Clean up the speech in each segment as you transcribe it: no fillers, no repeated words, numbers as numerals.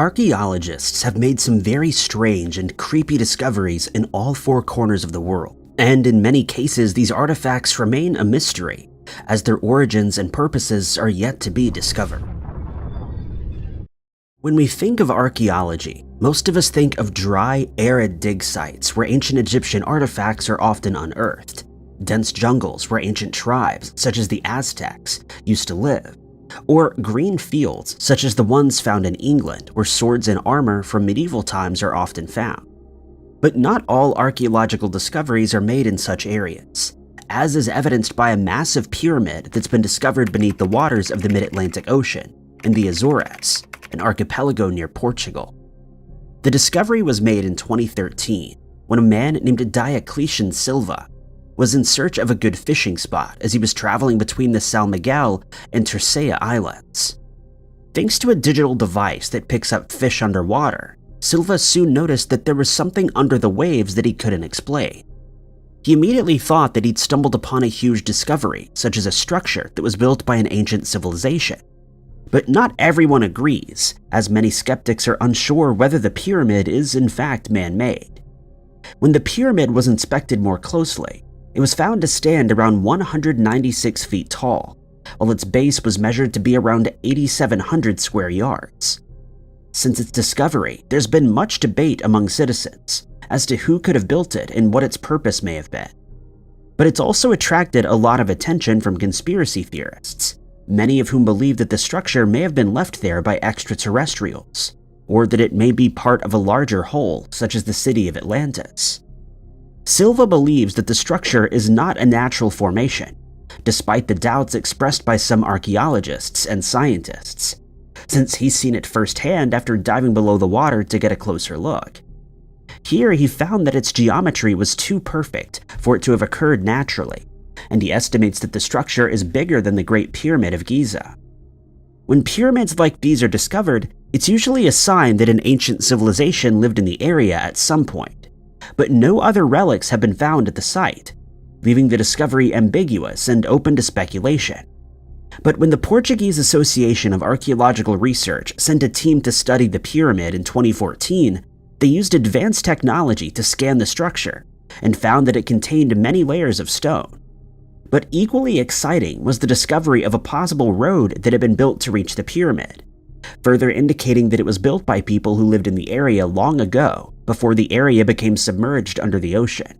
Archaeologists have made some very strange and creepy discoveries in all four corners of the world, and in many cases these artifacts remain a mystery, as their origins and purposes are yet to be discovered. When we think of archaeology, most of us think of dry, arid dig sites where ancient Egyptian artifacts are often unearthed, dense jungles where ancient tribes, such as the Aztecs, used to live, or green fields such as the ones found in England where swords and armor from medieval times are often found. But not all archaeological discoveries are made in such areas, as is evidenced by a massive pyramid that's been discovered beneath the waters of the mid-Atlantic Ocean in the Azores, an archipelago near Portugal. The discovery was made in 2013 when a man named Diocletian Silva was in search of a good fishing spot as he was traveling between the São Miguel and Terceira Islands. Thanks to a digital device that picks up fish underwater, Silva soon noticed that there was something under the waves that he couldn't explain. He immediately thought that he'd stumbled upon a huge discovery, such as a structure that was built by an ancient civilization. But not everyone agrees, as many skeptics are unsure whether the pyramid is in fact man-made. When the pyramid was inspected more closely, it was found to stand around 196 feet tall, while its base was measured to be around 8,700 square yards. Since its discovery, there's been much debate among citizens as to who could have built it and what its purpose may have been. But it's also attracted a lot of attention from conspiracy theorists, many of whom believe that the structure may have been left there by extraterrestrials, or that it may be part of a larger whole, such as the city of Atlantis. Silva believes that the structure is not a natural formation, despite the doubts expressed by some archaeologists and scientists, since he's seen it firsthand after diving below the water to get a closer look. Here he found that its geometry was too perfect for it to have occurred naturally, and he estimates that the structure is bigger than the Great Pyramid of Giza. When pyramids like these are discovered, it's usually a sign that an ancient civilization lived in the area at some point, but no other relics have been found at the site, leaving the discovery ambiguous and open to speculation. But when the Portuguese Association of Archaeological Research sent a team to study the pyramid in 2014, they used advanced technology to scan the structure and found that it contained many layers of stone. But equally exciting was the discovery of a possible road that had been built to reach the pyramid, further indicating that it was built by people who lived in the area long ago, before the area became submerged under the ocean.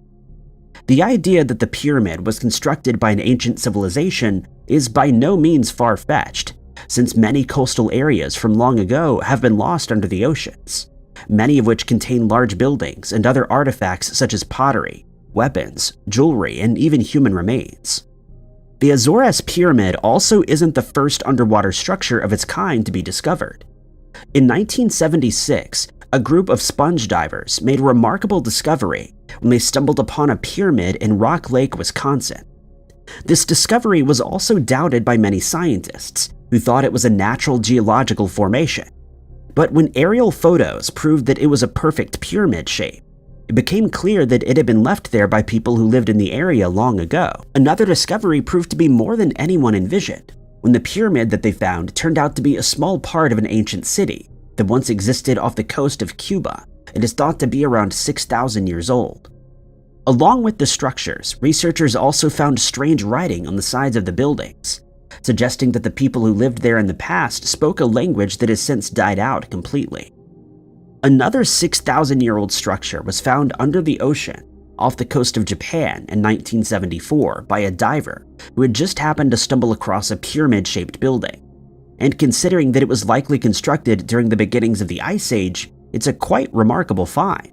The idea that the pyramid was constructed by an ancient civilization is by no means far-fetched, since many coastal areas from long ago have been lost under the oceans, many of which contain large buildings and other artifacts such as pottery, weapons, jewelry, and even human remains. The Azores Pyramid also isn't the first underwater structure of its kind to be discovered. In 1976, a group of sponge divers made a remarkable discovery when they stumbled upon a pyramid in Rock Lake, Wisconsin. This discovery was also doubted by many scientists, who thought it was a natural geological formation. But when aerial photos proved that it was a perfect pyramid shape, it became clear that it had been left there by people who lived in the area long ago. Another discovery proved to be more than anyone envisioned, when the pyramid that they found turned out to be a small part of an ancient city that once existed off the coast of Cuba and is thought to be around 6,000 years old. Along with the structures, researchers also found strange writing on the sides of the buildings, suggesting that the people who lived there in the past spoke a language that has since died out completely. Another 6,000-year-old structure was found under the ocean off the coast of Japan in 1974 by a diver who had just happened to stumble across a pyramid-shaped building. And considering that it was likely constructed during the beginnings of the Ice Age, it's a quite remarkable find.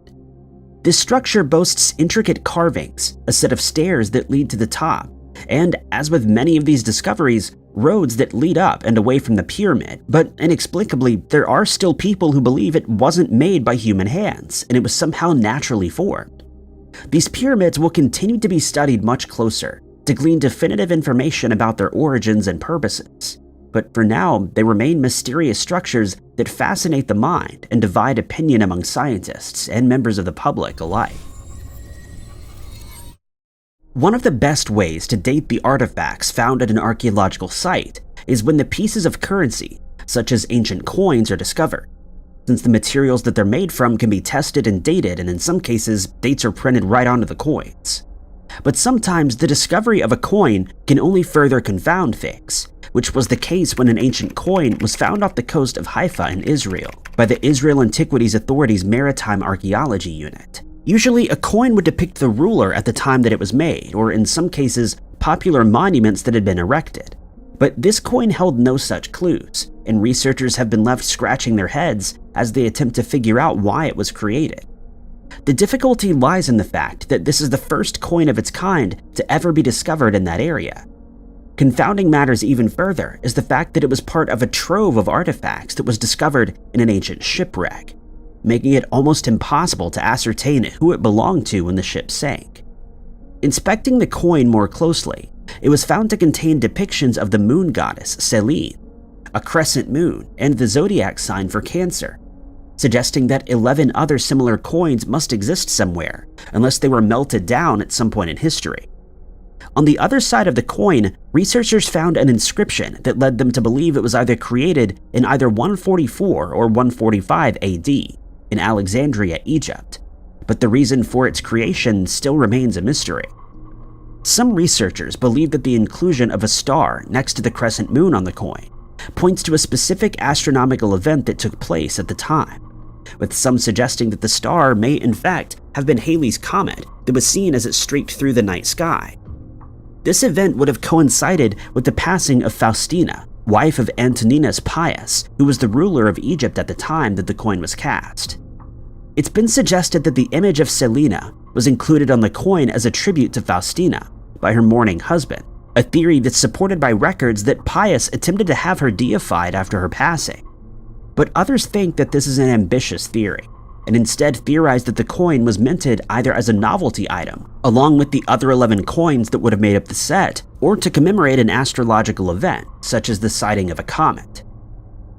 This structure boasts intricate carvings, a set of stairs that lead to the top, and, as with many of these discoveries, roads that lead up and away from the pyramid, but inexplicably, there are still people who believe it wasn't made by human hands and it was somehow naturally formed. These pyramids will continue to be studied much closer to glean definitive information about their origins and purposes, but for now, they remain mysterious structures that fascinate the mind and divide opinion among scientists and members of the public alike. One of the best ways to date the artifacts found at an archaeological site is when the pieces of currency, such as ancient coins, are discovered. since the materials that they're made from can be tested and dated, and in some cases, dates are printed right onto the coins. But sometimes the discovery of a coin can only further confound things, which was the case when an ancient coin was found off the coast of Haifa in Israel by the Israel Antiquities Authority's Maritime Archaeology Unit. Usually, a coin would depict the ruler at the time that it was made, or in some cases, popular monuments that had been erected. But this coin held no such clues, and researchers have been left scratching their heads as they attempt to figure out why it was created. The difficulty lies in the fact that this is the first coin of its kind to ever be discovered in that area. Confounding matters even further is the fact that it was part of a trove of artifacts that was discovered in an ancient shipwreck, making it almost impossible to ascertain who it belonged to when the ship sank. Inspecting the coin more closely, it was found to contain depictions of the moon goddess Selene, a crescent moon, and the zodiac sign for Cancer, suggesting that 11 other similar coins must exist somewhere, unless they were melted down at some point in history. On the other side of the coin, researchers found an inscription that led them to believe it was either created in either 144 or 145 AD in Alexandria, Egypt, but the reason for its creation still remains a mystery. Some researchers believe that the inclusion of a star next to the crescent moon on the coin points to a specific astronomical event that took place at the time, with some suggesting that the star may in fact have been Halley's Comet that was seen as it streaked through the night sky. This event would have coincided with the passing of Faustina, wife of Antoninus Pius, who was the ruler of Egypt at the time that the coin was cast. It's been suggested that the image of Selena was included on the coin as a tribute to Faustina by her mourning husband, a theory that's supported by records that Pius attempted to have her deified after her passing. But others think that this is an ambitious theory, and instead theorize that the coin was minted either as a novelty item, along with the other 11 coins that would have made up the set, or to commemorate an astrological event, such as the sighting of a comet.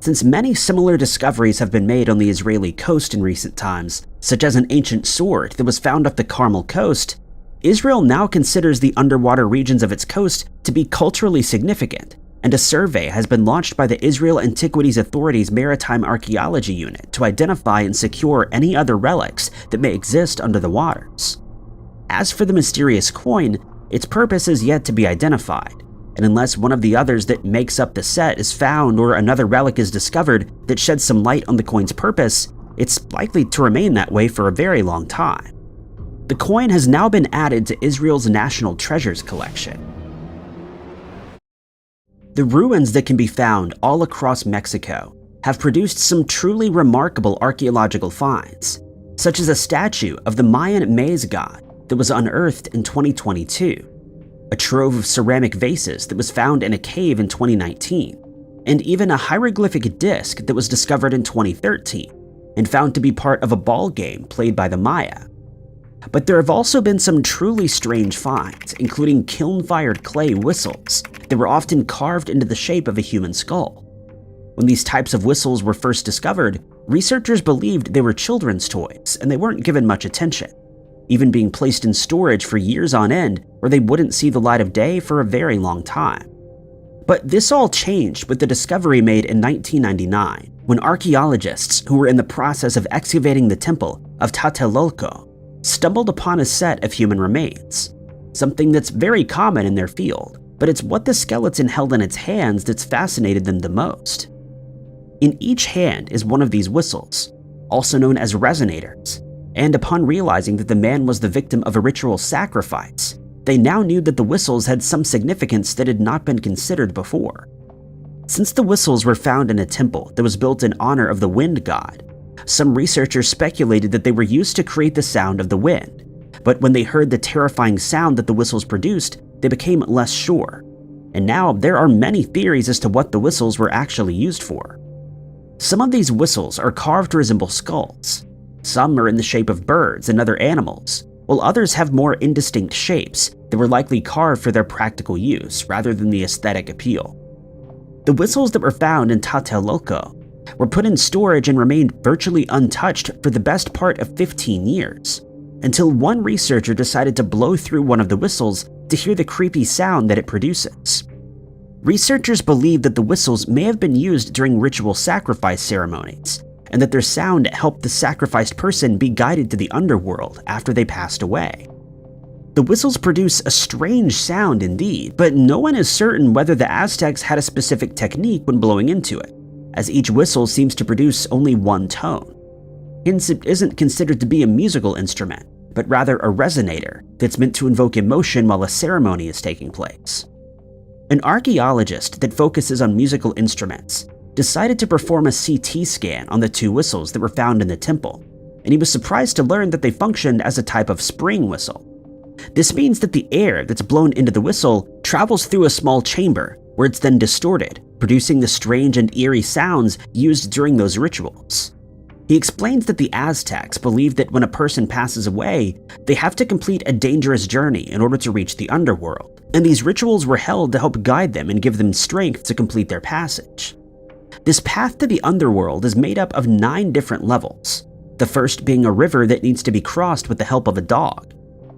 Since many similar discoveries have been made on the Israeli coast in recent times, such as an ancient sword that was found off the Carmel coast, Israel now considers the underwater regions of its coast to be culturally significant, and a survey has been launched by the Israel Antiquities Authority's Maritime Archaeology Unit to identify and secure any other relics that may exist under the waters. As for the mysterious coin, its purpose is yet to be identified, and unless one of the others that makes up the set is found or another relic is discovered that sheds some light on the coin's purpose, it's likely to remain that way for a very long time. The coin has now been added to Israel's National Treasures collection. The ruins that can be found all across Mexico have produced some truly remarkable archaeological finds, such as a statue of the Mayan maize god that was unearthed in 2022, a trove of ceramic vases that was found in a cave in 2019, and even a hieroglyphic disc that was discovered in 2013 and found to be part of a ball game played by the Maya. But there have also been some truly strange finds, including kiln-fired clay whistles that were often carved into the shape of a human skull. When these types of whistles were first discovered, researchers believed they were children's toys and they weren't given much attention, even being placed in storage for years on end where they wouldn't see the light of day for a very long time. But this all changed with the discovery made in 1999 when archaeologists who were in the process of excavating the temple of Tlatelolco stumbled upon a set of human remains, something that's very common in their field, but it's what the skeleton held in its hands that's fascinated them the most. In each hand is one of these whistles, also known as resonators, and upon realizing that the man was the victim of a ritual sacrifice, they now knew that the whistles had some significance that had not been considered before. Since the whistles were found in a temple that was built in honor of the wind god, some researchers speculated that they were used to create the sound of the wind, but when they heard the terrifying sound that the whistles produced, they became less sure. And now there are many theories as to what the whistles were actually used for. Some of these whistles are carved to resemble skulls. Some are in the shape of birds and other animals, while others have more indistinct shapes that were likely carved for their practical use rather than the aesthetic appeal. The whistles that were found in Tlatelolco were put in storage and remained virtually untouched for the best part of 15 years, until one researcher decided to blow through one of the whistles to hear the creepy sound that it produces. Researchers believe that the whistles may have been used during ritual sacrifice ceremonies, and that their sound helped the sacrificed person be guided to the underworld after they passed away. The whistles produce a strange sound indeed, but no one is certain whether the Aztecs had a specific technique when blowing into it, as each whistle seems to produce only one tone. Hence, it isn't considered to be a musical instrument, but rather a resonator that's meant to invoke emotion while a ceremony is taking place. An archaeologist that focuses on musical instruments decided to perform a CT scan on the two whistles that were found in the temple, and he was surprised to learn that they functioned as a type of spring whistle. This means that the air that's blown into the whistle travels through a small chamber where it's then distorted, producing the strange and eerie sounds used during those rituals. He explains that the Aztecs believed that when a person passes away, they have to complete a dangerous journey in order to reach the underworld, and these rituals were held to help guide them and give them strength to complete their passage. This path to the underworld is made up of 9 different levels, the first being a river that needs to be crossed with the help of a dog.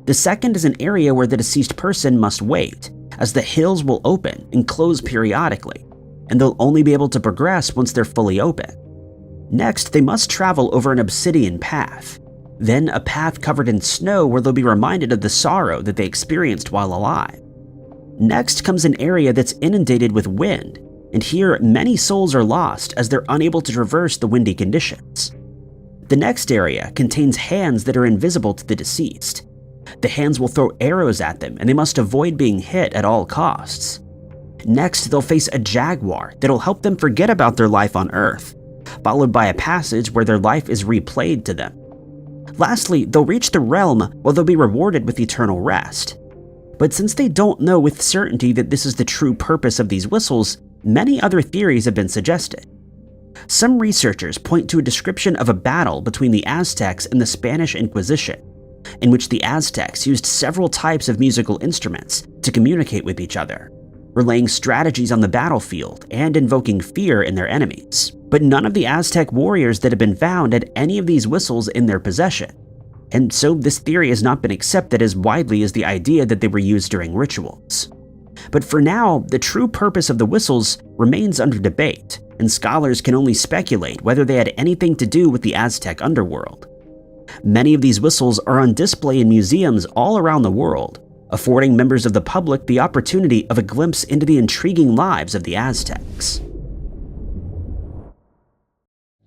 The second is an area where the deceased person must wait, as the hills will open and close periodically, and they'll only be able to progress once they're fully open. Next, they must travel over an obsidian path, then a path covered in snow where they'll be reminded of the sorrow that they experienced while alive. Next comes an area that's inundated with wind, and here many souls are lost as they're unable to traverse the windy conditions. The next area contains hands that are invisible to the deceased. The hands will throw arrows at them and they must avoid being hit at all costs. Next, they'll face a jaguar that'll help them forget about their life on Earth, followed by a passage where their life is replayed to them. Lastly, they'll reach the realm where they'll be rewarded with eternal rest. But since they don't know with certainty that this is the true purpose of these whistles, many other theories have been suggested. Some researchers point to a description of a battle between the Aztecs and the Spanish Inquisition, in which the Aztecs used several types of musical instruments to communicate with each other, relaying strategies on the battlefield and invoking fear in their enemies. But none of the Aztec warriors that have been found had any of these whistles in their possession, and so this theory has not been accepted as widely as the idea that they were used during rituals. But for now, the true purpose of the whistles remains under debate, and scholars can only speculate whether they had anything to do with the Aztec underworld. Many of these whistles are on display in museums all around the world, affording members of the public the opportunity of a glimpse into the intriguing lives of the Aztecs.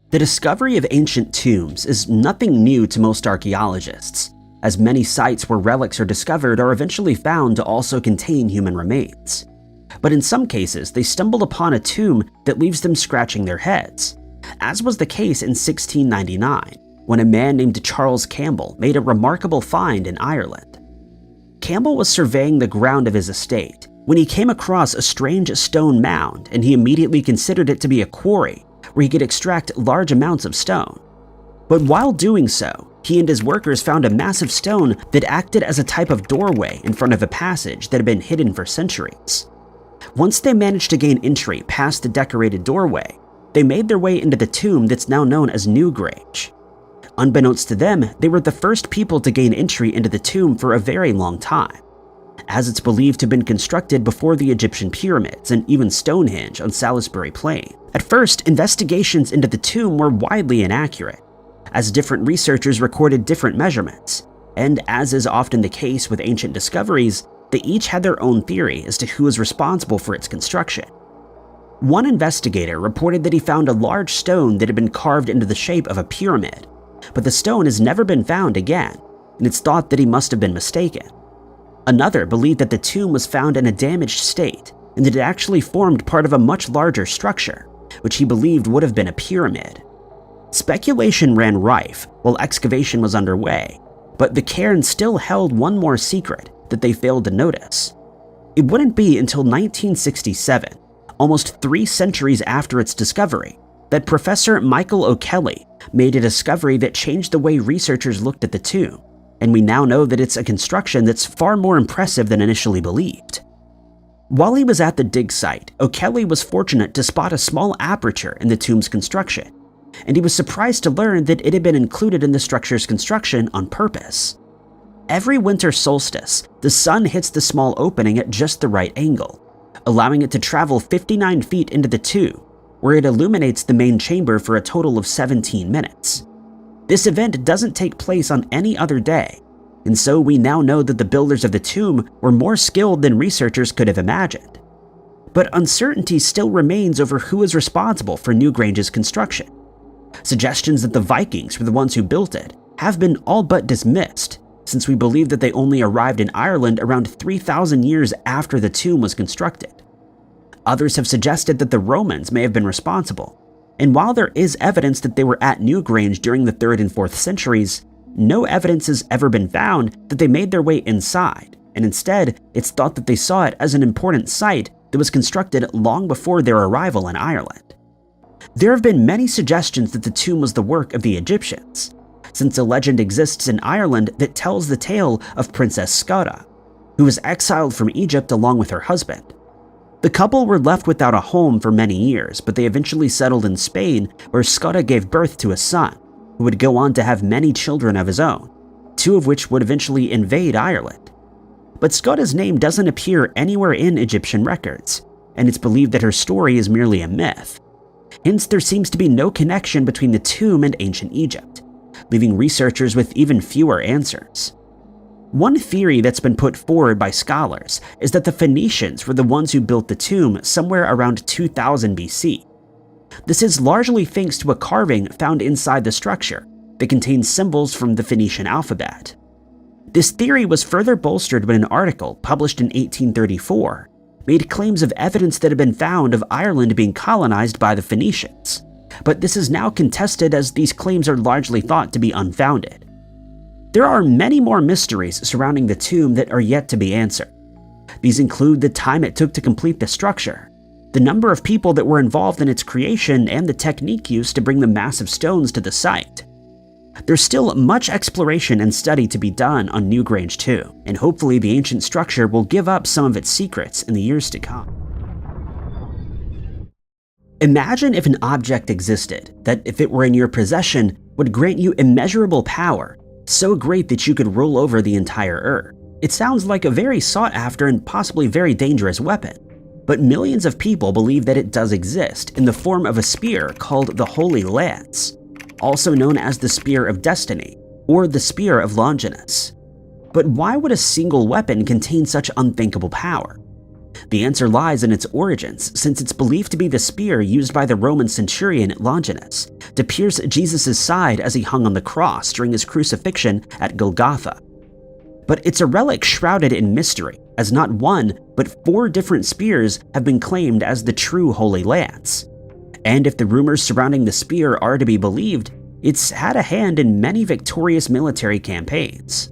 The discovery of ancient tombs is nothing new to most archaeologists, as many sites where relics are discovered are eventually found to also contain human remains. But in some cases, they stumble upon a tomb that leaves them scratching their heads, as was the case in 1699, when a man named Charles Campbell made a remarkable find in Ireland. Campbell was surveying the ground of his estate when he came across a strange stone mound, and he immediately considered it to be a quarry where he could extract large amounts of stone. But while doing so, he and his workers found a massive stone that acted as a type of doorway in front of a passage that had been hidden for centuries. Once they managed to gain entry past the decorated doorway, they made their way into the tomb that's now known as Newgrange. Unbeknownst to them, they were the first people to gain entry into the tomb for a very long time, as it's believed to have been constructed before the Egyptian pyramids and even Stonehenge on Salisbury Plain. At first, investigations into the tomb were widely inaccurate, as different researchers recorded different measurements, and as is often the case with ancient discoveries, they each had their own theory as to who was responsible for its construction. One investigator reported that he found a large stone that had been carved into the shape of a pyramid, but the stone has never been found again, and it's thought that he must have been mistaken. Another believed that the tomb was found in a damaged state, and that it actually formed part of a much larger structure, which he believed would have been a pyramid. Speculation ran rife while excavation was underway, but the cairn still held one more secret that they failed to notice. It wouldn't be until 1967, almost 3 centuries after its discovery, that Professor Michael O'Kelly made a discovery that changed the way researchers looked at the tomb, and we now know that it's a construction that's far more impressive than initially believed. While he was at the dig site, O'Kelly was fortunate to spot a small aperture in the tomb's construction, and he was surprised to learn that it had been included in the structure's construction on purpose. Every winter solstice, the sun hits the small opening at just the right angle, allowing it to travel 59 feet into the tomb, where it illuminates the main chamber for a total of 17 minutes. This event doesn't take place on any other day, and so we now know that the builders of the tomb were more skilled than researchers could have imagined. But uncertainty still remains over who is responsible for Newgrange's construction. Suggestions that the Vikings were the ones who built it have been all but dismissed, since we believe that they only arrived in Ireland around 3,000 years after the tomb was constructed. Others have suggested that the Romans may have been responsible, and while there is evidence that they were at Newgrange during the 3rd and 4th centuries, no evidence has ever been found that they made their way inside, and instead it's thought that they saw it as an important site that was constructed long before their arrival in Ireland. There have been many suggestions that the tomb was the work of the Egyptians, since a legend exists in Ireland that tells the tale of Princess Scota, who was exiled from Egypt along with her husband. The couple were left without a home for many years, but they eventually settled in Spain, where Scota gave birth to a son, who would go on to have many children of his own, 2 of which would eventually invade Ireland. But Scota's name doesn't appear anywhere in Egyptian records, and it's believed that her story is merely a myth. Hence, there seems to be no connection between the tomb and ancient Egypt, leaving researchers with even fewer answers. One theory that's been put forward by scholars is that the Phoenicians were the ones who built the tomb somewhere around 2000 BC. This is largely thanks to a carving found inside the structure that contains symbols from the Phoenician alphabet. This theory was further bolstered when an article published in 1834 made claims of evidence that had been found of Ireland being colonized by the Phoenicians, but this is now contested as these claims are largely thought to be unfounded. There are many more mysteries surrounding the tomb that are yet to be answered. These include the time it took to complete the structure, the number of people that were involved in its creation, and the technique used to bring the massive stones to the site. There's still much exploration and study to be done on Newgrange too, and hopefully the ancient structure will give up some of its secrets in the years to come. Imagine if an object existed that, if it were in your possession, would grant you immeasurable power, so great that you could rule over the entire Earth. It sounds like a very sought-after and possibly very dangerous weapon, but millions of people believe that it does exist in the form of a spear called the Holy Lance, also known as the Spear of Destiny or the Spear of Longinus. But why would a single weapon contain such unthinkable power? The answer lies in its origins, since it's believed to be the spear used by the Roman centurion Longinus to pierce Jesus' side as he hung on the cross during his crucifixion at Golgotha. But it's a relic shrouded in mystery, as not one, but 4 different spears have been claimed as the true Holy Lance. And if the rumors surrounding the spear are to be believed, it's had a hand in many victorious military campaigns.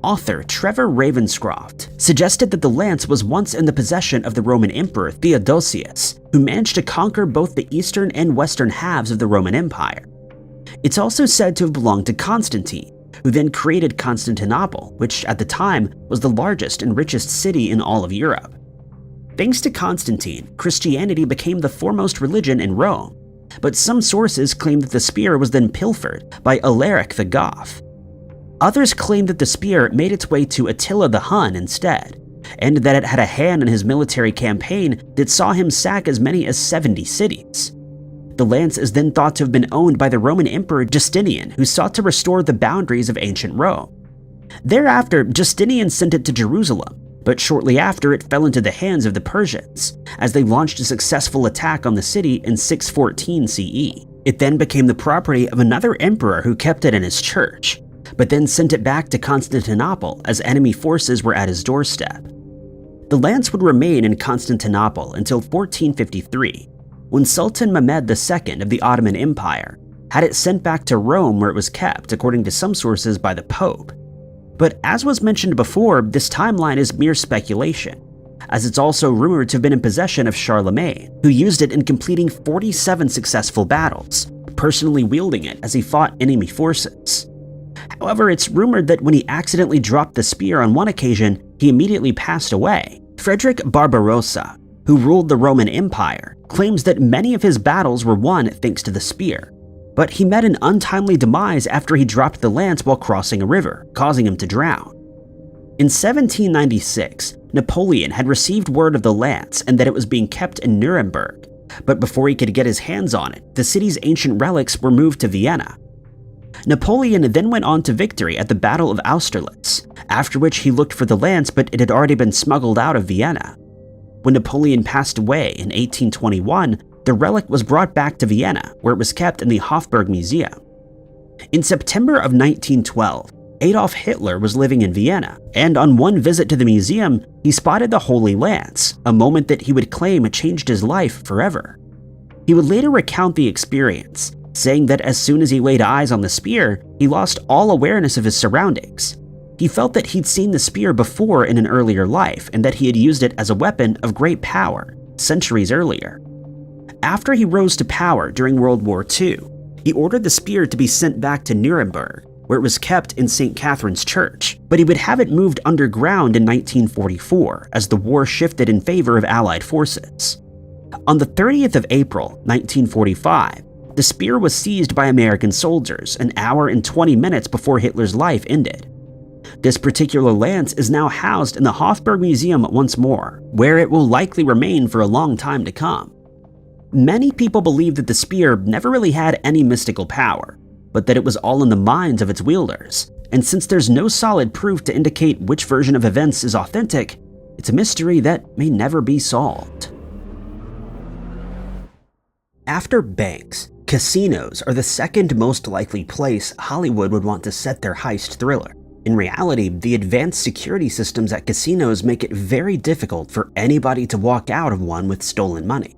Author Trevor Ravenscroft suggested that the lance was once in the possession of the Roman Emperor Theodosius, who managed to conquer both the eastern and western halves of the Roman Empire. It's also said to have belonged to Constantine, who then created Constantinople, which at the time was the largest and richest city in all of Europe. Thanks to Constantine, Christianity became the foremost religion in Rome, but some sources claim that the spear was then pilfered by Alaric the Goth. Others claim that the spear made its way to Attila the Hun instead, and that it had a hand in his military campaign that saw him sack as many as 70 cities. The lance is then thought to have been owned by the Roman Emperor Justinian, who sought to restore the boundaries of ancient Rome. Thereafter, Justinian sent it to Jerusalem, but shortly after it fell into the hands of the Persians, as they launched a successful attack on the city in 614 CE. It then became the property of another emperor who kept it in his church, but then sent it back to Constantinople as enemy forces were at his doorstep. The lance would remain in Constantinople until 1453, when Sultan Mehmed II of the Ottoman Empire had it sent back to Rome, where it was kept, according to some sources, by the Pope. But as was mentioned before, this timeline is mere speculation, as it's also rumored to have been in possession of Charlemagne, who used it in completing 47 successful battles, personally wielding it as he fought enemy forces. However, it's rumored that when he accidentally dropped the spear on one occasion, he immediately passed away. Frederick Barbarossa, who ruled the Roman Empire, claims that many of his battles were won thanks to the spear, but he met an untimely demise after he dropped the lance while crossing a river, causing him to drown. In 1796, Napoleon had received word of the lance and that it was being kept in Nuremberg, But before he could get his hands on it, the city's ancient relics were moved to Vienna. Napoleon then went on to victory at the Battle of Austerlitz, after which he looked for the lance, but it had already been smuggled out of Vienna. When Napoleon passed away in 1821, the relic was brought back to Vienna, where it was kept in the Hofburg Museum. In September of 1912, Adolf Hitler was living in Vienna, and on one visit to the museum, he spotted the Holy Lance, a moment that he would claim changed his life forever. He would later recount the experience, saying that as soon as he laid eyes on the spear, he lost all awareness of his surroundings. He felt that he'd seen the spear before in an earlier life, and that he had used it as a weapon of great power centuries earlier. After he rose to power during World War II, he ordered the spear to be sent back to Nuremberg, where it was kept in St. Catherine's Church, but he would have it moved underground in 1944 as the war shifted in favor of Allied forces. On the 30th of April, 1945, the spear was seized by American soldiers an hour and 20 minutes before Hitler's life ended. This particular lance is now housed in the Hofburg Museum once more, where it will likely remain for a long time to come. Many people believe that the spear never really had any mystical power, but that it was all in the minds of its wielders, and since there's no solid proof to indicate which version of events is authentic, it's a mystery that may never be solved. After banks, casinos are the second most likely place Hollywood would want to set their heist thriller. In reality, the advanced security systems at casinos make it very difficult for anybody to walk out of one with stolen money.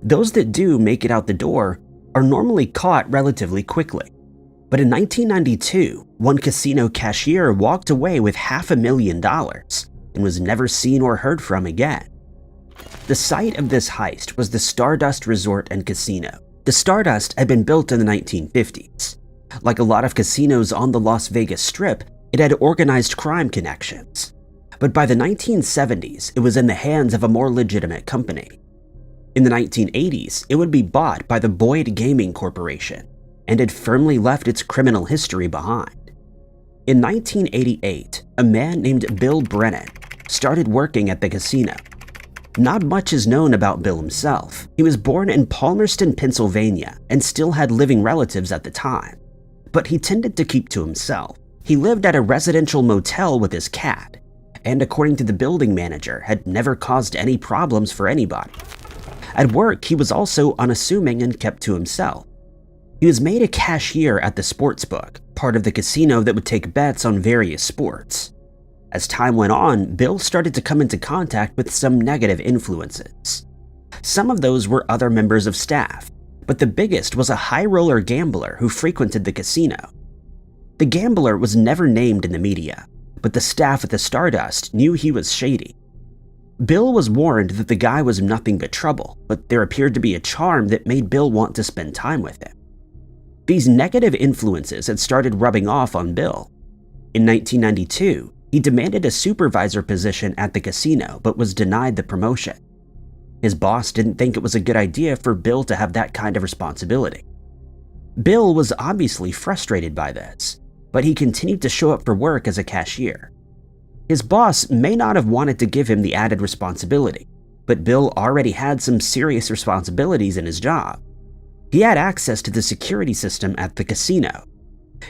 Those that do make it out the door are normally caught relatively quickly. But in 1992, one casino cashier walked away with $500,000 and was never seen or heard from again. The site of this heist was the Stardust Resort and Casino. The Stardust had been built in the 1950s. Like a lot of casinos on the Las Vegas Strip, it had organized crime connections. But by the 1970s, it was in the hands of a more legitimate company. In the 1980s, it would be bought by the Boyd Gaming Corporation and had firmly left its criminal history behind. In 1988, a man named Bill Brennan started working at the casino. Not much is known about Bill himself. He was born in Palmerston, Pennsylvania, and still had living relatives at the time. But he tended to keep to himself. He lived at a residential motel with his cat, and according to the building manager, had never caused any problems for anybody. At work, he was also unassuming and kept to himself. He was made a cashier at the sportsbook, part of the casino that would take bets on various sports. As time went on, Bill started to come into contact with some negative influences. Some of those were other members of staff, but the biggest was a high-roller gambler who frequented the casino. The gambler was never named in the media, but the staff at the Stardust knew he was shady. Bill was warned that the guy was nothing but trouble, but there appeared to be a charm that made Bill want to spend time with him. These negative influences had started rubbing off on Bill. In 1992, he demanded a supervisor position at the casino, but was denied the promotion. His boss didn't think it was a good idea for Bill to have that kind of responsibility. Bill was obviously frustrated by this, but he continued to show up for work as a cashier. His boss may not have wanted to give him the added responsibility, but Bill already had some serious responsibilities in his job. He had access to the security system at the casino.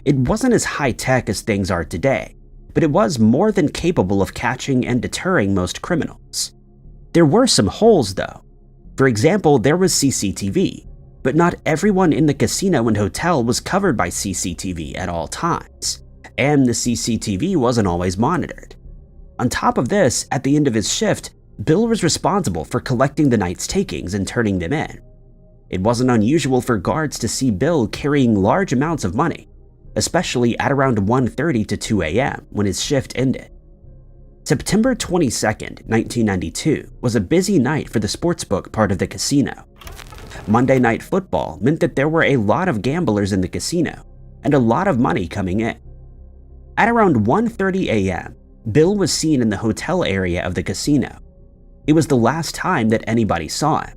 It wasn't as high-tech as things are today, but it was more than capable of catching and deterring most criminals. There were some holes, though. For example, there was CCTV, but not everyone in the casino and hotel was covered by CCTV at all times, and the CCTV wasn't always monitored. On top of this, at the end of his shift, Bill was responsible for collecting the night's takings and turning them in. It wasn't unusual for guards to see Bill carrying large amounts of money, especially at around 1:30 to 2 a.m. when his shift ended. September 22nd, 1992 was a busy night for the sportsbook part of the casino. Monday Night Football meant that there were a lot of gamblers in the casino and a lot of money coming in. At around 1:30 a.m., Bill was seen in the hotel area of the casino. It was the last time that anybody saw him.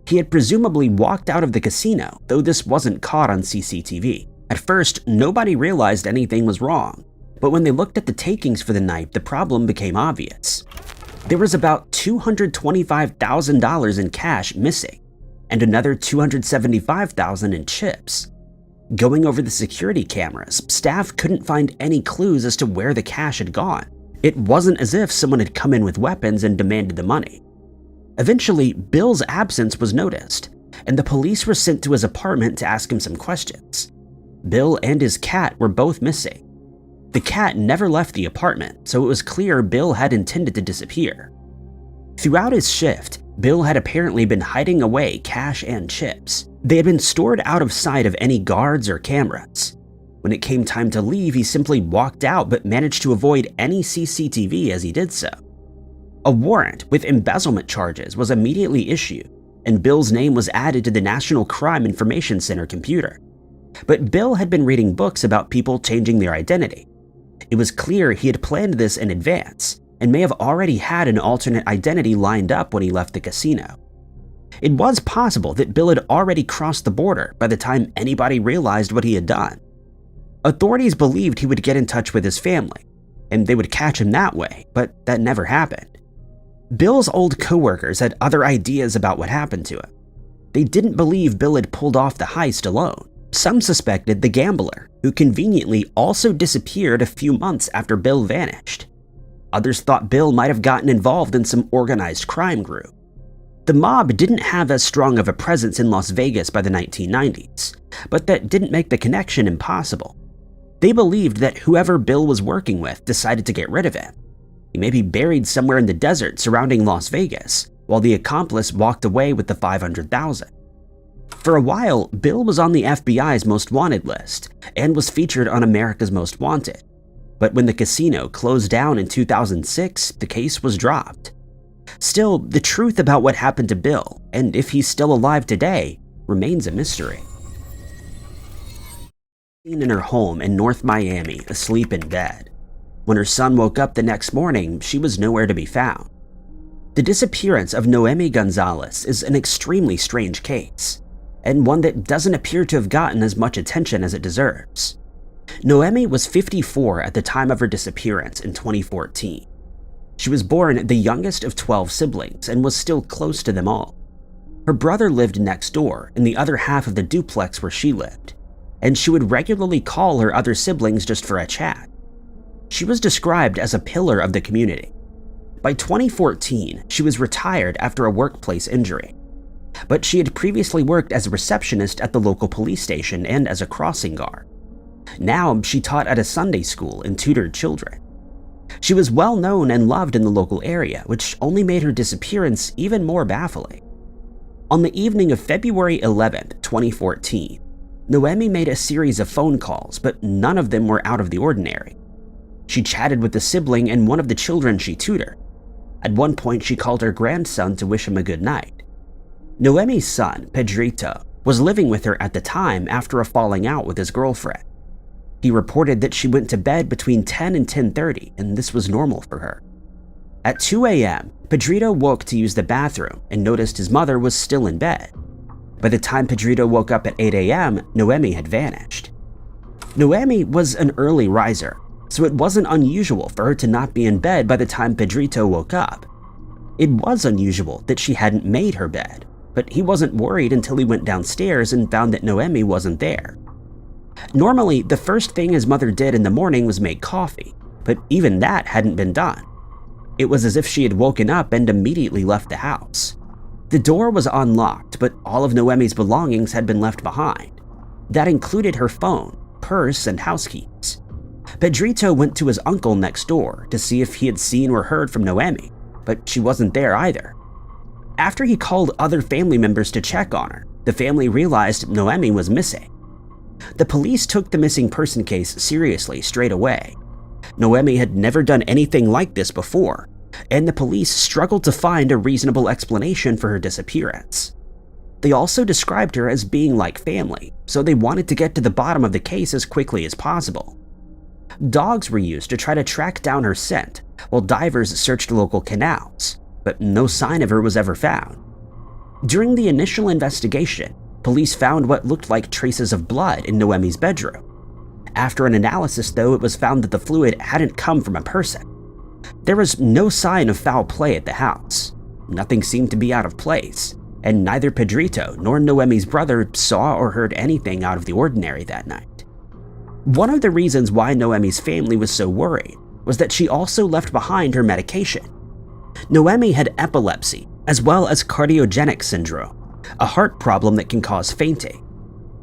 He had presumably walked out of the casino, though this wasn't caught on CCTV. At first, nobody realized anything was wrong, but when they looked at the takings for the night, the problem became obvious. There was about $225,000 in cash missing, and another $275,000 in chips. Going over the security cameras, staff couldn't find any clues as to where the cash had gone. It wasn't as if someone had come in with weapons and demanded the money. Eventually, Bill's absence was noticed, and the police were sent to his apartment to ask him some questions. Bill and his cat were both missing. The cat never left the apartment, so it was clear Bill had intended to disappear. Throughout his shift, Bill had apparently been hiding away cash and chips. They had been stored out of sight of any guards or cameras. When it came time to leave, he simply walked out but managed to avoid any CCTV as he did so. A warrant with embezzlement charges was immediately issued, and Bill's name was added to the National Crime Information Center computer. But Bill had been reading books about people changing their identity. It was clear he had planned this in advance and may have already had an alternate identity lined up when he left the casino. It was possible that Bill had already crossed the border by the time anybody realized what he had done. Authorities believed he would get in touch with his family, and they would catch him that way, but that never happened. Bill's old coworkers had other ideas about what happened to him. They didn't believe Bill had pulled off the heist alone. Some suspected the gambler, who conveniently also disappeared a few months after Bill vanished. Others thought Bill might have gotten involved in some organized crime group. The mob didn't have as strong of a presence in Las Vegas by the 1990s, but that didn't make the connection impossible. They believed that whoever Bill was working with decided to get rid of him. He may be buried somewhere in the desert surrounding Las Vegas, while the accomplice walked away with the $500,000. For a while, Bill was on the FBI's most wanted list and was featured on America's Most Wanted. But when the casino closed down in 2006, the case was dropped. Still, the truth about what happened to Bill, and if he's still alive today, remains a mystery. Seen in her home in North Miami, asleep in bed. When her son woke up the next morning, she was nowhere to be found. The disappearance of Noemi Gonzalez is an extremely strange case, and one that doesn't appear to have gotten as much attention as it deserves. Noemi was 54 at the time of her disappearance in 2014. She was born the youngest of 12 siblings and was still close to them all. Her brother lived next door in the other half of the duplex where she lived, and she would regularly call her other siblings just for a chat. She was described as a pillar of the community. By 2014, she was retired after a workplace injury, but she had previously worked as a receptionist at the local police station and as a crossing guard. Now she taught at a Sunday school and tutored children. She was well known and loved in the local area, which only made her disappearance even more baffling. On the evening of February 11, 2014, Noemi made a series of phone calls, but none of them were out of the ordinary. She chatted with the sibling and one of the children she tutored. At one point, she called her grandson to wish him a good night. Noemi's son, Pedrito, was living with her at the time after a falling out with his girlfriend. He reported that she went to bed between 10 and 10:30, and this was normal for her. At 2 a.m., Pedrito woke to use the bathroom and noticed his mother was still in bed. By the time Pedrito woke up at 8 a.m., Noemi had vanished. Noemi was an early riser, so it wasn't unusual for her to not be in bed by the time Pedrito woke up. It was unusual that she hadn't made her bed, but he wasn't worried until he went downstairs and found that Noemi wasn't there. Normally, the first thing his mother did in the morning was make coffee, but even that hadn't been done. It was as if she had woken up and immediately left the house. The door was unlocked, but all of Noemi's belongings had been left behind. That included her phone, purse, and house keys. Pedrito went to his uncle next door to see if he had seen or heard from Noemi, but she wasn't there either. After he called other family members to check on her, the family realized Noemi was missing. The police took the missing person case seriously straight away. Noemi had never done anything like this before, and the police struggled to find a reasonable explanation for her disappearance. They also described her as being like family, so they wanted to get to the bottom of the case as quickly as possible. Dogs were used to try to track down her scent, while divers searched local canals, but no sign of her was ever found. During the initial investigation, police found what looked like traces of blood in Noemi's bedroom. After an analysis, though, it was found that the fluid hadn't come from a person. There was no sign of foul play at the house. Nothing seemed to be out of place, and neither Pedrito nor Noemi's brother saw or heard anything out of the ordinary that night. One of the reasons why Noemi's family was so worried was that she also left behind her medication. Noemi had epilepsy, as well as cardiogenic syndrome, a heart problem that can cause fainting.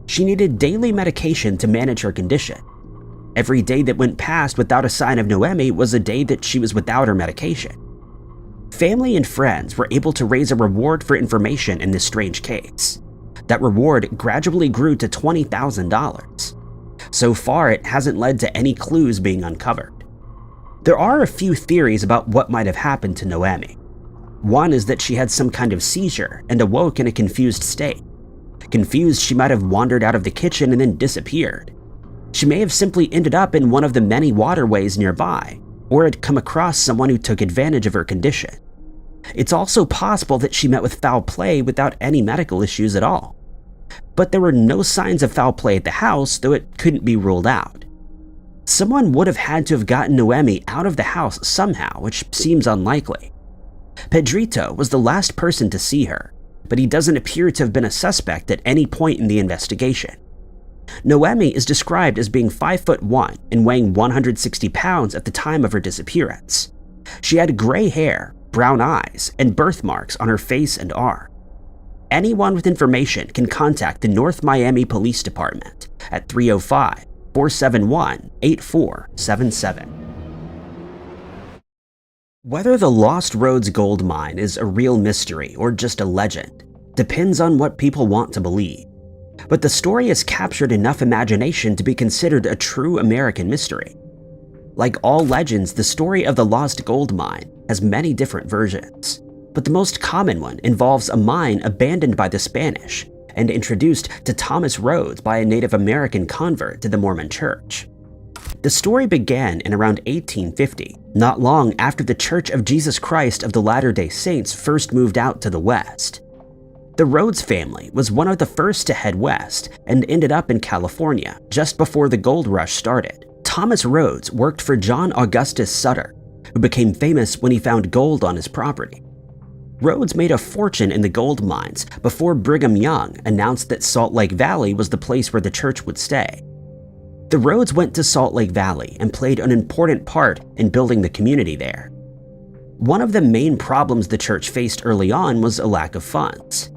She needed daily medication to manage her condition. Every day that went past without a sign of Noemi was a day that she was without her medication. Family and friends were able to raise a reward for information in this strange case. That reward gradually grew to $20,000. So far, it hasn't led to any clues being uncovered. There are a few theories about what might have happened to Noemi. One is that she had some kind of seizure and awoke in a confused state. Confused, she might have wandered out of the kitchen and then disappeared. She may have simply ended up in one of the many waterways nearby, or had come across someone who took advantage of her condition. It's also possible that she met with foul play without any medical issues at all. But there were no signs of foul play at the house, though it couldn't be ruled out. Someone would have had to have gotten Noemi out of the house somehow, which seems unlikely. Pedrito was the last person to see her, but he doesn't appear to have been a suspect at any point in the investigation. Noemi is described as being 5'1" and weighing 160 pounds at the time of her disappearance. She had gray hair, brown eyes, and birthmarks on her face and arm. Anyone with information can contact the North Miami Police Department at 305-471-8477. Whether the Lost Rhoades gold mine is a real mystery or just a legend depends on what people want to believe. But the story has captured enough imagination to be considered a true American mystery. Like all legends, the story of the lost gold mine has many different versions, but the most common one involves a mine abandoned by the Spanish and introduced to Thomas Rhoades by a Native American convert to the Mormon Church. The story began in around 1850, not long after the Church of Jesus Christ of the Latter-day Saints first moved out to the West. The Rhoades family was one of the first to head west and ended up in California just before the gold rush started. Thomas Rhoades worked for John Augustus Sutter, who became famous when he found gold on his property. Rhoades made a fortune in the gold mines before Brigham Young announced that Salt Lake Valley was the place where the church would stay. The Rhoades went to Salt Lake Valley and played an important part in building the community there. One of the main problems the church faced early on was a lack of funds.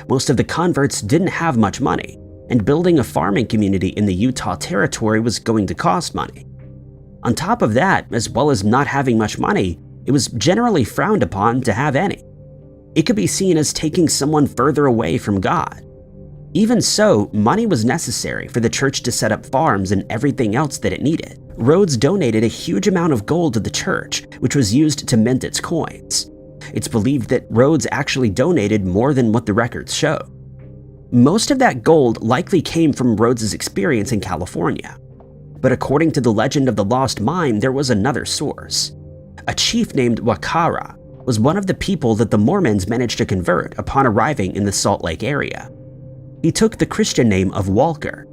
Most of the converts didn't have much money, and building a farming community in the Utah Territory was going to cost money. On top of that, as well as not having much money, it was generally frowned upon to have any. It could be seen as taking someone further away from God. Even so, money was necessary for the church to set up farms and everything else that it needed. Rhoades donated a huge amount of gold to the church, which was used to mint its coins. It's believed that Rhoades actually donated more than what the records show. Most of that gold likely came from Rhoades' experience in California. But according to the legend of the lost mine, there was another source. A chief named Wakara was one of the people that the Mormons managed to convert upon arriving in the Salt Lake area. He took the Christian name of Walker.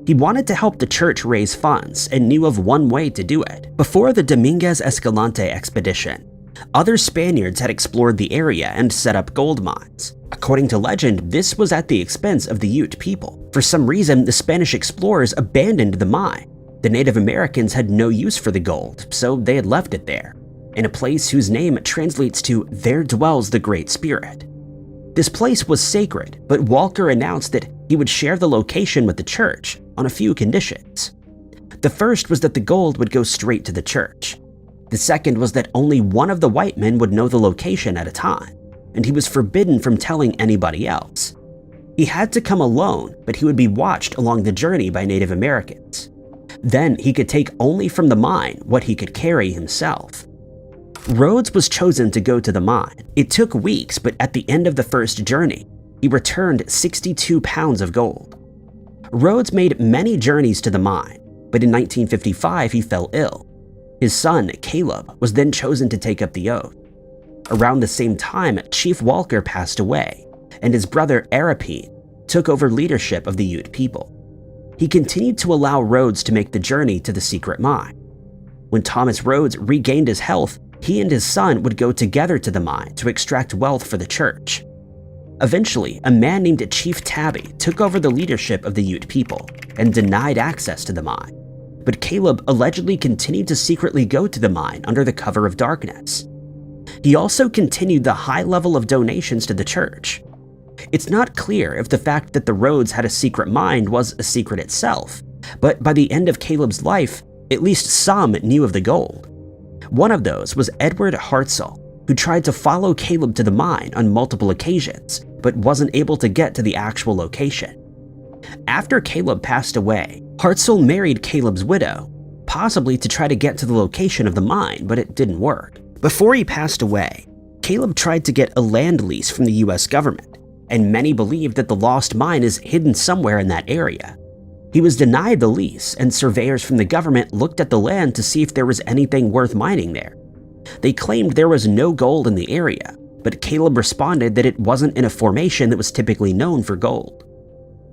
He wanted to help the church raise funds and knew of one way to do it. Before the Dominguez Escalante expedition, other Spaniards had explored the area and set up gold mines. According to legend, this was at the expense of the Ute people. For some reason, the Spanish explorers abandoned the mine. The Native Americans had no use for the gold, so they had left it there, in a place whose name translates to "There dwells the Great Spirit." This place was sacred, but Walker announced that he would share the location with the church on a few conditions. The first was that the gold would go straight to the church. The second was that only one of the white men would know the location at a time, and he was forbidden from telling anybody else. He had to come alone, but he would be watched along the journey by Native Americans. Then he could take only from the mine what he could carry himself. Rhoades was chosen to go to the mine. It took weeks, but at the end of the first journey, he returned 62 pounds of gold. Rhoades made many journeys to the mine, but in 1955 he fell ill. His son, Caleb, was then chosen to take up the oath. Around the same time, Chief Walker passed away, and his brother Arapine took over leadership of the Ute people. He continued to allow Rhoades to make the journey to the secret mine. When Thomas Rhoades regained his health, he and his son would go together to the mine to extract wealth for the church. Eventually, a man named Chief Tabby took over the leadership of the Ute people and denied access to the mine. But Caleb allegedly continued to secretly go to the mine under the cover of darkness. He also continued the high level of donations to the church. It's not clear if the fact that the Rhoades had a secret mine was a secret itself, but by the end of Caleb's life, at least some knew of the gold. One of those was Edward Hartzell, who tried to follow Caleb to the mine on multiple occasions, but wasn't able to get to the actual location. After Caleb passed away, Hartzell married Caleb's widow, possibly to try to get to the location of the mine, but it didn't work. Before he passed away, Caleb tried to get a land lease from the US government, and many believe that the lost mine is hidden somewhere in that area. He was denied the lease, and surveyors from the government looked at the land to see if there was anything worth mining there. They claimed there was no gold in the area, but Caleb responded that it wasn't in a formation that was typically known for gold.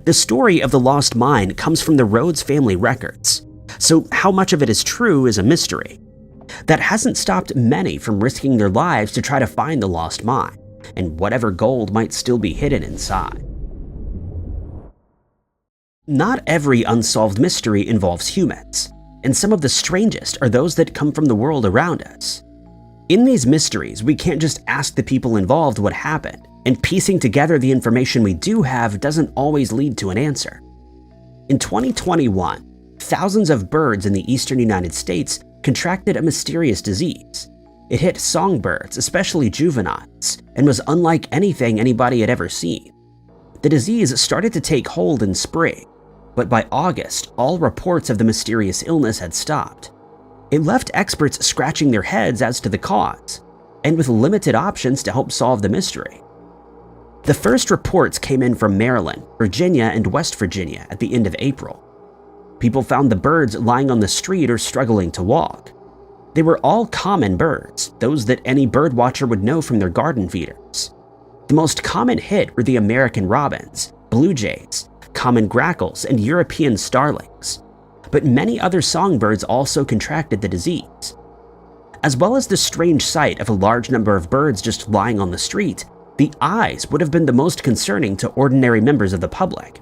The story of the lost mine comes from the Rhoades family records, so how much of it is true is a mystery. That hasn't stopped many from risking their lives to try to find the lost mine, and whatever gold might still be hidden inside. Not every unsolved mystery involves humans, and some of the strangest are those that come from the world around us. In these mysteries, we can't just ask the people involved what happened, and piecing together the information we do have doesn't always lead to an answer. In 2021, thousands of birds in the eastern United States contracted a mysterious disease. It hit songbirds, especially juveniles, and was unlike anything anybody had ever seen. The disease started to take hold in spring, but by August, all reports of the mysterious illness had stopped. It left experts scratching their heads as to the cause, and with limited options to help solve the mystery. The first reports came in from Maryland, Virginia, and West Virginia at the end of April. People found the birds lying on the street or struggling to walk. They were all common birds, those that any birdwatcher would know from their garden feeders. The most common hit were the American robins, blue jays, common grackles, and European starlings. But many other songbirds also contracted the disease. As well as the strange sight of a large number of birds just lying on the street, the eyes would have been the most concerning to ordinary members of the public.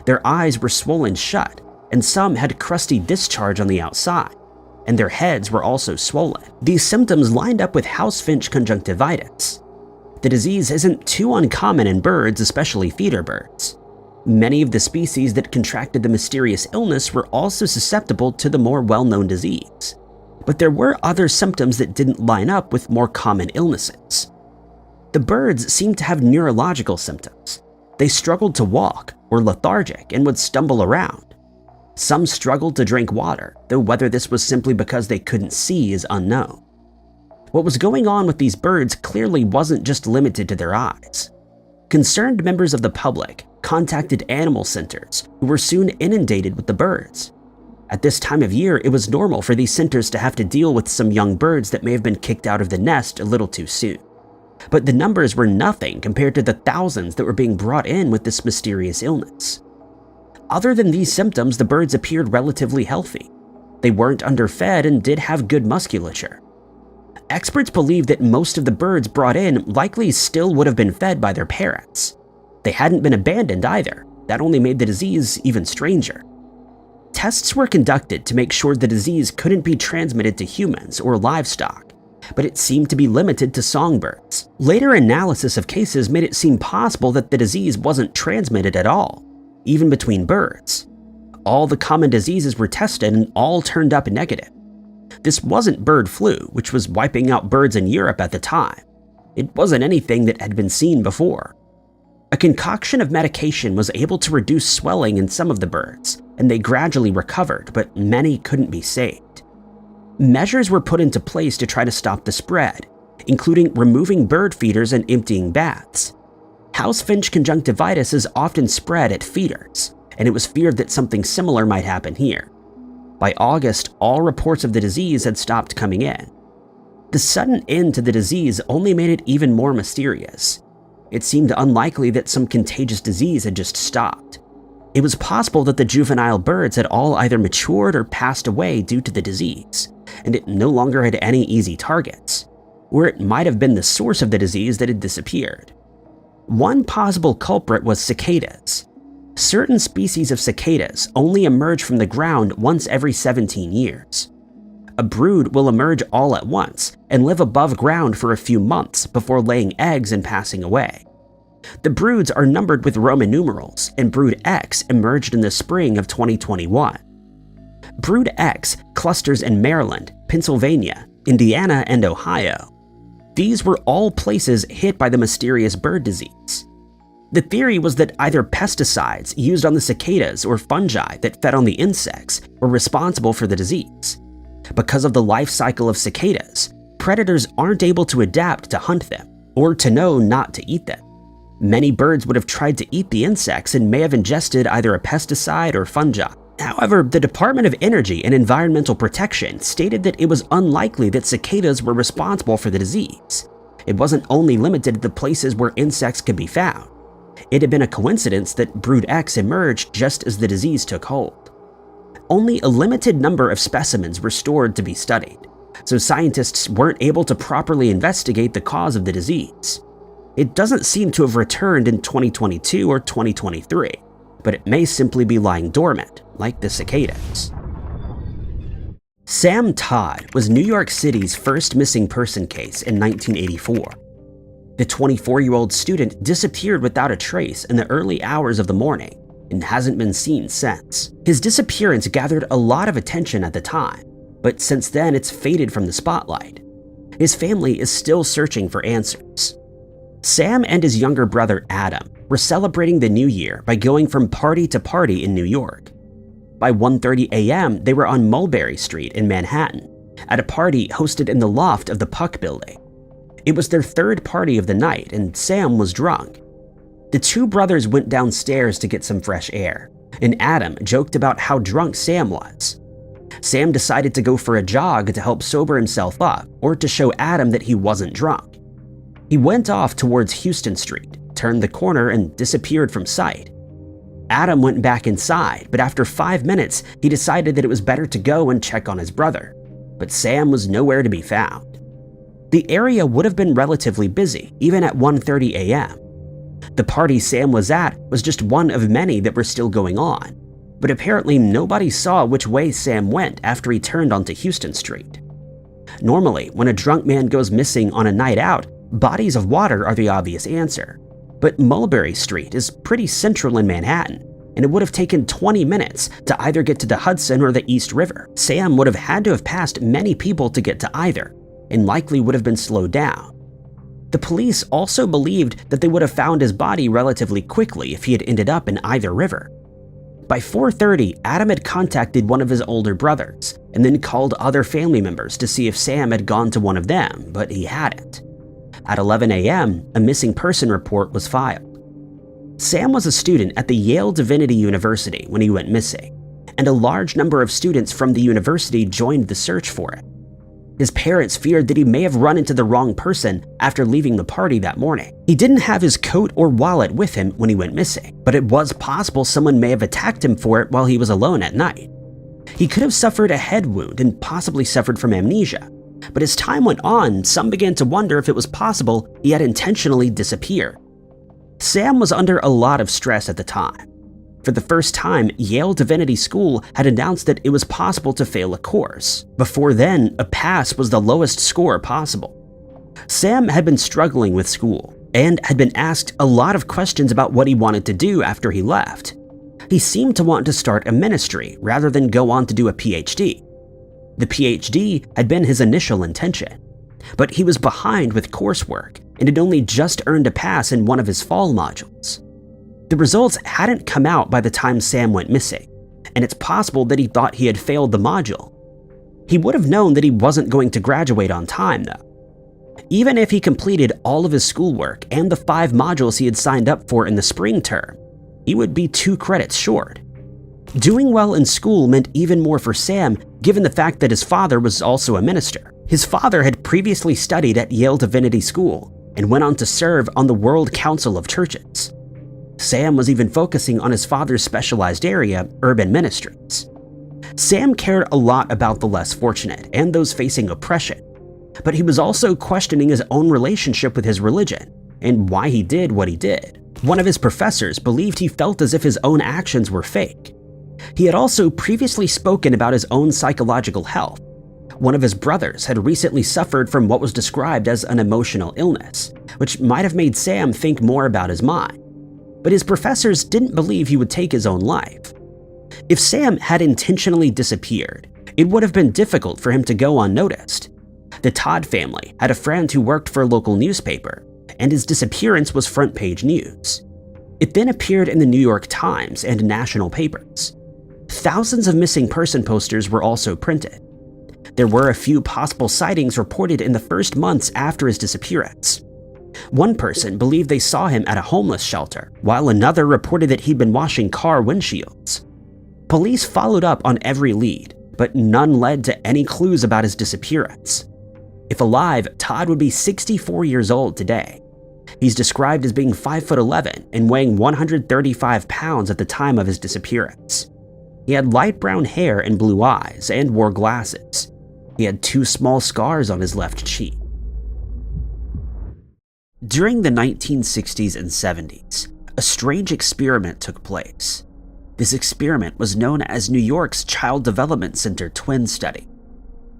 Their eyes were swollen shut, and some had crusty discharge on the outside, and their heads were also swollen. These symptoms lined up with house finch conjunctivitis. The disease isn't too uncommon in birds, especially feeder birds. Many of the species that contracted the mysterious illness were also susceptible to the more well-known disease. But there were other symptoms that didn't line up with more common illnesses. The birds seemed to have neurological symptoms. They struggled to walk, were lethargic, and would stumble around. Some struggled to drink water, though whether this was simply because they couldn't see is unknown. What was going on with these birds clearly wasn't just limited to their eyes. Concerned members of the public contacted animal centers, who were soon inundated with the birds. At this time of year, it was normal for these centers to have to deal with some young birds that may have been kicked out of the nest a little too soon. But the numbers were nothing compared to the thousands that were being brought in with this mysterious illness. Other than these symptoms, the birds appeared relatively healthy. They weren't underfed and did have good musculature. Experts believe that most of the birds brought in likely still would have been fed by their parents. They hadn't been abandoned either. That only made the disease even stranger. Tests were conducted to make sure the disease couldn't be transmitted to humans or livestock, but it seemed to be limited to songbirds. Later analysis of cases made it seem possible that the disease wasn't transmitted at all, even between birds. All the common diseases were tested and all turned up negative. This wasn't bird flu, which was wiping out birds in Europe at the time. It wasn't anything that had been seen before. A concoction of medication was able to reduce swelling in some of the birds, and they gradually recovered, but many couldn't be saved. Measures were put into place to try to stop the spread, including removing bird feeders and emptying baths. House finch conjunctivitis is often spread at feeders, and it was feared that something similar might happen here. By August, all reports of the disease had stopped coming in. The sudden end to the disease only made it even more mysterious. It seemed unlikely that some contagious disease had just stopped. It was possible that the juvenile birds had all either matured or passed away due to the disease, and it no longer had any easy targets, or it might have been the source of the disease that had disappeared. One possible culprit was cicadas. Certain species of cicadas only emerge from the ground once every 17 years. A brood will emerge all at once and live above ground for a few months before laying eggs and passing away. The broods are numbered with Roman numerals, and Brood X emerged in the spring of 2021. Brood X clusters in Maryland, Pennsylvania, Indiana, and Ohio. These were all places hit by the mysterious bird disease. The theory was that either pesticides used on the cicadas or fungi that fed on the insects were responsible for the disease. Because of the life cycle of cicadas, predators aren't able to adapt to hunt them, or to know not to eat them. Many birds would have tried to eat the insects and may have ingested either a pesticide or fungi. However, the Department of Energy and Environmental Protection stated that it was unlikely that cicadas were responsible for the disease. It wasn't only limited to the places where insects could be found. It had been a coincidence that Brood X emerged just as the disease took hold. Only a limited number of specimens were stored to be studied, so scientists weren't able to properly investigate the cause of the disease. It doesn't seem to have returned in 2022 or 2023, but it may simply be lying dormant, like the cicadas. Sam Todd was New York City's first missing person case in 1984. The 24-year-old student disappeared without a trace in the early hours of the morning and hasn't been seen since. His disappearance gathered a lot of attention at the time, but since then it's faded from the spotlight. His family is still searching for answers. Sam and his younger brother Adam were celebrating the new year by going from party to party in New York. By 1:30 a.m., they were on Mulberry Street in Manhattan, at a party hosted in the loft of the Puck Building. It was their third party of the night, and Sam was drunk. The two brothers went downstairs to get some fresh air, and Adam joked about how drunk Sam was. Sam decided to go for a jog to help sober himself up, or to show Adam that he wasn't drunk. He went off towards Houston Street, turned the corner, and disappeared from sight. Adam went back inside, but after 5 minutes, he decided that it was better to go and check on his brother. But Sam was nowhere to be found. The area would have been relatively busy, even at 1:30 a.m. The party Sam was at was just one of many that were still going on, but apparently nobody saw which way Sam went after he turned onto Houston Street. Normally, when a drunk man goes missing on a night out, bodies of water are the obvious answer. But Mulberry Street is pretty central in Manhattan, and it would have taken 20 minutes to either get to the Hudson or the East River. Sam would have had to have passed many people to get to either, and likely would have been slowed down. The police also believed that they would have found his body relatively quickly if he had ended up in either river. By 4:30, Adam had contacted one of his older brothers, and then called other family members to see if Sam had gone to one of them, but he hadn't. At 11 a.m., a missing person report was filed. Sam was a student at the Yale Divinity University when he went missing, and a large number of students from the university joined the search for him. His parents feared that he may have run into the wrong person after leaving the party that morning. He didn't have his coat or wallet with him when he went missing, but it was possible someone may have attacked him for it while he was alone at night. He could have suffered a head wound and possibly suffered from amnesia. But as time went on, some began to wonder if it was possible he had intentionally disappeared. Sam was under a lot of stress at the time. For the first time, Yale Divinity School had announced that it was possible to fail a course. Before then, a pass was the lowest score possible. Sam had been struggling with school and had been asked a lot of questions about what he wanted to do after he left. He seemed to want to start a ministry rather than go on to do a PhD. The PhD had been his initial intention, but he was behind with coursework and had only just earned a pass in one of his fall modules. The results hadn't come out by the time Sam went missing, and it's possible that he thought he had failed the module. He would have known that he wasn't going to graduate on time, though. Even if he completed all of his schoolwork and the 5 modules he had signed up for in the spring term, he would be 2 credits short. Doing well in school meant even more for Sam, given the fact that his father was also a minister. His father had previously studied at Yale Divinity School and went on to serve on the World Council of Churches. Sam was even focusing on his father's specialized area, urban ministries. Sam cared a lot about the less fortunate and those facing oppression, but he was also questioning his own relationship with his religion and why he did what he did. One of his professors believed he felt as if his own actions were fake. He had also previously spoken about his own psychological health. One of his brothers had recently suffered from what was described as an emotional illness, which might have made Sam think more about his mind. But his professors didn't believe he would take his own life. If Sam had intentionally disappeared, it would have been difficult for him to go unnoticed. The Todd family had a friend who worked for a local newspaper, and his disappearance was front-page news. It then appeared in the New York Times and national papers. Thousands of missing person posters were also printed. There were a few possible sightings reported in the first months after his disappearance. One person believed they saw him at a homeless shelter, while another reported that he'd been washing car windshields. Police followed up on every lead, but none led to any clues about his disappearance. If alive, Todd would be 64 years old today. He's described as being 5'11" and weighing 135 pounds at the time of his disappearance. He had light brown hair and blue eyes and wore glasses. He had 2 small scars on his left cheek. During the 1960s and 70s, a strange experiment took place. This experiment was known as New York's Child Development Center Twin Study.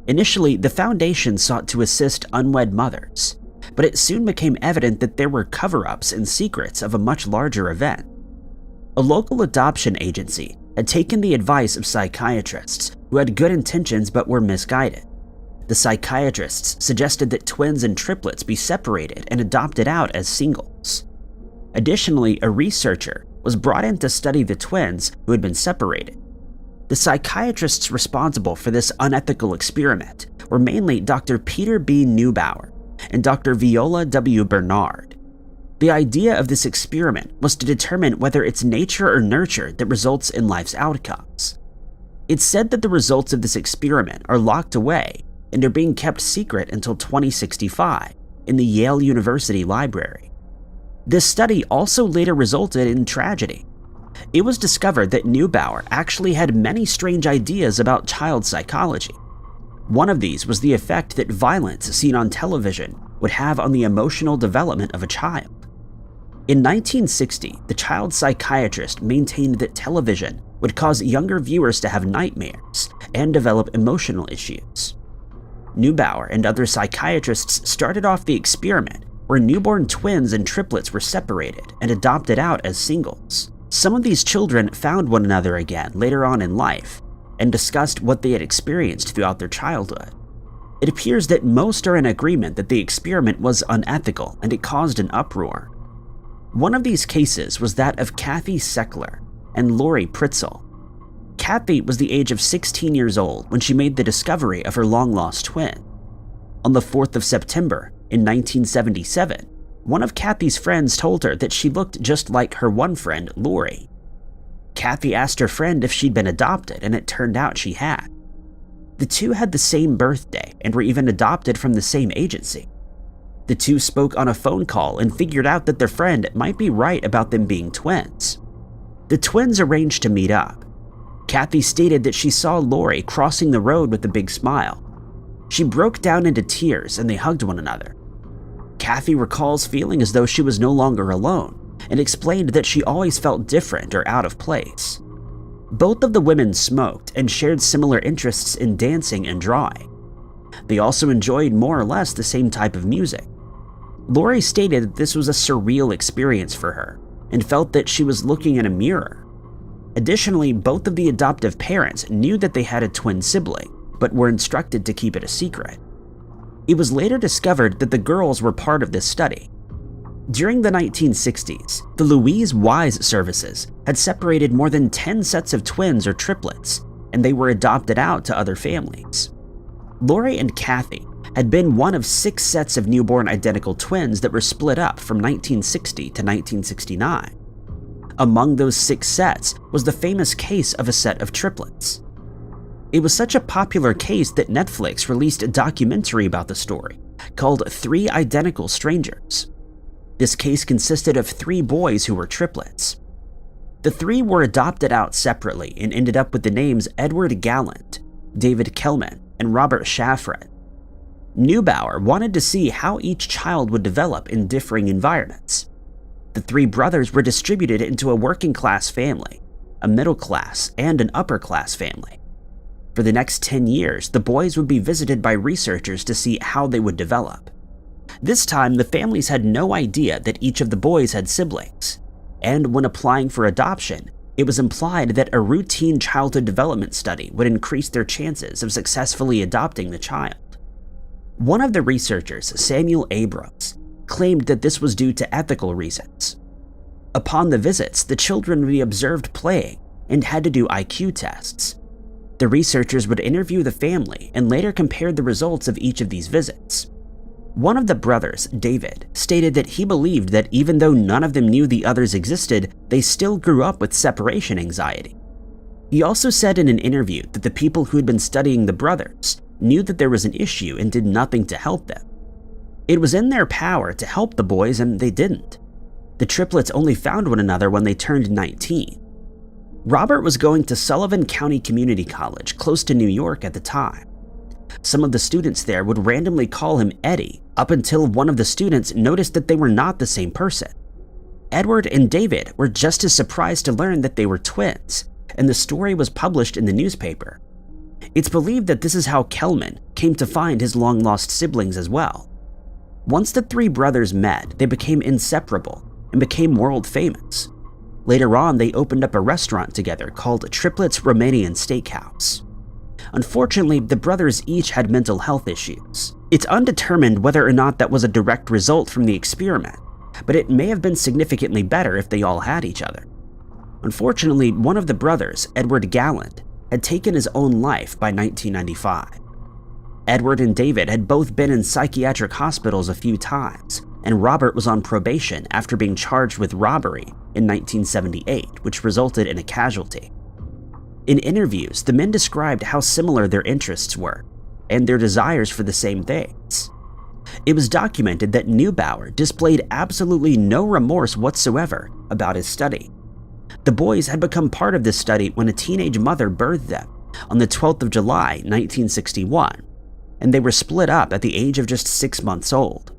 Initially, the foundation sought to assist unwed mothers, but it soon became evident that there were cover-ups and secrets of a much larger event. A local adoption agency had taken the advice of psychiatrists who had good intentions but were misguided. The psychiatrists suggested that twins and triplets be separated and adopted out as singles. Additionally, a researcher was brought in to study the twins who had been separated. The psychiatrists responsible for this unethical experiment were mainly Dr. Peter B. Neubauer and Dr. Viola W. Bernard. The idea of this experiment was to determine whether it's nature or nurture that results in life's outcomes. It's said that the results of this experiment are locked away and are being kept secret until 2065 in the Yale University Library. This study also later resulted in tragedy. It was discovered that Neubauer actually had many strange ideas about child psychology. One of these was the effect that violence seen on television would have on the emotional development of a child. In 1960, the child psychiatrist maintained that television would cause younger viewers to have nightmares and develop emotional issues. Neubauer and other psychiatrists started off the experiment where newborn twins and triplets were separated and adopted out as singles. Some of these children found one another again later on in life and discussed what they had experienced throughout their childhood. It appears that most are in agreement that the experiment was unethical and it caused an uproar. One of these cases was that of Kathy Seckler and Lori Pritzel. Kathy was the age of 16 years old when she made the discovery of her long-lost twin. On the 4th of September in 1977, one of Kathy's friends told her that she looked just like her one friend, Lori. Kathy asked her friend if she'd been adopted, and it turned out she had. The two had the same birthday and were even adopted from the same agency. The two spoke on a phone call and figured out that their friend might be right about them being twins. The twins arranged to meet up. Kathy stated that she saw Lori crossing the road with a big smile. She broke down into tears and they hugged one another. Kathy recalls feeling as though she was no longer alone and explained that she always felt different or out of place. Both of the women smoked and shared similar interests in dancing and drawing. They also enjoyed more or less the same type of music. Lori stated that this was a surreal experience for her and felt that she was looking in a mirror. Additionally, both of the adoptive parents knew that they had a twin sibling, but were instructed to keep it a secret. It was later discovered that the girls were part of this study. During the 1960s, the Louise Wise services had separated more than 10 sets of twins or triplets, and they were adopted out to other families. Lori and Kathy had been one of 6 sets of newborn identical twins that were split up from 1960 to 1969. Among those 6 sets was the famous case of a set of triplets. It was such a popular case that Netflix released a documentary about the story called 3 Identical Strangers. This case consisted of 3 boys who were triplets. The 3 were adopted out separately and ended up with the names Edward Gallant, David Kelman, and Robert Shafran. Neubauer wanted to see how each child would develop in differing environments. The three brothers were distributed into a working-class family, a middle-class, and an upper-class family. For the next 10 years, the boys would be visited by researchers to see how they would develop. This time, the families had no idea that each of the boys had siblings, and when applying for adoption, it was implied that a routine childhood development study would increase their chances of successfully adopting the child. One of the researchers, Samuel Abrams, claimed that this was due to ethical reasons. Upon the visits, the children would be observed playing and had to do IQ tests. The researchers would interview the family and later compared the results of each of these visits. One of the brothers, David, stated that he believed that even though none of them knew the others existed, they still grew up with separation anxiety. He also said in an interview that the people who had been studying the brothers knew that there was an issue and did nothing to help them. It was in their power to help the boys and they didn't. The triplets only found one another when they turned 19. Robert was going to Sullivan County Community College close to New York at the time. Some of the students there would randomly call him Eddie up until one of the students noticed that they were not the same person. Edward and David were just as surprised to learn that they were twins, and the story was published in the newspaper. It's believed that this is how Kelman came to find his long-lost siblings as well. Once the three brothers met, they became inseparable and became world famous. Later on, they opened up a restaurant together called Triplets Romanian Steakhouse. Unfortunately, the brothers each had mental health issues. It's undetermined whether or not that was a direct result from the experiment, but it may have been significantly better if they all had each other. Unfortunately, one of the brothers, Edward Galland, had taken his own life by 1995. Edward and David had both been in psychiatric hospitals a few times, and Robert was on probation after being charged with robbery in 1978, which resulted in a casualty. In interviews, the men described how similar their interests were, and their desires for the same things. It was documented that Neubauer displayed absolutely no remorse whatsoever about his study. The boys had become part of this study when a teenage mother birthed them on the 12th of July, 1961, and they were split up at the age of just 6 months old.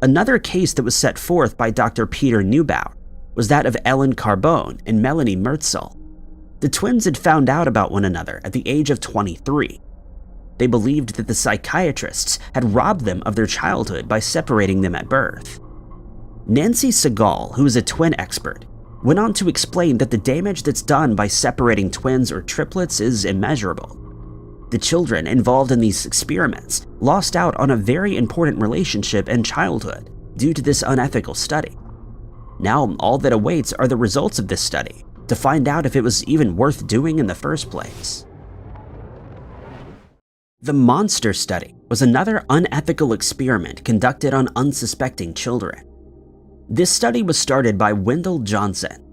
Another case that was set forth by Dr. Peter Neubauer was that of Ellen Carbone and Melanie Mertzel. The twins had found out about one another at the age of 23. They believed that the psychiatrists had robbed them of their childhood by separating them at birth. Nancy Segal, who is a twin expert, went on to explain that the damage that's done by separating twins or triplets is immeasurable. The children involved in these experiments lost out on a very important relationship and childhood due to this unethical study. Now all that awaits are the results of this study to find out if it was even worth doing in the first place. The Monster Study was another unethical experiment conducted on unsuspecting children. This study was started by Wendell Johnson.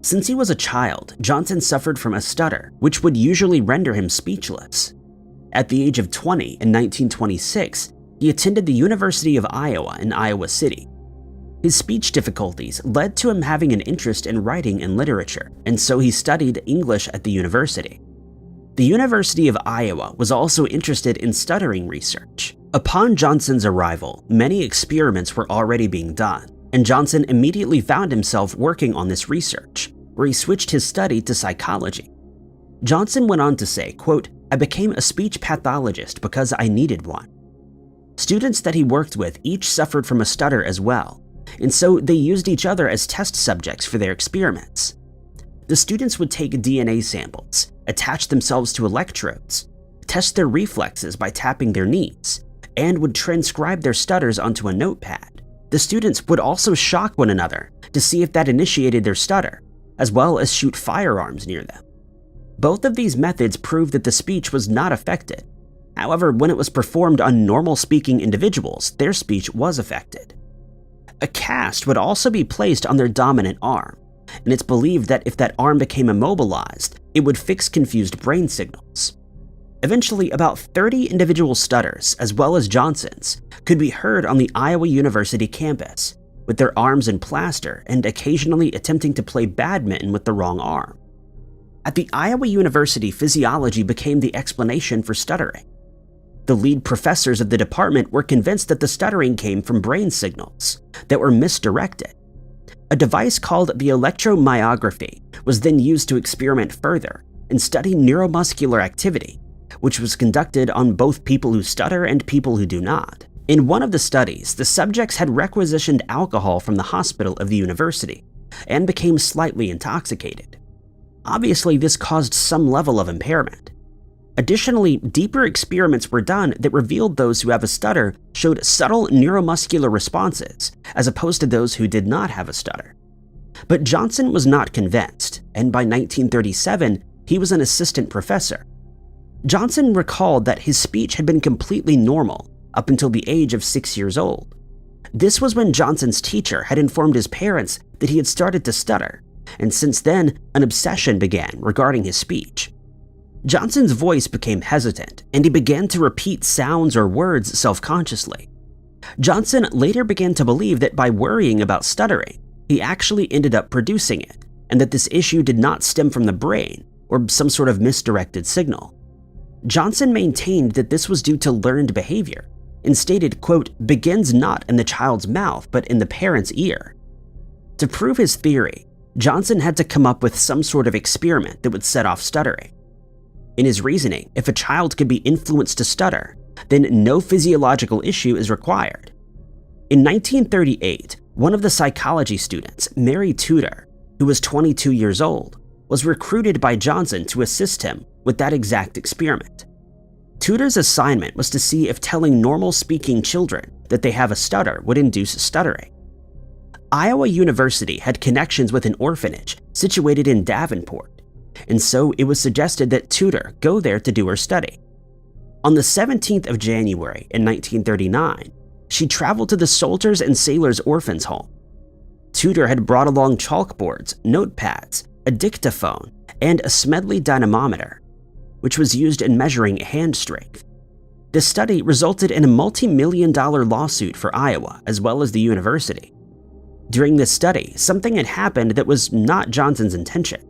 Since he was a child, Johnson suffered from a stutter, which would usually render him speechless. At the age of 20 in 1926, he attended the University of Iowa in Iowa City. His speech difficulties led to him having an interest in writing and literature, and so he studied English at the university. The University of Iowa was also interested in stuttering research. Upon Johnson's arrival, many experiments were already being done, and Johnson immediately found himself working on this research, where he switched his study to psychology. Johnson went on to say, quote, "I became a speech pathologist because I needed one." Students that he worked with each suffered from a stutter as well, and so they used each other as test subjects for their experiments. The students would take DNA samples, attach themselves to electrodes, test their reflexes by tapping their knees, and would transcribe their stutters onto a notepad. The students would also shock one another to see if that initiated their stutter, as well as shoot firearms near them. Both of these methods proved that the speech was not affected. However, when it was performed on normal-speaking individuals, their speech was affected. A cast would also be placed on their dominant arm, and it's believed that if that arm became immobilized, it would fix confused brain signals. Eventually, about 30 individual stutters, as well as Johnson's, could be heard on the Iowa University campus, with their arms in plaster and occasionally attempting to play badminton with the wrong arm. At the Iowa University, physiology became the explanation for stuttering. The lead professors of the department were convinced that the stuttering came from brain signals that were misdirected. A device called the electromyography was then used to experiment further and study neuromuscular activity, which was conducted on both people who stutter and people who do not. In one of the studies, the subjects had requisitioned alcohol from the hospital of the university and became slightly intoxicated. Obviously, this caused some level of impairment. Additionally, deeper experiments were done that revealed those who have a stutter showed subtle neuromuscular responses, as opposed to those who did not have a stutter. But Johnson was not convinced, and by 1937, he was an assistant professor. Johnson recalled that his speech had been completely normal up until the age of 6 years old. This was when Johnson's teacher had informed his parents that he had started to stutter, and since then, an obsession began regarding his speech. Johnson's voice became hesitant, and he began to repeat sounds or words self-consciously. Johnson later began to believe that by worrying about stuttering, he actually ended up producing it, and that this issue did not stem from the brain or some sort of misdirected signal. Johnson maintained that this was due to learned behavior, and stated, quote, "begins not in the child's mouth, but in the parent's ear." To prove his theory, Johnson had to come up with some sort of experiment that would set off stuttering. In his reasoning, if a child could be influenced to stutter, then no physiological issue is required. In 1938, one of the psychology students, Mary Tudor, who was 22 years old, was recruited by Johnson to assist him with that exact experiment. Tudor's assignment was to see if telling normal-speaking children that they have a stutter would induce stuttering. Iowa University had connections with an orphanage situated in Davenport, and so it was suggested that Tudor go there to do her study. On the 17th of January in 1939, she traveled to the Soldiers and Sailors Orphans Home. Tudor had brought along chalkboards, notepads, a dictaphone, and a Smedley dynamometer, which was used in measuring hand strength. The study resulted in a multi-million-dollar lawsuit for Iowa as well as the university. During this study, something had happened that was not Johnson's intention.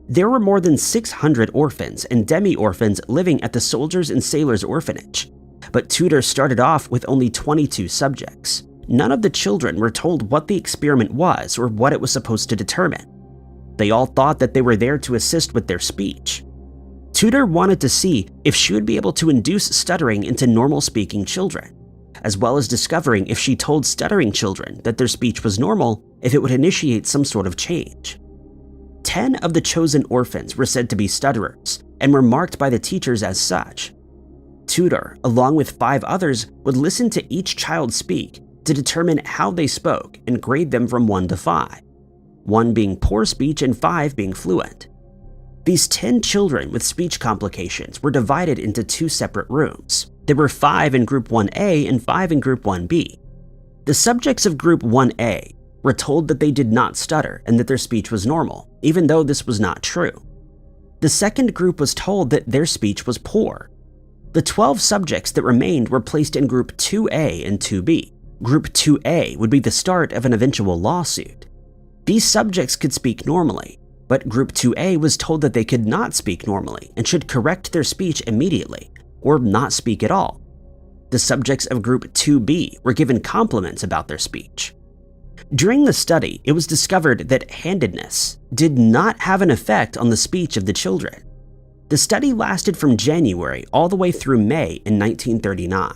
There were more than 600 orphans and demi-orphans living at the Soldiers and Sailors Orphanage, but Tudor started off with only 22 subjects. None of the children were told what the experiment was or what it was supposed to determine. They all thought that they were there to assist with their speech. Tudor wanted to see if she would be able to induce stuttering into normal-speaking children, as well as discovering if she told stuttering children that their speech was normal, if it would initiate some sort of change. 10 of the chosen orphans were said to be stutterers and were marked by the teachers as such. Tudor, along with 5 others, would listen to each child speak to determine how they spoke and grade them from 1 to 5, 1 being poor speech and 5 being fluent. These 10 children with speech complications were divided into 2 separate rooms. There were 5 in Group 1A and 5 in Group 1B. The subjects of Group 1A were told that they did not stutter and that their speech was normal, even though this was not true. The second group was told that their speech was poor. The 12 subjects that remained were placed in Group 2A and 2B. Group 2A would be the start of an eventual lawsuit. These subjects could speak normally, but Group 2A was told that they could not speak normally and should correct their speech immediately, or not speak at all. The subjects of Group 2B were given compliments about their speech. During the study, it was discovered that handedness did not have an effect on the speech of the children. The study lasted from January all the way through May in 1939.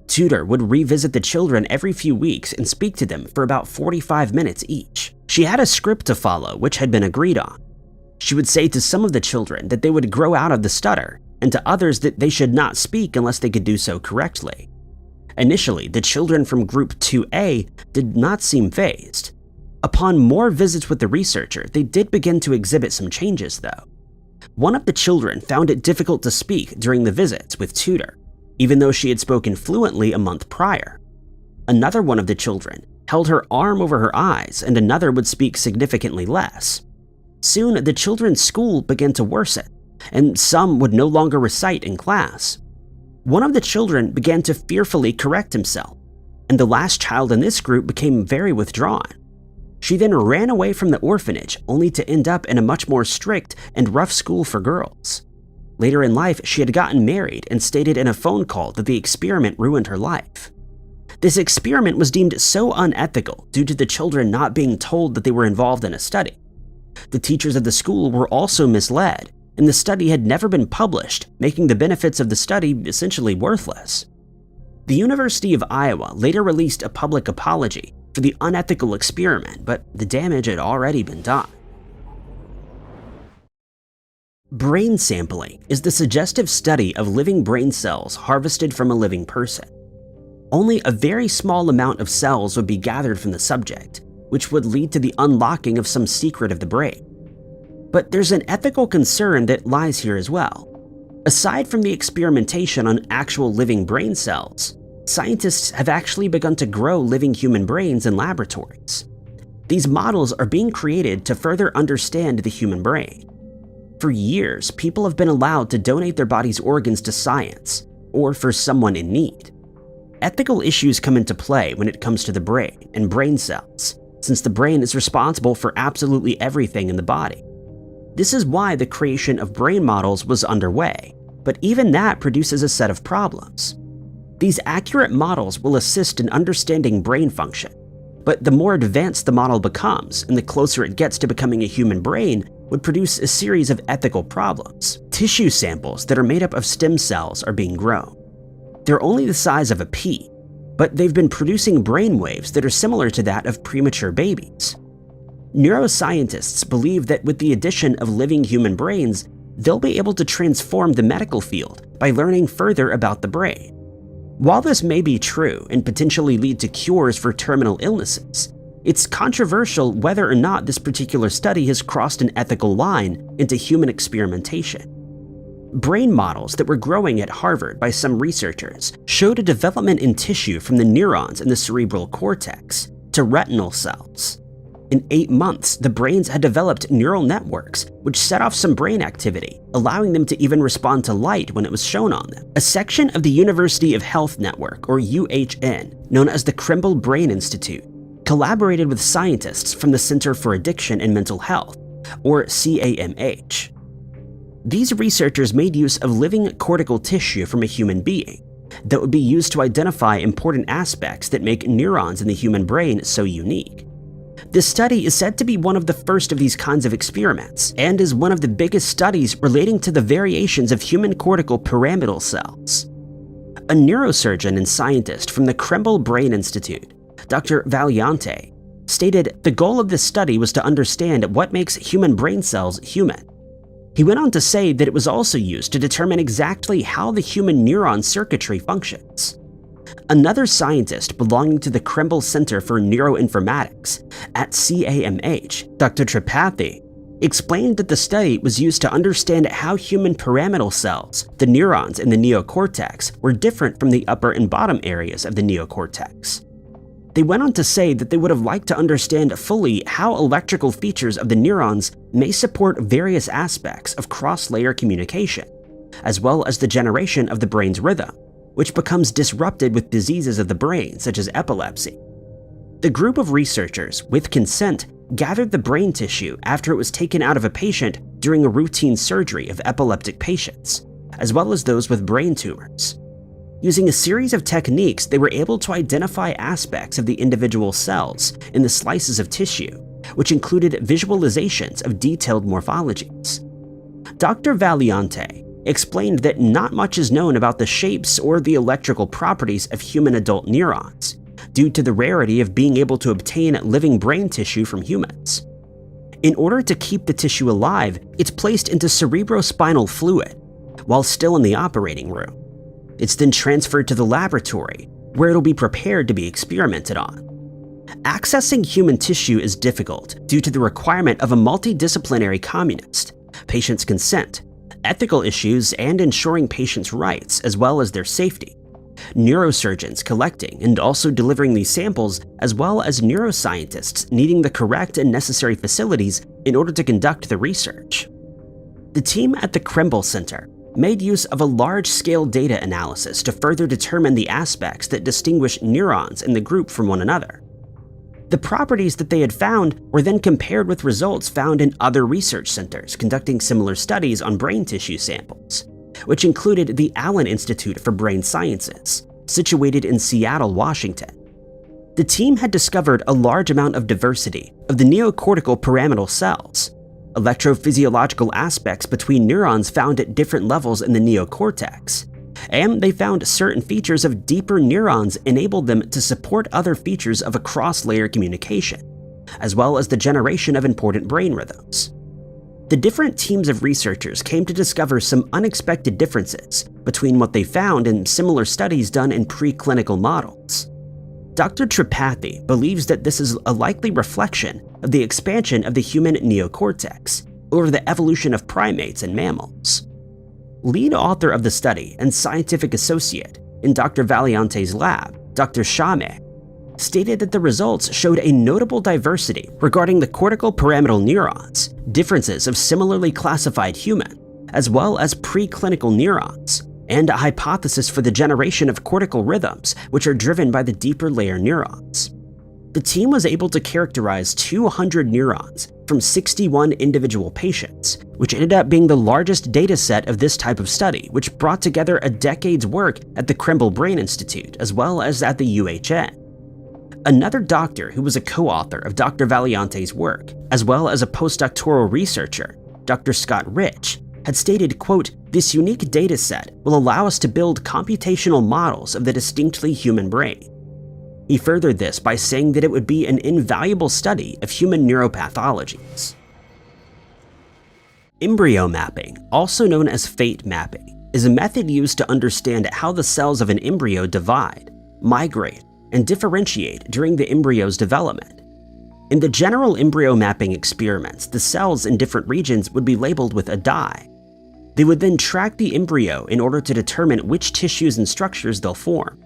Tudor would revisit the children every few weeks and speak to them for about 45 minutes each. She had a script to follow, which had been agreed on. She would say to some of the children that they would grow out of the stutter, and to others that they should not speak unless they could do so correctly. Initially, the children from Group 2A did not seem fazed. Upon more visits with the researcher, they did begin to exhibit some changes, though. One of the children found it difficult to speak during the visits with Tudor, even though she had spoken fluently a month prior. Another one of the children held her arm over her eyes, and another would speak significantly less. Soon, the children's school began to worsen, and some would no longer recite in class. One of the children began to fearfully correct himself, and the last child in this group became very withdrawn. She then ran away from the orphanage, only to end up in a much more strict and rough school for girls. Later in life, she had gotten married and stated in a phone call that the experiment ruined her life. This experiment was deemed so unethical due to the children not being told that they were involved in a study. The teachers of the school were also misled, and the study had never been published, making the benefits of the study essentially worthless. The University of Iowa later released a public apology for the unethical experiment, but the damage had already been done. Brain sampling is the suggestive study of living brain cells harvested from a living person. Only a very small amount of cells would be gathered from the subject, which would lead to the unlocking of some secret of the brain. But there's an ethical concern that lies here as well. Aside from the experimentation on actual living brain cells, scientists have actually begun to grow living human brains in laboratories. These models are being created to further understand the human brain. For years, people have been allowed to donate their body's organs to science, or for someone in need. Ethical issues come into play when it comes to the brain and brain cells, since the brain is responsible for absolutely everything in the body. This is why the creation of brain models was underway, but even that produces a set of problems. These accurate models will assist in understanding brain function, but the more advanced the model becomes and the closer it gets to becoming a human brain would produce a series of ethical problems. Tissue samples that are made up of stem cells are being grown. They're only the size of a pea, but they've been producing brain waves that are similar to that of premature babies. Neuroscientists believe that with the addition of living human brains, they'll be able to transform the medical field by learning further about the brain. While this may be true and potentially lead to cures for terminal illnesses, it's controversial whether or not this particular study has crossed an ethical line into human experimentation. Brain models that were growing at Harvard by some researchers showed a development in tissue from the neurons in the cerebral cortex to retinal cells. In 8 months, the brains had developed neural networks which set off some brain activity, allowing them to even respond to light when it was shown on them. A section of the University of Health Network, or UHN, known as the Krembil Brain Institute, collaborated with scientists from the Center for Addiction and Mental Health, or CAMH. These researchers made use of living cortical tissue from a human being that would be used to identify important aspects that make neurons in the human brain so unique. This study is said to be one of the first of these kinds of experiments and is one of the biggest studies relating to the variations of human cortical pyramidal cells. A neurosurgeon and scientist from the Krembil Brain Institute, Dr. Valiante, stated the goal of this study was to understand what makes human brain cells human. He went on to say that it was also used to determine exactly how the human neuron circuitry functions. Another scientist belonging to the Krembil Center for Neuroinformatics at CAMH, Dr. Tripathi, explained that the study was used to understand how human pyramidal cells, the neurons in the neocortex, were different from the upper and bottom areas of the neocortex. They went on to say that they would have liked to understand fully how electrical features of the neurons may support various aspects of cross-layer communication, as well as the generation of the brain's rhythm, which becomes disrupted with diseases of the brain such as epilepsy. The group of researchers, with consent, gathered the brain tissue after it was taken out of a patient during a routine surgery of epileptic patients, as well as those with brain tumors. Using a series of techniques, they were able to identify aspects of the individual cells in the slices of tissue, which included visualizations of detailed morphologies. Dr. Valiante explained that not much is known about the shapes or the electrical properties of human adult neurons, due to the rarity of being able to obtain living brain tissue from humans. In order to keep the tissue alive, it's placed into cerebrospinal fluid while still in the operating room. It's then transferred to the laboratory, where it'll be prepared to be experimented on. Accessing human tissue is difficult due to the requirement of a multidisciplinary communist, patient's consent, ethical issues, and ensuring patients' rights as well as their safety. Neurosurgeons collecting and also delivering these samples, as well as neuroscientists needing the correct and necessary facilities in order to conduct the research. The team at the Krembil Center made use of a large-scale data analysis to further determine the aspects that distinguish neurons in the group from one another. The properties that they had found were then compared with results found in other research centers conducting similar studies on brain tissue samples, which included the Allen Institute for Brain Sciences, situated in Seattle, Washington. The team had discovered a large amount of diversity of the neocortical pyramidal cells, electrophysiological aspects between neurons found at different levels in the neocortex, and they found certain features of deeper neurons enabled them to support other features of a cross-layer communication, as well as the generation of important brain rhythms. The different teams of researchers came to discover some unexpected differences between what they found in similar studies done in preclinical models. Dr. Tripathi believes that this is a likely reflection of the expansion of the human neocortex over the evolution of primates and mammals. Lead author of the study and scientific associate in Dr. Valiante's lab, Dr. Shame, stated that the results showed a notable diversity regarding the cortical pyramidal neurons, differences of similarly classified human, as well as preclinical neurons, and a hypothesis for the generation of cortical rhythms which are driven by the deeper layer neurons. The team was able to characterize 200 neurons from 61 individual patients, which ended up being the largest data set of this type of study, which brought together a decade's work at the Krembil Brain Institute as well as at the UHN. Another doctor who was a co-author of Dr. Valiante's work, as well as a postdoctoral researcher, Dr. Scott Rich, had stated, quote, "This unique data set will allow us to build computational models of the distinctly human brain." He furthered this by saying that it would be an invaluable study of human neuropathologies. Embryo mapping, also known as fate mapping, is a method used to understand how the cells of an embryo divide, migrate, and differentiate during the embryo's development. In the general embryo mapping experiments, the cells in different regions would be labeled with a dye. They would then track the embryo in order to determine which tissues and structures they'll form.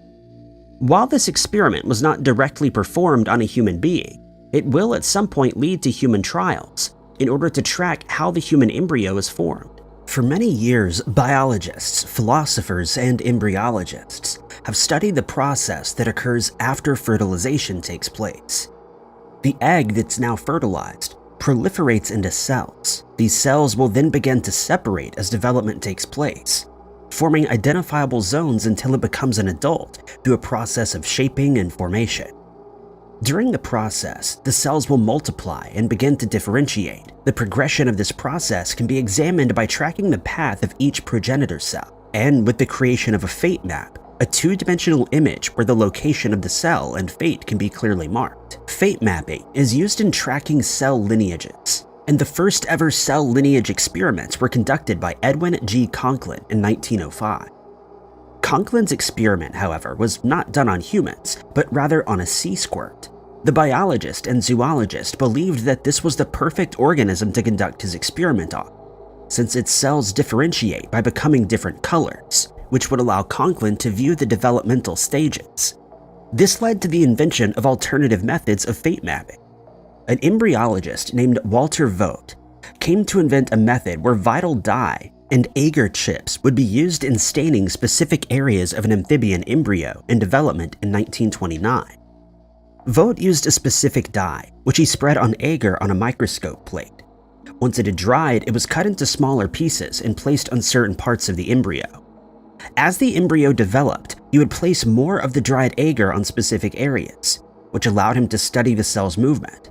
While this experiment was not directly performed on a human being, it will at some point lead to human trials in order to track how the human embryo is formed. For many years, biologists, philosophers, and embryologists have studied the process that occurs after fertilization takes place. The egg that's now fertilized proliferates into cells. These cells will then begin to separate as development takes place, forming identifiable zones until it becomes an adult through a process of shaping and formation. During the process, the cells will multiply and begin to differentiate. The progression of this process can be examined by tracking the path of each progenitor cell, and with the creation of a fate map, a two-dimensional image where the location of the cell and fate can be clearly marked. Fate mapping is used in tracking cell lineages, and the first ever cell lineage experiments were conducted by Edwin G. Conklin in 1905. Conklin's experiment, however, was not done on humans, but rather on a sea squirt. The biologist and zoologist believed that this was the perfect organism to conduct his experiment on, since its cells differentiate by becoming different colors, which would allow Conklin to view the developmental stages. This led to the invention of alternative methods of fate mapping. An embryologist named Walter Vogt came to invent a method where vital dye and agar chips would be used in staining specific areas of an amphibian embryo in development in 1929. Vogt used a specific dye, which he spread on agar on a microscope plate. Once it had dried, it was cut into smaller pieces and placed on certain parts of the embryo. As the embryo developed, he would place more of the dried agar on specific areas, which allowed him to study the cell's movement.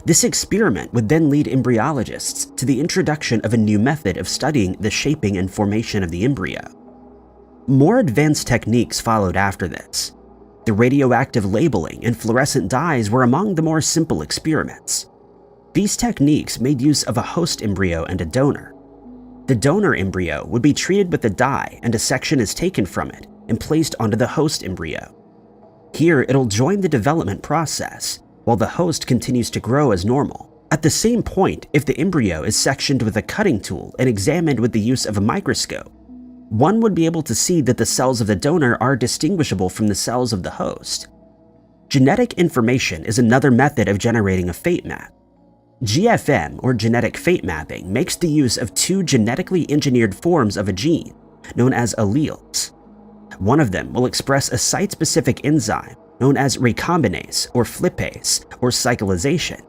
This experiment would then lead embryologists to the introduction of a new method of studying the shaping and formation of the embryo. More advanced techniques followed after this. The radioactive labeling and fluorescent dyes were among the more simple experiments. These techniques made use of a host embryo and a donor. The donor embryo would be treated with a dye, and a section is taken from it and placed onto the host embryo. Here, it'll join the development process, while the host continues to grow as normal. At the same point, if the embryo is sectioned with a cutting tool and examined with the use of a microscope, one would be able to see that the cells of the donor are distinguishable from the cells of the host. Genetic information is another method of generating a fate map. GFM, or genetic fate mapping, makes the use of two genetically engineered forms of a gene, known as alleles. One of them will express a site-specific enzyme, known as recombinase or flippase or cyclization,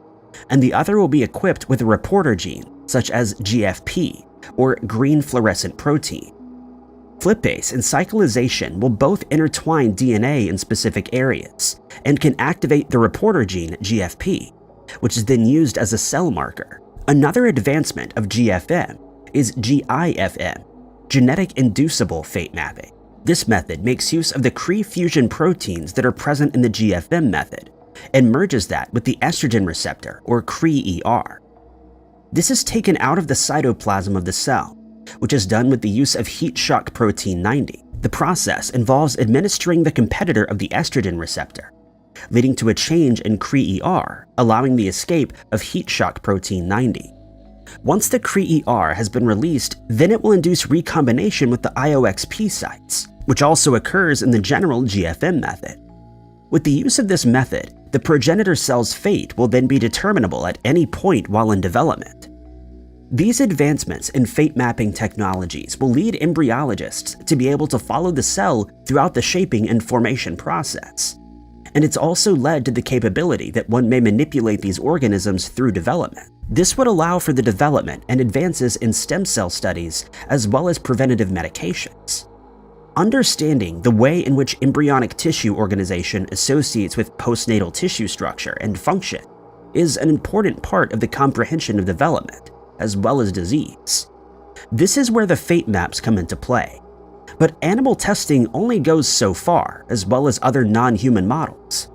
and the other will be equipped with a reporter gene such as GFP or green fluorescent protein. Flippase and cyclization will both intertwine DNA in specific areas and can activate the reporter gene GFP, which is then used as a cell marker. Another advancement of GFM is GIFM, genetic inducible fate mapping. This method makes use of the Cree fusion proteins that are present in the GFM method and merges that with the estrogen receptor or Cree-ER. This is taken out of the cytoplasm of the cell, which is done with the use of heat shock protein 90. The process involves administering the competitor of the estrogen receptor, leading to a change in Cree-ER, allowing the escape of heat shock protein 90. Once the Cree-ER has been released, then it will induce recombination with the IOXP sites, which also occurs in the general GFM method. With the use of this method, the progenitor cell's fate will then be determinable at any point while in development. These advancements in fate mapping technologies will lead embryologists to be able to follow the cell throughout the shaping and formation process. And it's also led to the capability that one may manipulate these organisms through development. This would allow for the development and advances in stem cell studies as well as preventative medications. Understanding the way in which embryonic tissue organization associates with postnatal tissue structure and function is an important part of the comprehension of development, as well as disease. This is where the fate maps come into play. But animal testing only goes so far, as well as other non-human models.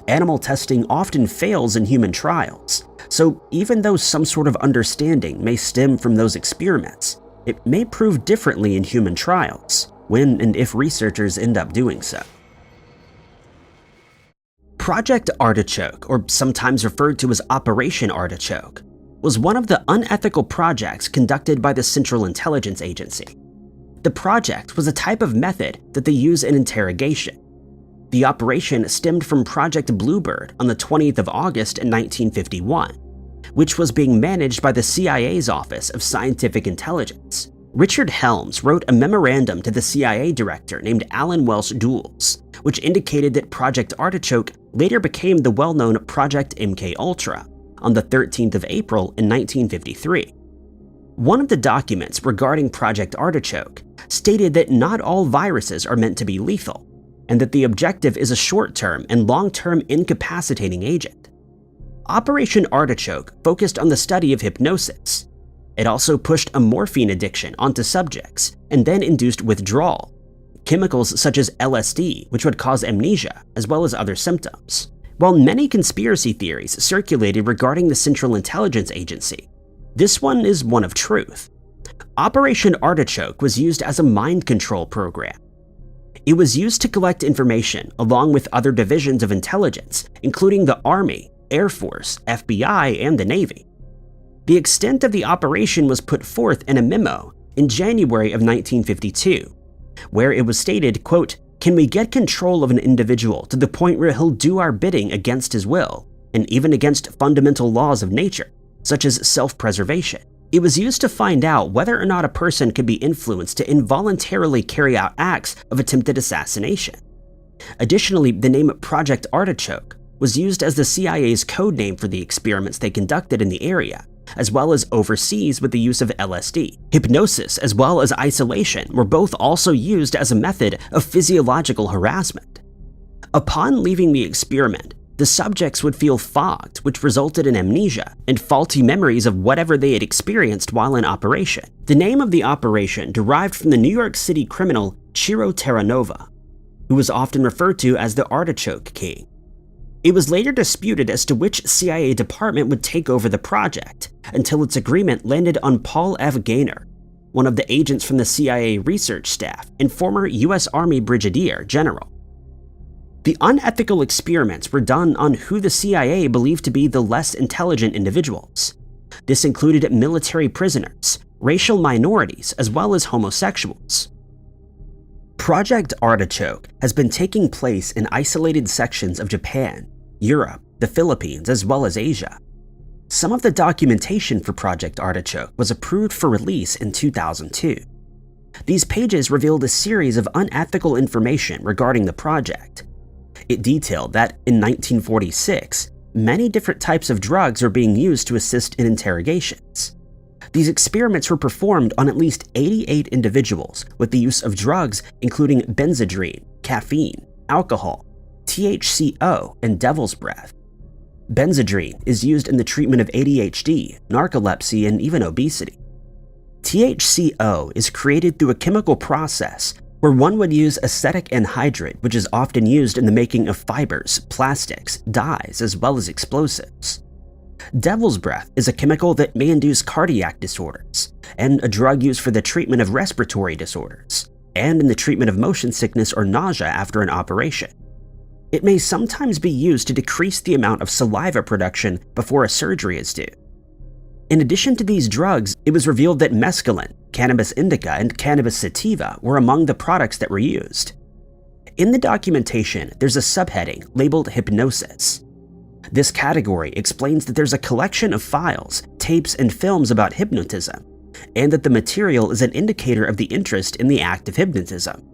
Animal testing often fails in human trials, so even though some sort of understanding may stem from those experiments, it may prove differently in human trials, when and if researchers end up doing so. Project Artichoke, or sometimes referred to as Operation Artichoke, was one of the unethical projects conducted by the Central Intelligence Agency. The project was a type of method that they use in interrogation. The operation stemmed from Project Bluebird on the 20th of August in 1951, which was being managed by the CIA's Office of Scientific Intelligence. Richard Helms wrote a memorandum to the CIA director named Alan Welsh Dulles, which indicated that Project Artichoke later became the well-known Project MKUltra on the 13th of April in 1953. One of the documents regarding Project Artichoke stated that not all viruses are meant to be lethal, and that the objective is a short-term and long-term incapacitating agent. Operation Artichoke focused on the study of hypnosis. It also pushed a morphine addiction onto subjects and then induced withdrawal, chemicals such as LSD, which would cause amnesia, as well as other symptoms. While many conspiracy theories circulated regarding the Central Intelligence Agency, this one is one of truth. Operation Artichoke was used as a mind control program. It was used to collect information along with other divisions of intelligence, including the Army, Air Force, FBI, and the Navy. The extent of the operation was put forth in a memo in January of 1952, where it was stated, quote, "Can we get control of an individual to the point where he'll do our bidding against his will, and even against fundamental laws of nature, such as self-preservation?" It was used to find out whether or not a person could be influenced to involuntarily carry out acts of attempted assassination. Additionally, the name Project Artichoke was used as the CIA's code name for the experiments they conducted in the area, as well as overseas with the use of LSD. Hypnosis as well as isolation were both also used as a method of physiological harassment. Upon leaving the experiment, the subjects would feel fogged, which resulted in amnesia and faulty memories of whatever they had experienced while in operation. The name of the operation derived from the New York City criminal Ciro Terranova, who was often referred to as the Artichoke King. It was later disputed as to which CIA department would take over the project, until its agreement landed on Paul F. Gaynor, one of the agents from the CIA research staff and former US Army Brigadier General. The unethical experiments were done on who the CIA believed to be the less intelligent individuals. This included military prisoners, racial minorities, as well as homosexuals. Project Artichoke has been taking place in isolated sections of Japan, Europe, the Philippines, as well as Asia. Some of the documentation for Project Artichoke was approved for release in 2002. These pages revealed a series of unethical information regarding the project. It detailed that in 1946, many different types of drugs were being used to assist in interrogations. These experiments were performed on at least 88 individuals with the use of drugs including benzodrine, caffeine, alcohol, THCO, and devil's breath. Benzodrine is used in the treatment of ADHD, narcolepsy, and even obesity. THCO is created through a chemical process where one would use acetic anhydride, which is often used in the making of fibers, plastics, dyes, as well as explosives. Devil's breath is a chemical that may induce cardiac disorders, and a drug used for the treatment of respiratory disorders, and in the treatment of motion sickness or nausea after an operation. It may sometimes be used to decrease the amount of saliva production before a surgery is due. In addition to these drugs, it was revealed that mescaline, cannabis indica, and cannabis sativa were among the products that were used. In the documentation, there's a subheading labeled hypnosis. This category explains that there's a collection of files, tapes, and films about hypnotism, and that the material is an indicator of the interest in the act of hypnotism.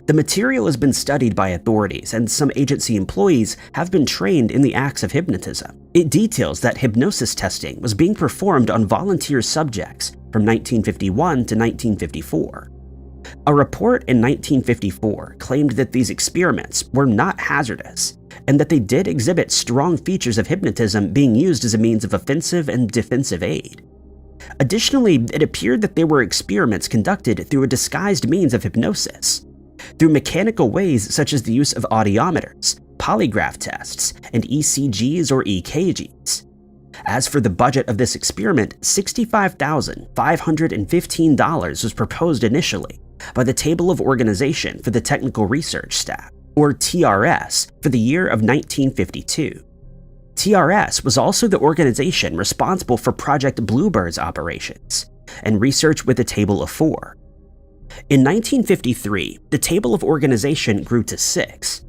The material has been studied by authorities, and some agency employees have been trained in the acts of hypnotism. It details that hypnosis testing was being performed on volunteer subjects from 1951 to 1954. A report in 1954 claimed that these experiments were not hazardous, and that they did exhibit strong features of hypnotism being used as a means of offensive and defensive aid. Additionally, it appeared that there were experiments conducted through a disguised means of hypnosis, through mechanical ways such as the use of audiometers, polygraph tests, and ECGs or EKGs. As for the budget of this experiment, $65,515 was proposed initially by the Table of Organization for the Technical Research Staff, or TRS, for the year of 1952. TRS was also the organization responsible for Project Bluebird's operations and research with a table of 4. In 1953, the Table of Organization grew to 6.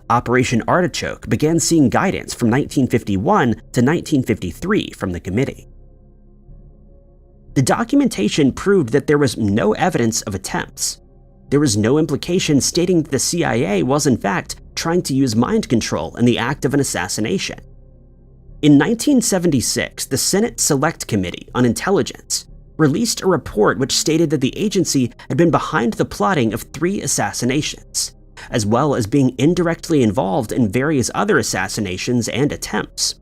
Operation Artichoke began seeing guidance from 1951 to 1953 from the committee. The documentation proved that there was no evidence of attempts. There was no implication stating that the CIA was in fact trying to use mind control in the act of an assassination. In 1976, the Senate Select Committee on Intelligence released a report which stated that the agency had been behind the plotting of 3 assassinations, as well as being indirectly involved in various other assassinations and attempts.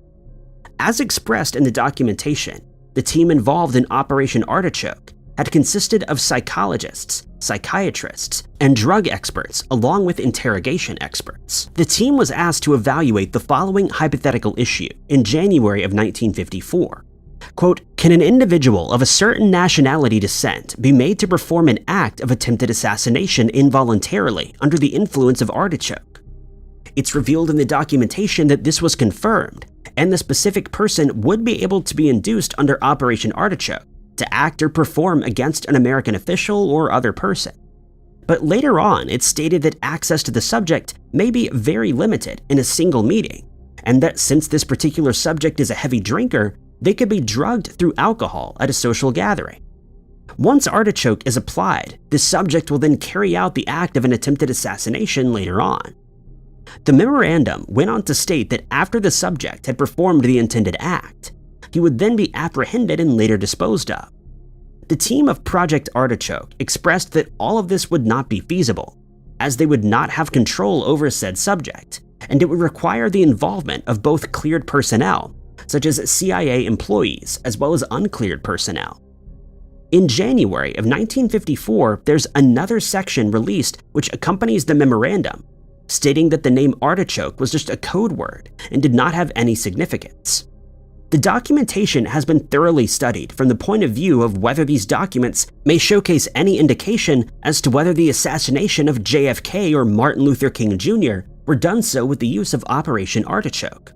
As expressed in the documentation, the team involved in Operation Artichoke had consisted of psychologists, psychiatrists, and drug experts, along with interrogation experts. The team was asked to evaluate the following hypothetical issue in January of 1954. Quote, "Can an individual of a certain nationality descent be made to perform an act of attempted assassination involuntarily under the influence of artichoke?" It's revealed in the documentation that this was confirmed, and the specific person would be able to be induced under Operation Artichoke to act or perform against an American official or other person. But later on, it stated that access to the subject may be very limited in a single meeting, and that since this particular subject is a heavy drinker, they could be drugged through alcohol at a social gathering. Once artichoke is applied, the subject will then carry out the act of an attempted assassination later on. The memorandum went on to state that after the subject had performed the intended act, he would then be apprehended and later disposed of. The team of Project Artichoke expressed that all of this would not be feasible, as they would not have control over said subject, and it would require the involvement of both cleared personnel, such as CIA employees, as well as uncleared personnel. In January of 1954, there's another section released which accompanies the memorandum, stating that the name Artichoke was just a code word and did not have any significance. The documentation has been thoroughly studied from the point of view of whether these documents may showcase any indication as to whether the assassination of JFK or Martin Luther King Jr. were done so with the use of Operation Artichoke.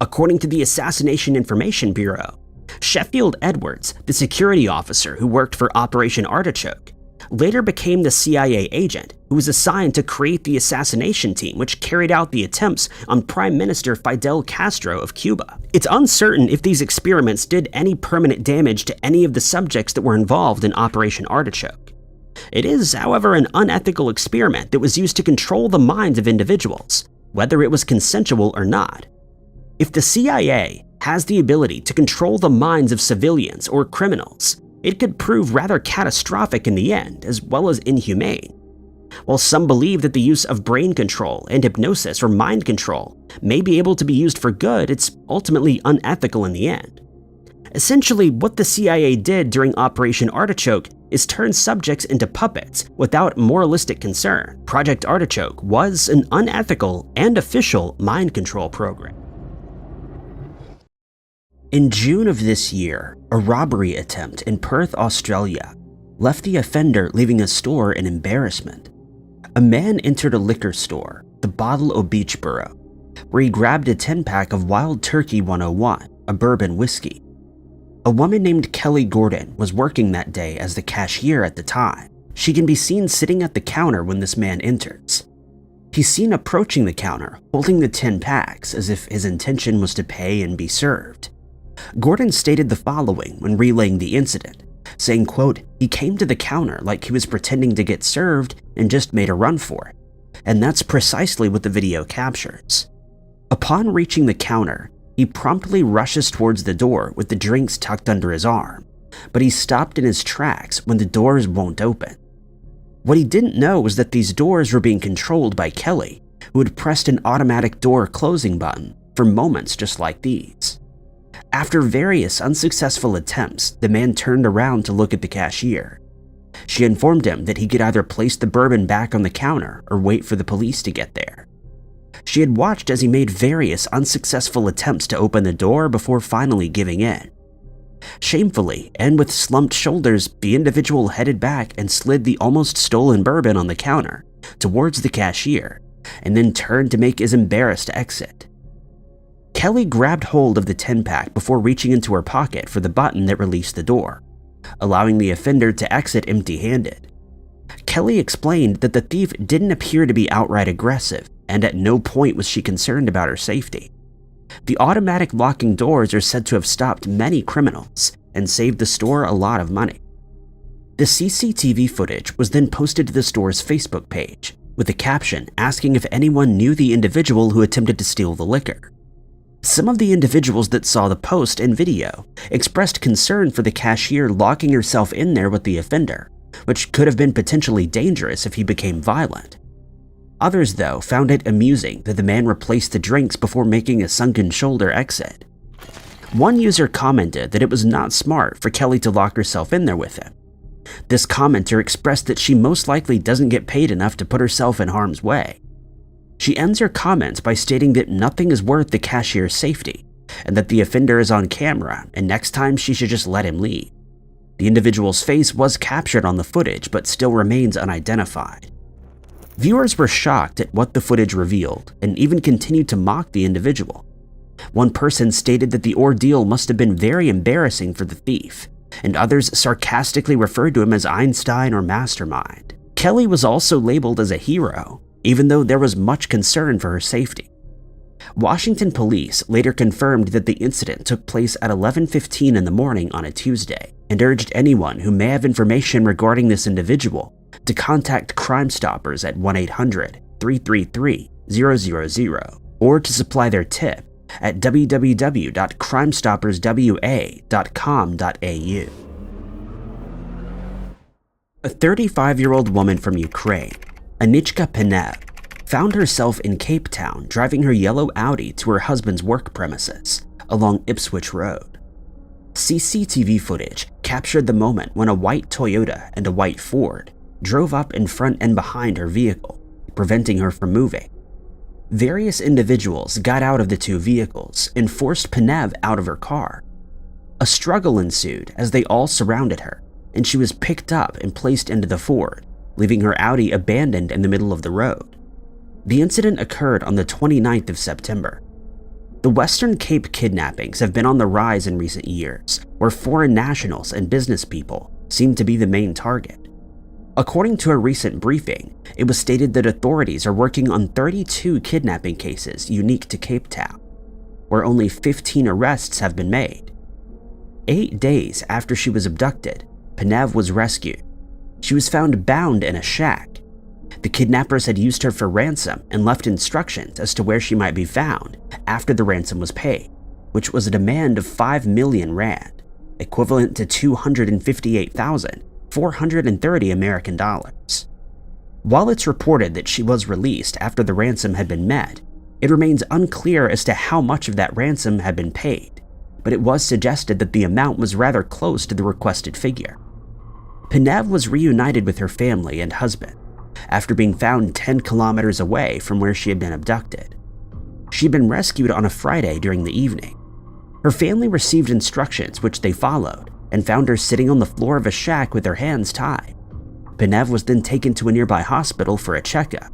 According to the Assassination Information Bureau, Sheffield Edwards, the security officer who worked for Operation Artichoke, later became the CIA agent who was assigned to create the assassination team which carried out the attempts on Prime Minister Fidel Castro of Cuba. It's uncertain if these experiments did any permanent damage to any of the subjects that were involved in Operation Artichoke. It is, however, an unethical experiment that was used to control the minds of individuals, whether it was consensual or not. If the CIA has the ability to control the minds of civilians or criminals, it could prove rather catastrophic in the end, as well as inhumane. While some believe that the use of brain control and hypnosis or mind control may be able to be used for good, it's ultimately unethical in the end. Essentially, what the CIA did during Operation Artichoke is turn subjects into puppets without moralistic concern. Project Artichoke was an unethical and official mind control program. In June of this year, a robbery attempt in Perth, Australia, left the offender leaving a store in embarrassment. A man entered a liquor store, the Bottle o' Beachboro, where he grabbed a 10-pack of Wild Turkey 101, a bourbon whiskey. A woman named Kelly Gordon was working that day as the cashier at the time. She can be seen sitting at the counter when this man enters. He's seen approaching the counter, holding the 10 packs as if his intention was to pay and be served. Gordon stated the following when relaying the incident, saying, quote, "He came to the counter like he was pretending to get served and just made a run for it." And that's precisely what the video captures. Upon reaching the counter, he promptly rushes towards the door with the drinks tucked under his arm, but he's stopped in his tracks when the doors won't open. What he didn't know was that these doors were being controlled by Kelly, who had pressed an automatic door closing button for moments just like these. After various unsuccessful attempts, the man turned around to look at the cashier. She informed him that he could either place the bourbon back on the counter or wait for the police to get there. She had watched as he made various unsuccessful attempts to open the door before finally giving in. Shamefully, and with slumped shoulders, the individual headed back and slid the almost stolen bourbon on the counter towards the cashier, and then turned to make his embarrassed exit. Kelly grabbed hold of the 10-pack before reaching into her pocket for the button that released the door, allowing the offender to exit empty-handed. Kelly explained that the thief didn't appear to be outright aggressive, and at no point was she concerned about her safety. The automatic locking doors are said to have stopped many criminals and saved the store a lot of money. The CCTV footage was then posted to the store's Facebook page, with a caption asking if anyone knew the individual who attempted to steal the liquor. Some of the individuals that saw the post and video expressed concern for the cashier locking herself in there with the offender, which could have been potentially dangerous if he became violent. Others, though, found it amusing that the man replaced the drinks before making a sunken shoulder exit. One user commented that it was not smart for Kelly to lock herself in there with him. This commenter expressed that she most likely doesn't get paid enough to put herself in harm's way. She ends her comments by stating that nothing is worth the cashier's safety, and that the offender is on camera and next time she should just let him leave. The individual's face was captured on the footage but still remains unidentified. Viewers were shocked at what the footage revealed and even continued to mock the individual. One person stated that the ordeal must have been very embarrassing for the thief, and others sarcastically referred to him as Einstein or Mastermind. Kelly was also labeled as a hero, even though there was much concern for her safety. Washington police later confirmed that the incident took place at 11:15 in the morning on a Tuesday, and urged anyone who may have information regarding this individual to contact Crime Stoppers at 1-800-333-000 or to supply their tip at www.crimestopperswa.com.au. A 35-year-old woman from Ukraine, Anichka Penev, found herself in Cape Town driving her yellow Audi to her husband's work premises along Ipswich Road. CCTV footage captured the moment when a white Toyota and a white Ford drove up in front and behind her vehicle, preventing her from moving. Various individuals got out of the two vehicles and forced Penev out of her car. A struggle ensued as they all surrounded her, and she was picked up and placed into the Ford, leaving her Audi abandoned in the middle of the road. The incident occurred on the 29th of September. The Western Cape kidnappings have been on the rise in recent years, where foreign nationals and business people seem to be the main target. According to a recent briefing, it was stated that authorities are working on 32 kidnapping cases unique to Cape Town, where only 15 arrests have been made. 8 days after she was abducted, Penev was rescued. She was found bound in a shack. The kidnappers had used her for ransom and left instructions as to where she might be found after the ransom was paid, which was a demand of 5 million rand, equivalent to 258,430 American dollars. While it's reported that she was released after the ransom had been met, it remains unclear as to how much of that ransom had been paid, but it was suggested that the amount was rather close to the requested figure. Pinev was reunited with her family and husband after being found 10 kilometers away from where she had been abducted. She had been rescued on a Friday during the evening. Her family received instructions which they followed and found her sitting on the floor of a shack with her hands tied. Pinev was then taken to a nearby hospital for a checkup.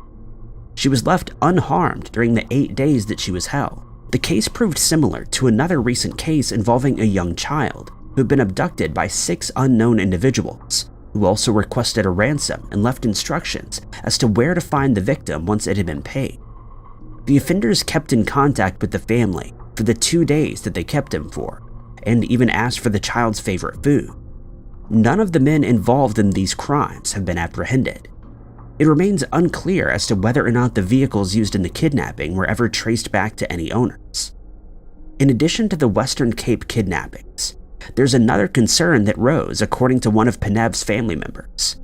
She was left unharmed during the 8 days that she was held. The case proved similar to another recent case involving a young child who had been abducted by 6 unknown individuals, who also requested a ransom and left instructions as to where to find the victim once it had been paid. The offenders kept in contact with the family for the 2 days that they kept him for, and even asked for the child's favorite food. None of the men involved in these crimes have been apprehended. It remains unclear as to whether or not the vehicles used in the kidnapping were ever traced back to any owners. In addition to the Western Cape kidnappings, there's another concern that rose according to one of Pinev's family members.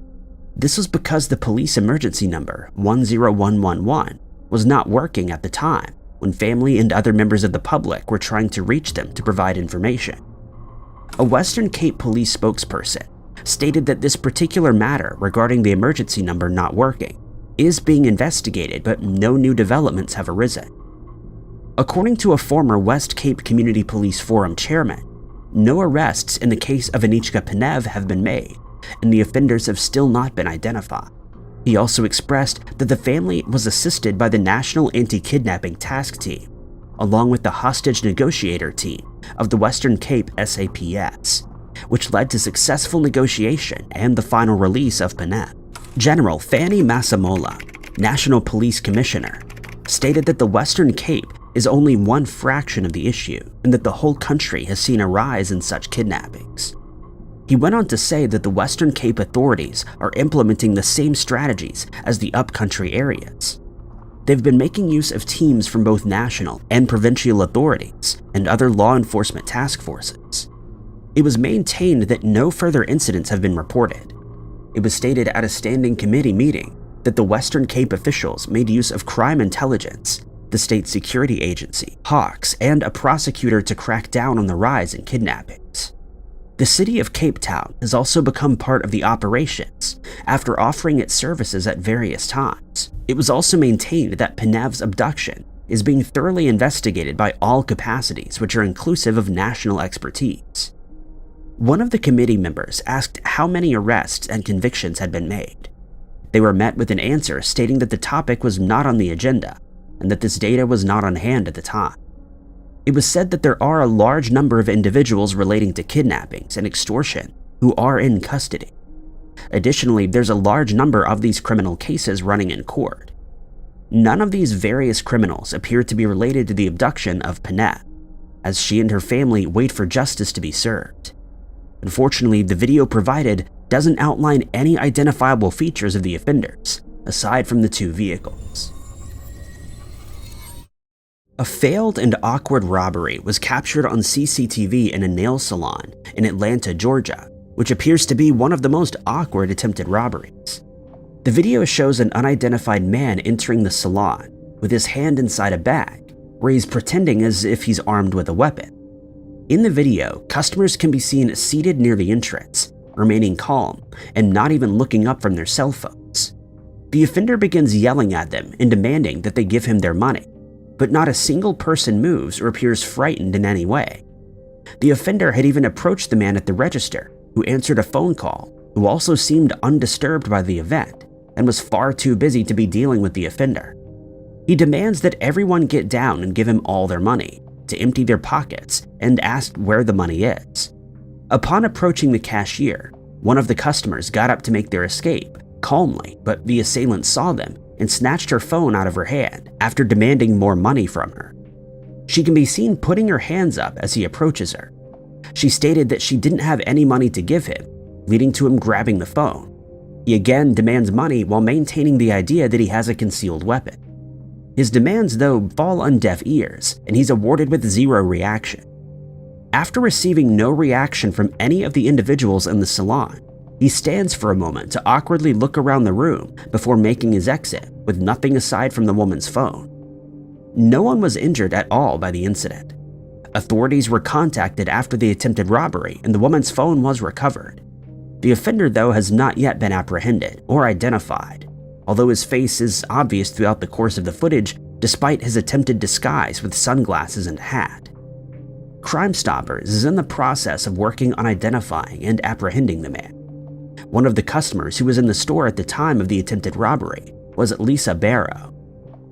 This was because the police emergency number 10111 was not working at the time when family and other members of the public were trying to reach them to provide information. A Western Cape police spokesperson stated that this particular matter regarding the emergency number not working is being investigated, but no new developments have arisen. According to a former West Cape Community Police Forum chairman, no arrests in the case of Anichka Pinev have been made, and the offenders have still not been identified. He also expressed that the family was assisted by the National Anti-Kidnapping Task Team, along with the hostage negotiator team of the Western Cape SAPS, which led to successful negotiation and the final release of Pinev. General Fanny Massamola, National Police Commissioner, stated that the Western Cape is only one fraction of the issue and that the whole country has seen a rise in such kidnappings. He went on to say that the Western Cape authorities are implementing the same strategies as the upcountry areas. They've been making use of teams from both national and provincial authorities and other law enforcement task forces. It was maintained that no further incidents have been reported. It was stated at a standing committee meeting that the Western Cape officials made use of crime intelligence, the state security agency, Hawks, and a prosecutor to crack down on the rise in kidnappings. The city of Cape Town has also become part of the operations after offering its services at various times. It was also maintained that Pinev's abduction is being thoroughly investigated by all capacities, which are inclusive of national expertise. One of the committee members asked how many arrests and convictions had been made. They were met with an answer stating that the topic was not on the agenda and that this data was not on hand at the time. It was said that there are a large number of individuals relating to kidnappings and extortion who are in custody. Additionally, there's a large number of these criminal cases running in court. None of these various criminals appear to be related to the abduction of Pinev, as she and her family wait for justice to be served. Unfortunately, the video provided doesn't outline any identifiable features of the offenders, aside from the 2 vehicles. A failed and awkward robbery was captured on CCTV in a nail salon in Atlanta, Georgia, which appears to be one of the most awkward attempted robberies. The video shows an unidentified man entering the salon with his hand inside a bag, where he's pretending as if he's armed with a weapon. In the video, customers can be seen seated near the entrance, remaining calm and not even looking up from their cell phones. The offender begins yelling at them and demanding that they give him their money, but not a single person moves or appears frightened in any way. The offender had even approached the man at the register, who answered a phone call, who also seemed undisturbed by the event and was far too busy to be dealing with the offender. He demands that everyone get down and give him all their money, to empty their pockets, and asked where the money is. Upon approaching the cashier, one of the customers got up to make their escape, calmly, but the assailant saw them and snatched her phone out of her hand after demanding more money from her. She can be seen putting her hands up as he approaches her. She stated that she didn't have any money to give him, leading to him grabbing the phone. He again demands money while maintaining the idea that he has a concealed weapon. His demands, though, fall on deaf ears, and he's awarded with zero reaction. After receiving no reaction from any of the individuals in the salon, he stands for a moment to awkwardly look around the room before making his exit with nothing aside from the woman's phone. No one was injured at all by the incident. Authorities were contacted after the attempted robbery and the woman's phone was recovered. The offender, though, has not yet been apprehended or identified, although his face is obvious throughout the course of the footage despite his attempted disguise with sunglasses and hat. Crime Stoppers is in the process of working on identifying and apprehending the man. One of the customers who was in the store at the time of the attempted robbery was Lisa Barrow.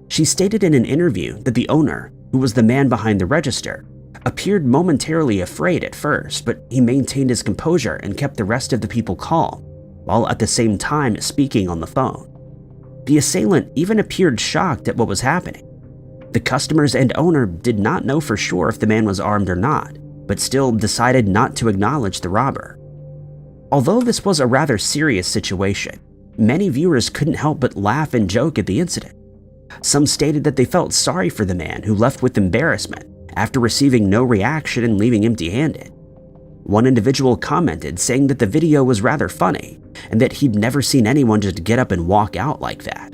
She stated in an interview that the owner, who was the man behind the register, appeared momentarily afraid at first, but he maintained his composure and kept the rest of the people calm, while at the same time speaking on the phone. The assailant even appeared shocked at what was happening. The customers and owner did not know for sure if the man was armed or not, but still decided not to acknowledge the robber. Although this was a rather serious situation, many viewers couldn't help but laugh and joke at the incident. Some stated that they felt sorry for the man who left with embarrassment after receiving no reaction and leaving empty-handed. One individual commented saying that the video was rather funny and that he'd never seen anyone just get up and walk out like that.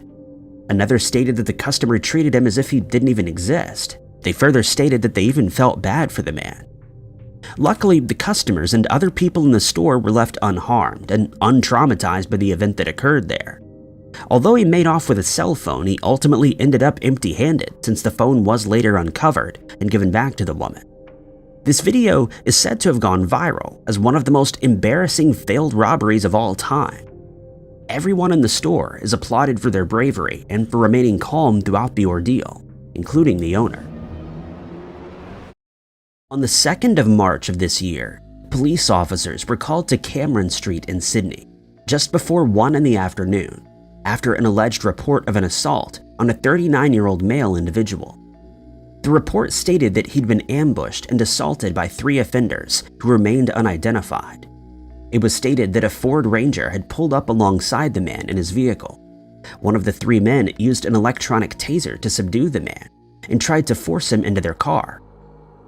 Another stated that the customer treated him as if he didn't even exist. They further stated that they even felt bad for the man. Luckily, the customers and other people in the store were left unharmed and untraumatized by the event that occurred there. Although he made off with a cell phone, he ultimately ended up empty-handed since the phone was later uncovered and given back to the woman. This video is said to have gone viral as one of the most embarrassing failed robberies of all time. Everyone in the store is applauded for their bravery and for remaining calm throughout the ordeal, including the owner. On the 2nd of March of this year, police officers were called to Cameron Street in Sydney just before 1 in the afternoon after an alleged report of an assault on a 39-year-old male individual. The report stated that he'd been ambushed and assaulted by 3 offenders who remained unidentified. It was stated that a Ford Ranger had pulled up alongside the man in his vehicle. One of the 3 men used an electronic taser to subdue the man and tried to force him into their car.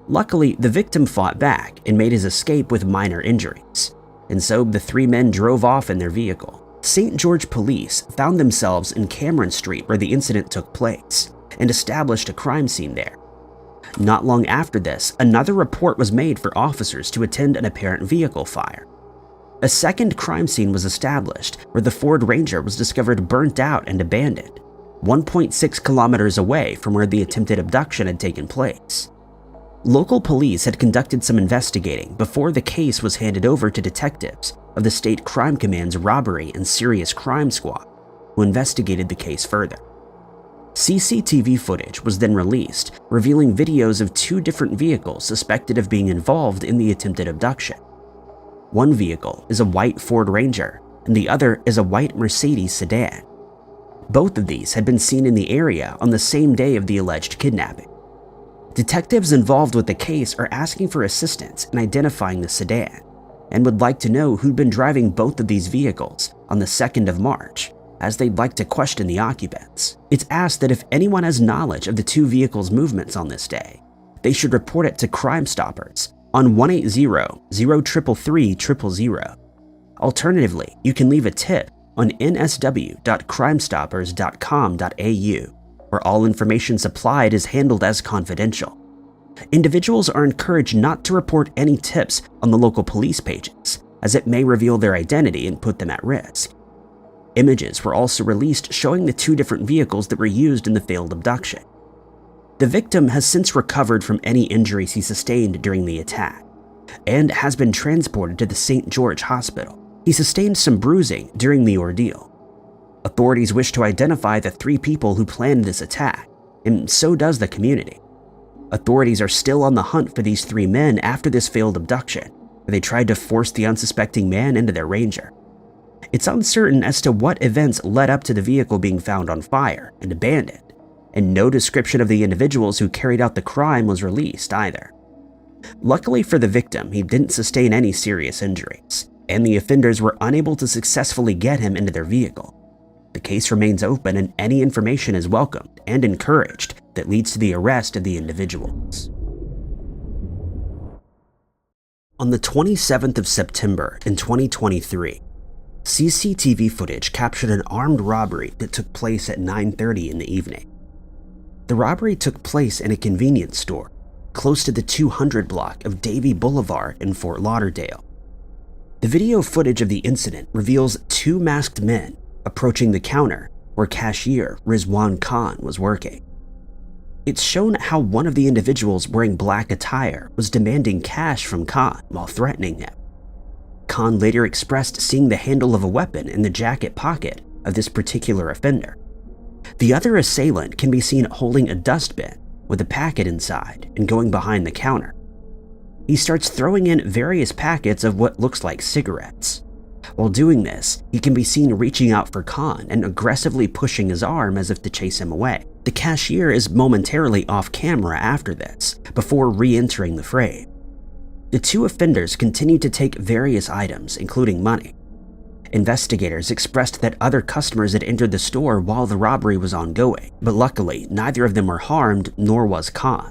Luckily, the victim fought back and made his escape with minor injuries, and so the 3 men drove off in their vehicle. St. George police found themselves in Cameron Street where the incident took place and established a crime scene there. Not long after this, another report was made for officers to attend an apparent vehicle fire. A second crime scene was established where the Ford Ranger was discovered burnt out and abandoned, 1.6 kilometers away from where the attempted abduction had taken place. Local police had conducted some investigating before the case was handed over to detectives of the State Crime Command's Robbery and Serious Crime Squad, who investigated the case further. CCTV footage was then released, revealing videos of 2 different vehicles suspected of being involved in the attempted abduction. One vehicle is a white Ford Ranger, and the other is a white Mercedes sedan. Both of these had been seen in the area on the same day of the alleged kidnapping. Detectives involved with the case are asking for assistance in identifying the sedan and would like to know who'd been driving both of these vehicles on the 2nd of March, as they'd like to question the occupants. It's asked that if anyone has knowledge of the 2 vehicles' movements on this day, they should report it to Crime Stoppers on 180-0333-000. Alternatively, you can leave a tip on nsw.crimestoppers.com.au, where all information supplied is handled as confidential. Individuals are encouraged not to report any tips on the local police pages, as it may reveal their identity and put them at risk. Images were also released showing the 2 different vehicles that were used in the failed abduction. The victim has since recovered from any injuries he sustained during the attack, and has been transported to the St. George Hospital. He sustained some bruising during the ordeal. Authorities wish to identify the 3 people who planned this attack, and so does the community. Authorities are still on the hunt for these 3 men after this failed abduction, where they tried to force the unsuspecting man into their Ranger. It's uncertain as to what events led up to the vehicle being found on fire and abandoned, and no description of the individuals who carried out the crime was released either. Luckily for the victim, he didn't sustain any serious injuries, and the offenders were unable to successfully get him into their vehicle. The case remains open and any information is welcomed and encouraged that leads to the arrest of the individuals. On the 27th of September in 2023, CCTV footage captured an armed robbery that took place at 9:30 in the evening. The robbery took place in a convenience store close to the 200 block of Davie Boulevard in Fort Lauderdale. The video footage of the incident reveals two masked men approaching the counter where cashier Rizwan Khan was working. It's shown how one of the individuals wearing black attire was demanding cash from Khan while threatening him. Khan later expressed seeing the handle of a weapon in the jacket pocket of this particular offender. The other assailant can be seen holding a dustbin with a packet inside and going behind the counter. He starts throwing in various packets of what looks like cigarettes. While doing this, he can be seen reaching out for Khan and aggressively pushing his arm as if to chase him away. The cashier is momentarily off camera after this, before re-entering the frame. The two offenders continued to take various items, including money. Investigators expressed that other customers had entered the store while the robbery was ongoing, but luckily neither of them were harmed, nor was Khan.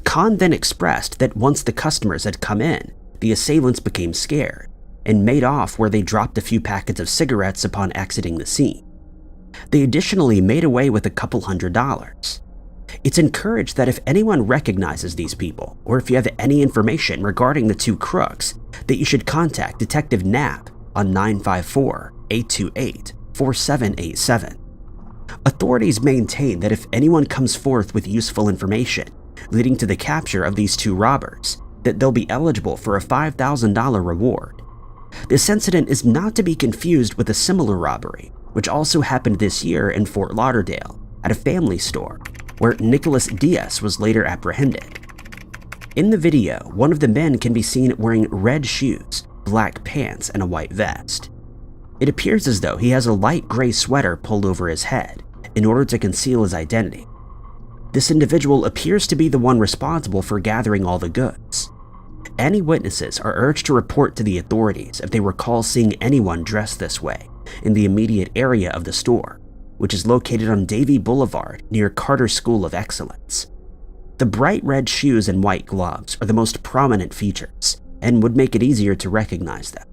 Khan then expressed that once the customers had come in, the assailants became scared and made off where they dropped a few packets of cigarettes upon exiting the scene. They additionally made away with a couple $100s. It's encouraged that if anyone recognizes these people, or if you have any information regarding the two crooks, that you should contact Detective Knapp on 954-828-4787. Authorities maintain that if anyone comes forth with useful information leading to the capture of these two robbers, that they'll be eligible for a $5,000 reward. This incident is not to be confused with a similar robbery, which also happened this year in Fort Lauderdale at a family store, where Nicholas Diaz was later apprehended. In the video, one of the men can be seen wearing red shoes, black pants, and a white vest. It appears as though he has a light gray sweater pulled over his head in order to conceal his identity. This individual appears to be the one responsible for gathering all the goods. Any witnesses are urged to report to the authorities if they recall seeing anyone dressed this way in the immediate area of the store, which is located on Davie Boulevard near Carter School of Excellence. The bright red shoes and white gloves are the most prominent features and would make it easier to recognize them.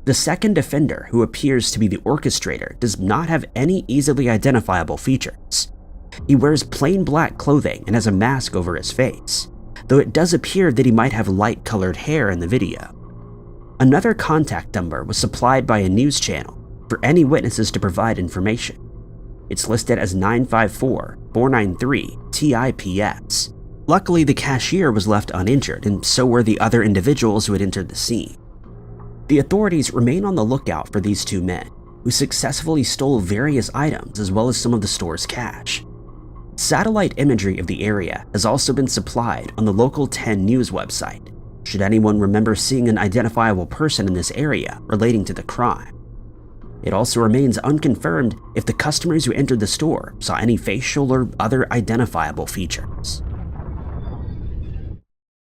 The second offender, who appears to be the orchestrator, does not have any easily identifiable features. He wears plain black clothing and has a mask over his face, though it does appear that he might have light-colored hair in the video. Another contact number was supplied by a news channel for any witnesses to provide information. It's listed as 954-493-TIPS. Luckily, the cashier was left uninjured, and so were the other individuals who had entered the scene. The authorities remain on the lookout for these two men, who successfully stole various items as well as some of the store's cash. Satellite imagery of the area has also been supplied on the local 10 News website, should anyone remember seeing an identifiable person in this area relating to the crime. It also remains unconfirmed if the customers who entered the store saw any facial or other identifiable features.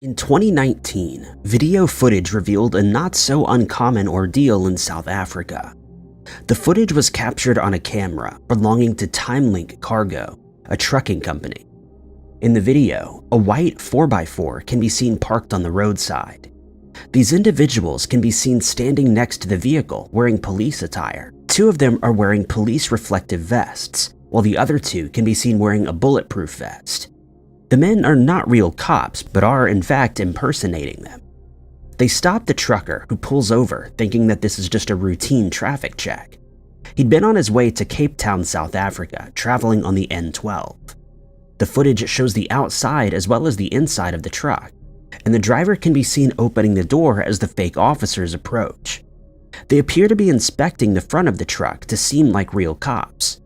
In 2019, video footage revealed a not-so-uncommon ordeal in South Africa. The footage was captured on a camera belonging to TimeLink Cargo, a trucking company. In the video, a white 4x4 can be seen parked on the roadside. These individuals can be seen standing next to the vehicle wearing police attire. Two of them are wearing police reflective vests, while the other two can be seen wearing a bulletproof vest. The men are not real cops, but are in fact impersonating them. They stop the trucker, who pulls over thinking that this is just a routine traffic check. He'd been on his way to Cape Town, South Africa, traveling on the N12. The footage shows the outside as well as the inside of the truck, and the driver can be seen opening the door as the fake officers approach. They appear to be inspecting the front of the truck to seem like real cops.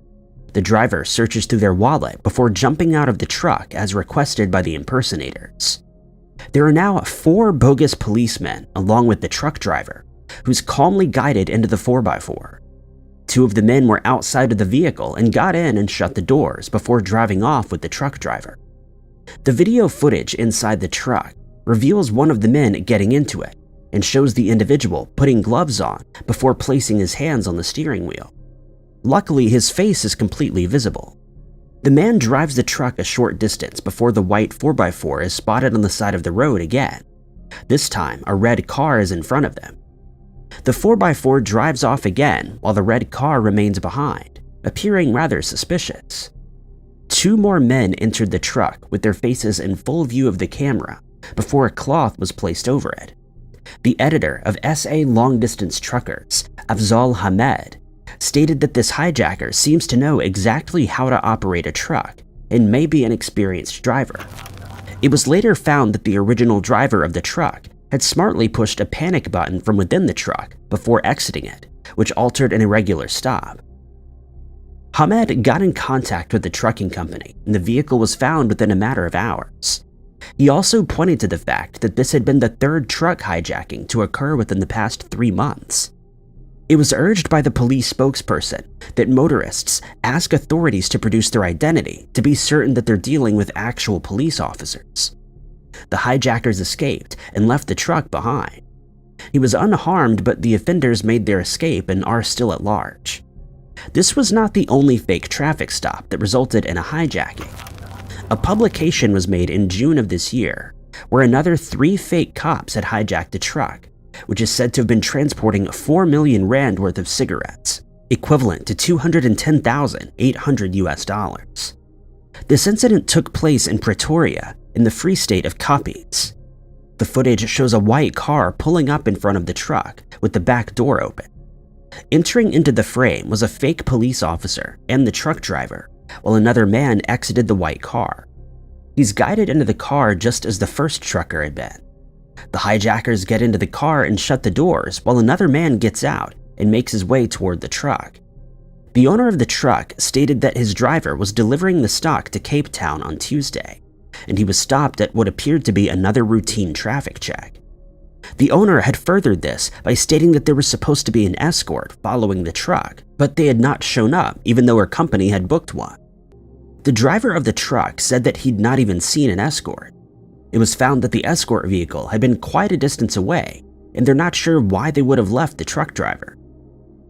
The driver searches through their wallet before jumping out of the truck as requested by the impersonators. There are now 4 bogus policemen along with the truck driver, who's calmly guided into the 4x4. 2 of the men were outside of the vehicle and got in and shut the doors before driving off with the truck driver. The video footage inside the truck reveals one of the men getting into it, and shows the individual putting gloves on before placing his hands on the steering wheel. Luckily, his face is completely visible. The man drives the truck a short distance before the white 4x4 is spotted on the side of the road again. This time, a red car is in front of them. The 4x4 drives off again while the red car remains behind, appearing rather suspicious. 2 more men entered the truck with their faces in full view of the camera before a cloth was placed over it. The editor of SA Long Distance Truckers, Afzal Hamed, stated that this hijacker seems to know exactly how to operate a truck and may be an experienced driver. It was later found that the original driver of the truck had smartly pushed a panic button from within the truck before exiting it, which altered an irregular stop. Hamed got in contact with the trucking company, and the vehicle was found within a matter of hours. He also pointed to the fact that this had been the 3rd truck hijacking to occur within the past 3 months. It was urged by the police spokesperson that motorists ask authorities to produce their identity to be certain that they're dealing with actual police officers. The hijackers escaped and left the truck behind. He was unharmed, but the offenders made their escape and are still at large. This was not the only fake traffic stop that resulted in a hijacking. A publication was made in June of this year, where another 3 fake cops had hijacked a truck, which is said to have been transporting 4 million rand worth of cigarettes, equivalent to $210,800 US. This incident took place in Pretoria, in the Free State of Coppies. The footage shows a white car pulling up in front of the truck with the back door open. Entering into the frame was a fake police officer and the truck driver, while another man exited the white car. He's guided into the car just as the first trucker had been. The hijackers get into the car and shut the doors while another man gets out and makes his way toward the truck. The owner of the truck stated that his driver was delivering the stock to Cape Town on Tuesday, and he was stopped at what appeared to be another routine traffic check. The owner had furthered this by stating that there was supposed to be an escort following the truck, but they had not shown up even though her company had booked one. The driver of the truck said that he'd not even seen an escort. It was found that the escort vehicle had been quite a distance away, and they're not sure why they would have left the truck driver.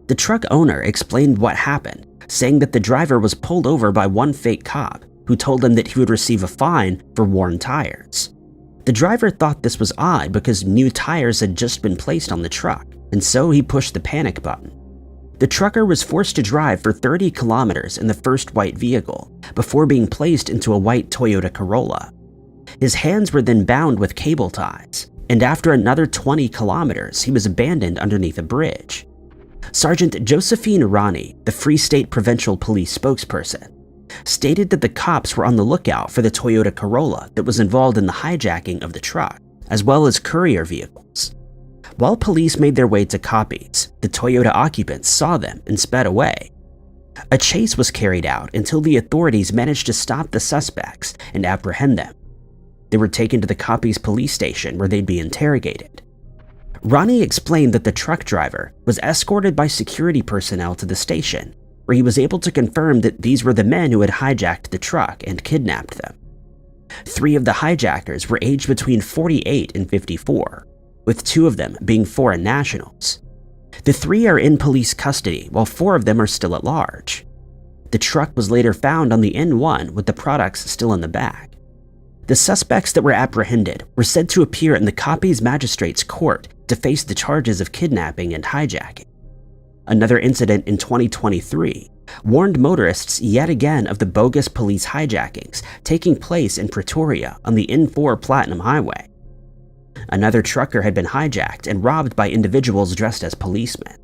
The truck owner explained what happened, saying that the driver was pulled over by one fake cop who told him that he would receive a fine for worn tires. The driver thought this was odd because new tires had just been placed on the truck, and so he pushed the panic button. The trucker was forced to drive for 30 kilometers in the first white vehicle before being placed into a white Toyota Corolla. His hands were then bound with cable ties, and after another 20 kilometers, he was abandoned underneath a bridge. Sergeant Josephine Rani, the Free State Provincial Police spokesperson, stated that the cops were on the lookout for the Toyota Corolla that was involved in the hijacking of the truck, as well as courier vehicles. While police made their way to Coppies, the Toyota occupants saw them and sped away. A chase was carried out until the authorities managed to stop the suspects and apprehend them. They were taken to the Coppies police station where they'd be interrogated. Ronnie explained that the truck driver was escorted by security personnel to the station, where he was able to confirm that these were the men who had hijacked the truck and kidnapped them. 3 of the hijackers were aged between 48 and 54, with 2 of them being foreign nationals. The 3 are in police custody, while 4 of them are still at large. The truck was later found on the N1 with the products still in the back. The suspects that were apprehended were said to appear in the Coppies Magistrates Court to face the charges of kidnapping and hijacking. Another incident in 2023 warned motorists yet again of the bogus police hijackings taking place in Pretoria on the N4 Platinum Highway. Another trucker had been hijacked and robbed by individuals dressed as policemen.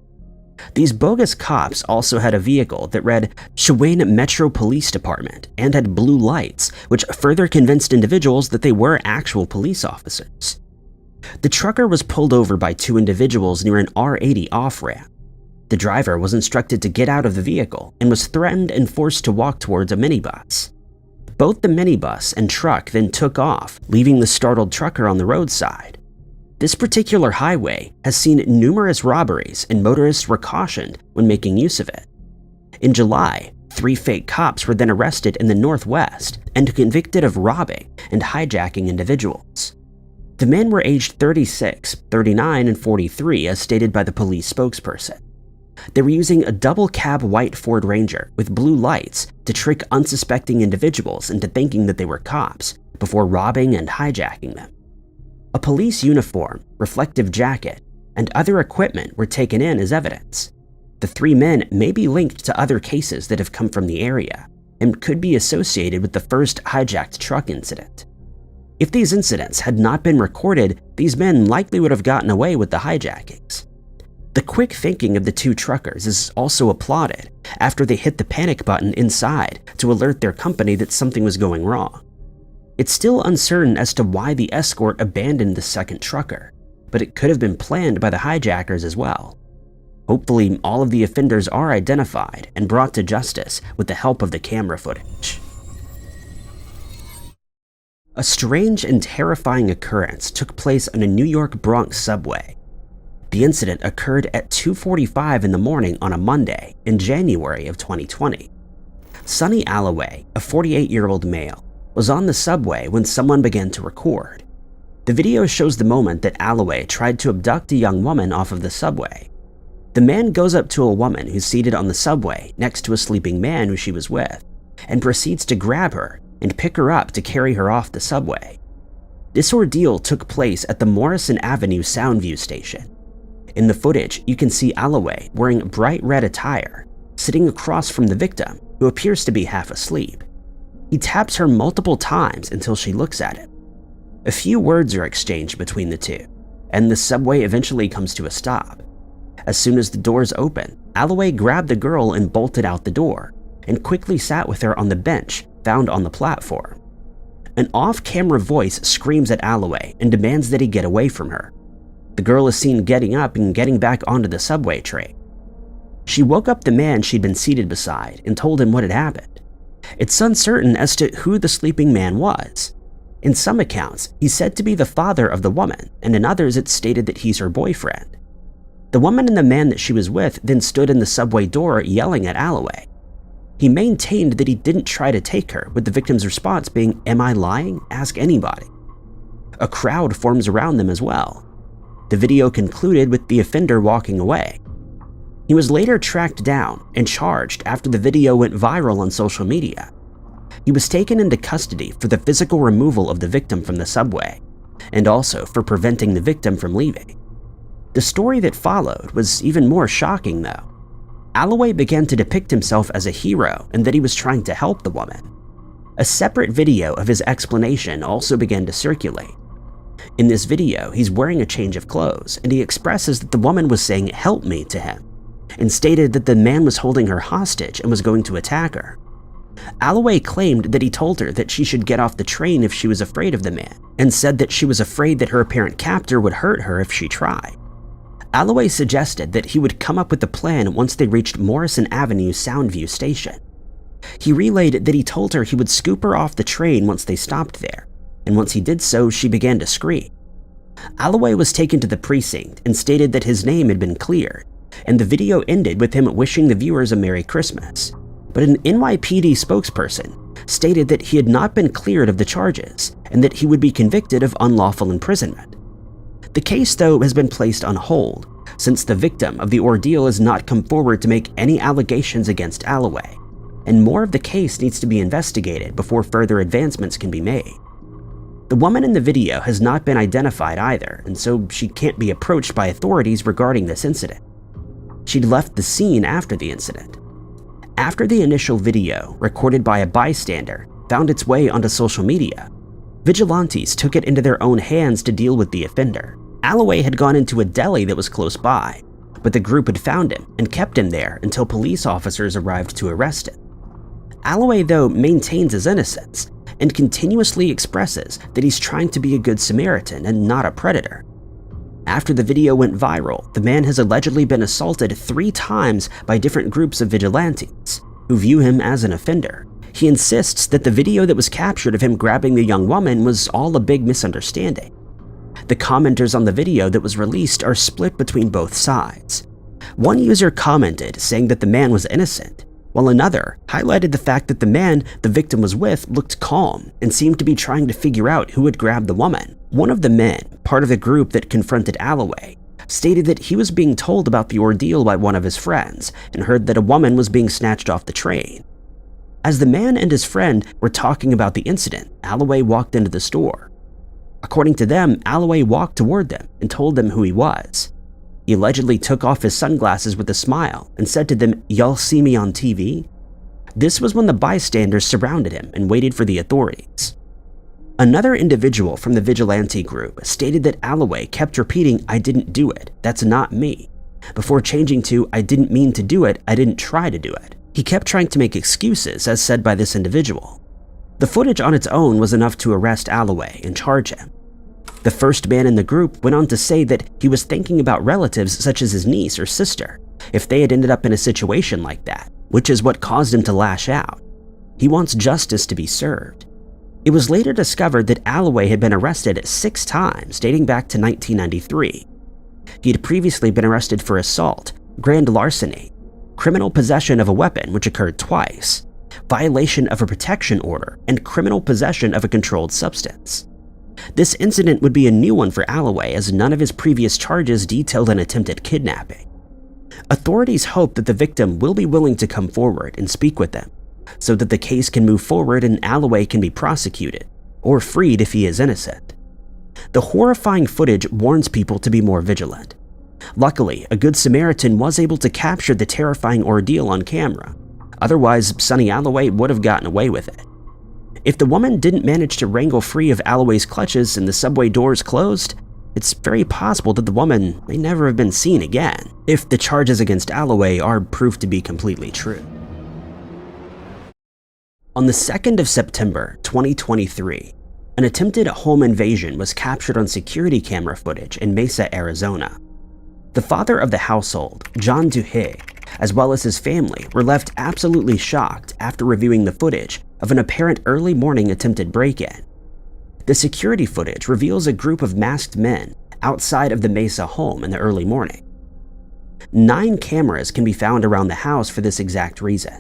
These bogus cops also had a vehicle that read Shawane Metro Police Department and had blue lights, which further convinced individuals that they were actual police officers. The trucker was pulled over by 2 individuals near an R80 off-ramp. The driver was instructed to get out of the vehicle and was threatened and forced to walk towards a minibus. Both the minibus and truck then took off, leaving the startled trucker on the roadside. This particular highway has seen numerous robberies, and motorists were cautioned when making use of it. In July, 3 fake cops were then arrested in the Northwest and convicted of robbing and hijacking individuals. The men were aged 36, 39, and 43 as stated by the police spokesperson. They were using a double-cab white Ford Ranger with blue lights to trick unsuspecting individuals into thinking that they were cops before robbing and hijacking them. A police uniform, reflective jacket, and other equipment were taken in as evidence. The three men may be linked to other cases that have come from the area and could be associated with the first hijacked truck incident. If these incidents had not been recorded, these men likely would have gotten away with the hijackings. The quick thinking of the two truckers is also applauded after they hit the panic button inside to alert their company that something was going wrong. It's still uncertain as to why the escort abandoned the second trucker, but it could have been planned by the hijackers as well. Hopefully, all of the offenders are identified and brought to justice with the help of the camera footage. A strange and terrifying occurrence took place on a New York Bronx subway. The incident occurred at 2:45 in the morning on a Monday in January of 2020. Sonny Alloway, a 48-year-old male, was on the subway when someone began to record. The video shows the moment that Alloway tried to abduct a young woman off of the subway. The man goes up to a woman who's seated on the subway next to a sleeping man who she was with, and proceeds to grab her and pick her up to carry her off the subway. This ordeal took place at the Morrison Avenue Soundview station. In the footage, you can see Alloway wearing bright red attire, sitting across from the victim, who appears to be half asleep. He taps her multiple times until she looks at him. A few words are exchanged between the two, and the subway eventually comes to a stop. As soon as the doors open, Alloway grabbed the girl and bolted out the door, and quickly sat with her on the bench found on the platform. An off-camera voice screams at Alloway and demands that he get away from her. The girl is seen getting up and getting back onto the subway train. She woke up the man she'd been seated beside and told him what had happened. It's uncertain as to who the sleeping man was. In some accounts, he's said to be the father of the woman, and in others it's stated that he's her boyfriend. The woman and the man that she was with then stood in the subway door yelling at Alloway. He maintained that he didn't try to take her, with the victim's response being, "Am I lying? Ask anybody." A crowd forms around them as well. The video concluded with the offender walking away. He was later tracked down and charged after the video went viral on social media. He was taken into custody for the physical removal of the victim from the subway, and also for preventing the victim from leaving. The story that followed was even more shocking though. Alloway began to depict himself as a hero and that he was trying to help the woman. A separate video of his explanation also began to circulate. In this video, he's wearing a change of clothes, and he expresses that the woman was saying "help me" to him, and stated that the man was holding her hostage and was going to attack her. Alloway claimed that he told her that she should get off the train if she was afraid of the man, and said that she was afraid that her apparent captor would hurt her if she tried. Alloway suggested that he would come up with a plan once they reached Morrison Avenue Soundview station. He relayed that he told her he would scoop her off the train once they stopped there, and once he did so, she began to scream. Alloway was taken to the precinct and stated that his name had been cleared, and the video ended with him wishing the viewers a Merry Christmas. But an NYPD spokesperson stated that he had not been cleared of the charges and that he would be convicted of unlawful imprisonment. The case, though, has been placed on hold since the victim of the ordeal has not come forward to make any allegations against Alloway, and more of the case needs to be investigated before further advancements can be made. The woman in the video has not been identified either, and so she can't be approached by authorities regarding this incident. She'd left the scene after the incident. After the initial video, recorded by a bystander, found its way onto social media, vigilantes took it into their own hands to deal with the offender. Alloway had gone into a deli that was close by, but the group had found him and kept him there until police officers arrived to arrest him. Alloway, though, maintains his innocence and continuously expresses that he's trying to be a good Samaritan and not a predator. After the video went viral, the man has allegedly been assaulted 3 times by different groups of vigilantes, who view him as an offender. He insists that the video that was captured of him grabbing the young woman was all a big misunderstanding. The commenters on the video that was released are split between both sides. One user commented saying that the man was innocent, while another highlighted the fact that the man the victim was with looked calm and seemed to be trying to figure out who had grabbed the woman. One of the men, part of the group that confronted Alloway, stated that he was being told about the ordeal by one of his friends and heard that a woman was being snatched off the train. As the man and his friend were talking about the incident, Alloway walked into the store. According to them, Alloway walked toward them and told them who he was. He allegedly took off his sunglasses with a smile and said to them, "Y'all see me on TV?" This was when the bystanders surrounded him and waited for the authorities. Another individual from the vigilante group stated that Alloway kept repeating, "I didn't do it, that's not me," before changing to, "I didn't mean to do it, I didn't try to do it." He kept trying to make excuses, as said by this individual. The footage on its own was enough to arrest Alloway and charge him. The first man in the group went on to say that he was thinking about relatives such as his niece or sister, if they had ended up in a situation like that, which is what caused him to lash out. He wants justice to be served. It was later discovered that Alloway had been arrested 6 times dating back to 1993. He had previously been arrested for assault, grand larceny, criminal possession of a weapon, which occurred twice, violation of a protection order, and criminal possession of a controlled substance. This incident would be a new one for Alloway, as none of his previous charges detailed an attempted kidnapping. Authorities hope that the victim will be willing to come forward and speak with them, so that the case can move forward and Alloway can be prosecuted, or freed if he is innocent. The horrifying footage warns people to be more vigilant. Luckily, a good Samaritan was able to capture the terrifying ordeal on camera. Otherwise, Sonny Alloway would have gotten away with it. If the woman didn't manage to wrangle free of Alloway's clutches and the subway doors closed, it's very possible that the woman may never have been seen again, if the charges against Alloway are proved to be completely true. On the 2nd of September 2023, an attempted home invasion was captured on security camera footage in Mesa, Arizona. The father of the household, John Duhigg, as well as his family, were left absolutely shocked after reviewing the footage of an apparent early morning attempted break-in. The security footage reveals a group of masked men outside of the Mesa home in the early morning. 9 cameras can be found around the house for this exact reason.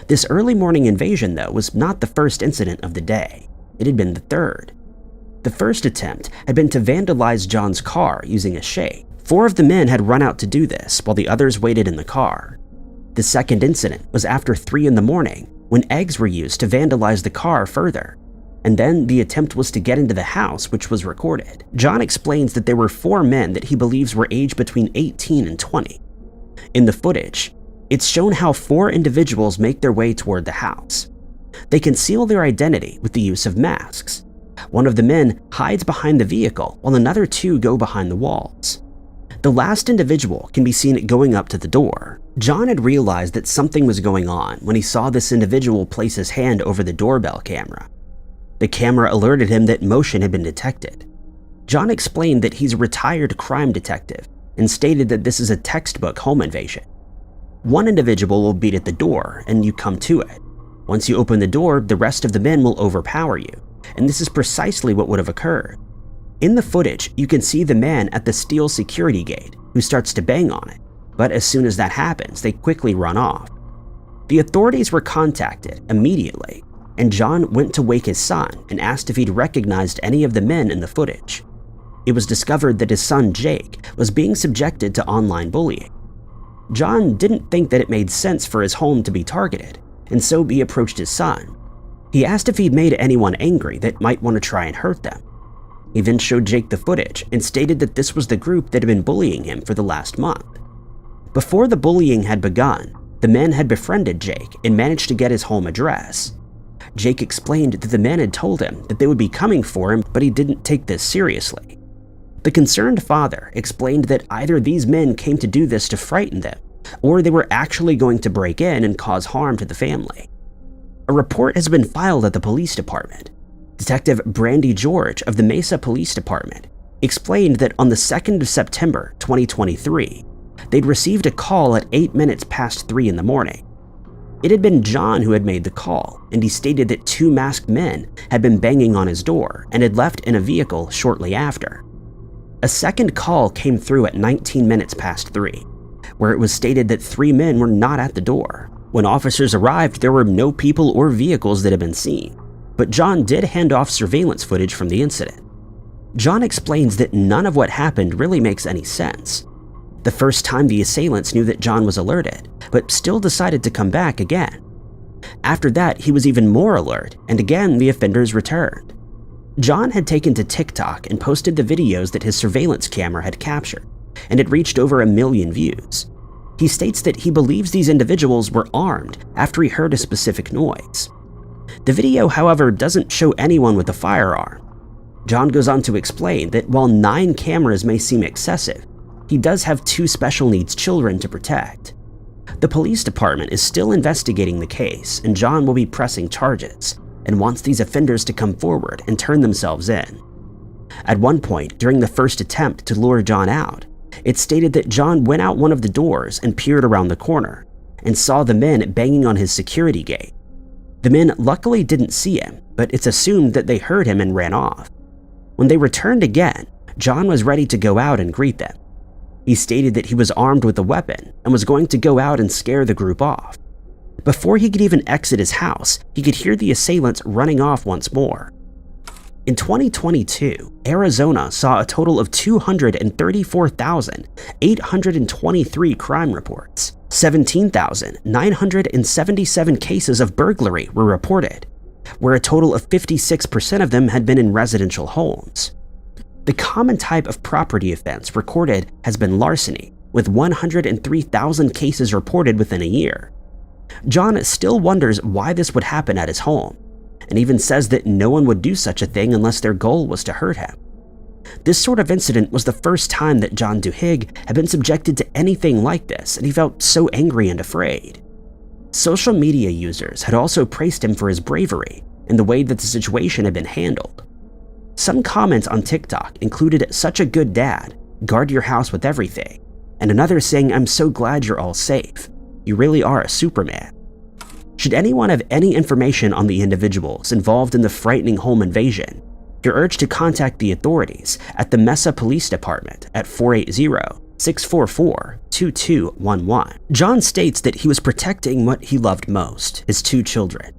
This early morning invasion, though, was not the first incident of the day. It had been the third. The first attempt had been to vandalize John's car using a shake. 4 of the men had run out to do this, while the others waited in the car. The second incident was after 3 in the morning, when eggs were used to vandalize the car further. And then the attempt was to get into the house, which was recorded. John explains that there were 4 men that he believes were aged between 18 and 20. In the footage, it's shown how 4 individuals make their way toward the house. They conceal their identity with the use of masks. One of the men hides behind the vehicle, while another 2 go behind the walls. The last individual can be seen going up to the door. John had realized that something was going on when he saw this individual place his hand over the doorbell camera. The camera alerted him that motion had been detected. John explained that he's a retired crime detective and stated that this is a textbook home invasion. One individual will beat at the door and you come to it. Once you open the door, the rest of the men will overpower you, and this is precisely what would have occurred. In the footage, you can see the man at the steel security gate who starts to bang on it, but as soon as that happens, they quickly run off. The authorities were contacted immediately, and John went to wake his son and asked if he'd recognized any of the men in the footage. It was discovered that his son Jake was being subjected to online bullying. John didn't think that it made sense for his home to be targeted, and so he approached his son. He asked if he'd made anyone angry that might want to try and hurt them. He then showed Jake the footage and stated that this was the group that had been bullying him for the last month. Before the bullying had begun, the men had befriended Jake and managed to get his home address. Jake explained that the men had told him that they would be coming for him, but he didn't take this seriously. The concerned father explained that either these men came to do this to frighten them, or they were actually going to break in and cause harm to the family. A report has been filed at the police department. Detective Brandy George of the Mesa Police Department explained that on the 2nd of September 2023, they'd received a call at 8 minutes past 3 in the morning. It had been John who had made the call, and he stated that 2 masked men had been banging on his door and had left in a vehicle shortly after. A second call came through at 19 minutes past 3, where it was stated that 3 men were not at the door. When officers arrived, there were no people or vehicles that had been seen, but John did hand off surveillance footage from the incident. John explains that none of what happened really makes any sense. The first time the assailants knew that John was alerted, but still decided to come back again. After that, he was even more alert, and again the offenders returned. John had taken to TikTok and posted the videos that his surveillance camera had captured, and it reached over 1 million views. He states that he believes these individuals were armed after he heard a specific noise. The video, however, doesn't show anyone with a firearm. John goes on to explain that while 9 cameras may seem excessive, he does have 2 special needs children to protect. The police department is still investigating the case, and John will be pressing charges and wants these offenders to come forward and turn themselves in. At one point, during the first attempt to lure John out, it stated that John went out one of the doors and peered around the corner and saw the men banging on his security gate. The men luckily didn't see him, but it's assumed that they heard him and ran off. When they returned again, John was ready to go out and greet them. He stated that he was armed with a weapon and was going to go out and scare the group off. Before he could even exit his house, he could hear the assailants running off once more. In 2022, Arizona saw a total of 234,823 crime reports. 17,977 cases of burglary were reported, where a total of 56% of them had been in residential homes. The common type of property offense recorded has been larceny, with 103,000 cases reported within a year. John still wonders why this would happen at his home, and even says that no one would do such a thing unless their goal was to hurt him. This sort of incident was the first time that John Duhigg had been subjected to anything like this, and he felt so angry and afraid. Social media users had also praised him for his bravery and the way that the situation had been handled. Some comments on TikTok included "such a good dad, guard your house with everything," and another saying, "I'm so glad you're all safe. You really are a Superman." Should anyone have any information on the individuals involved in the frightening home invasion, you're urged to contact the authorities at the Mesa Police Department at 480-644-2211. John states that he was protecting what he loved most, his 2 children.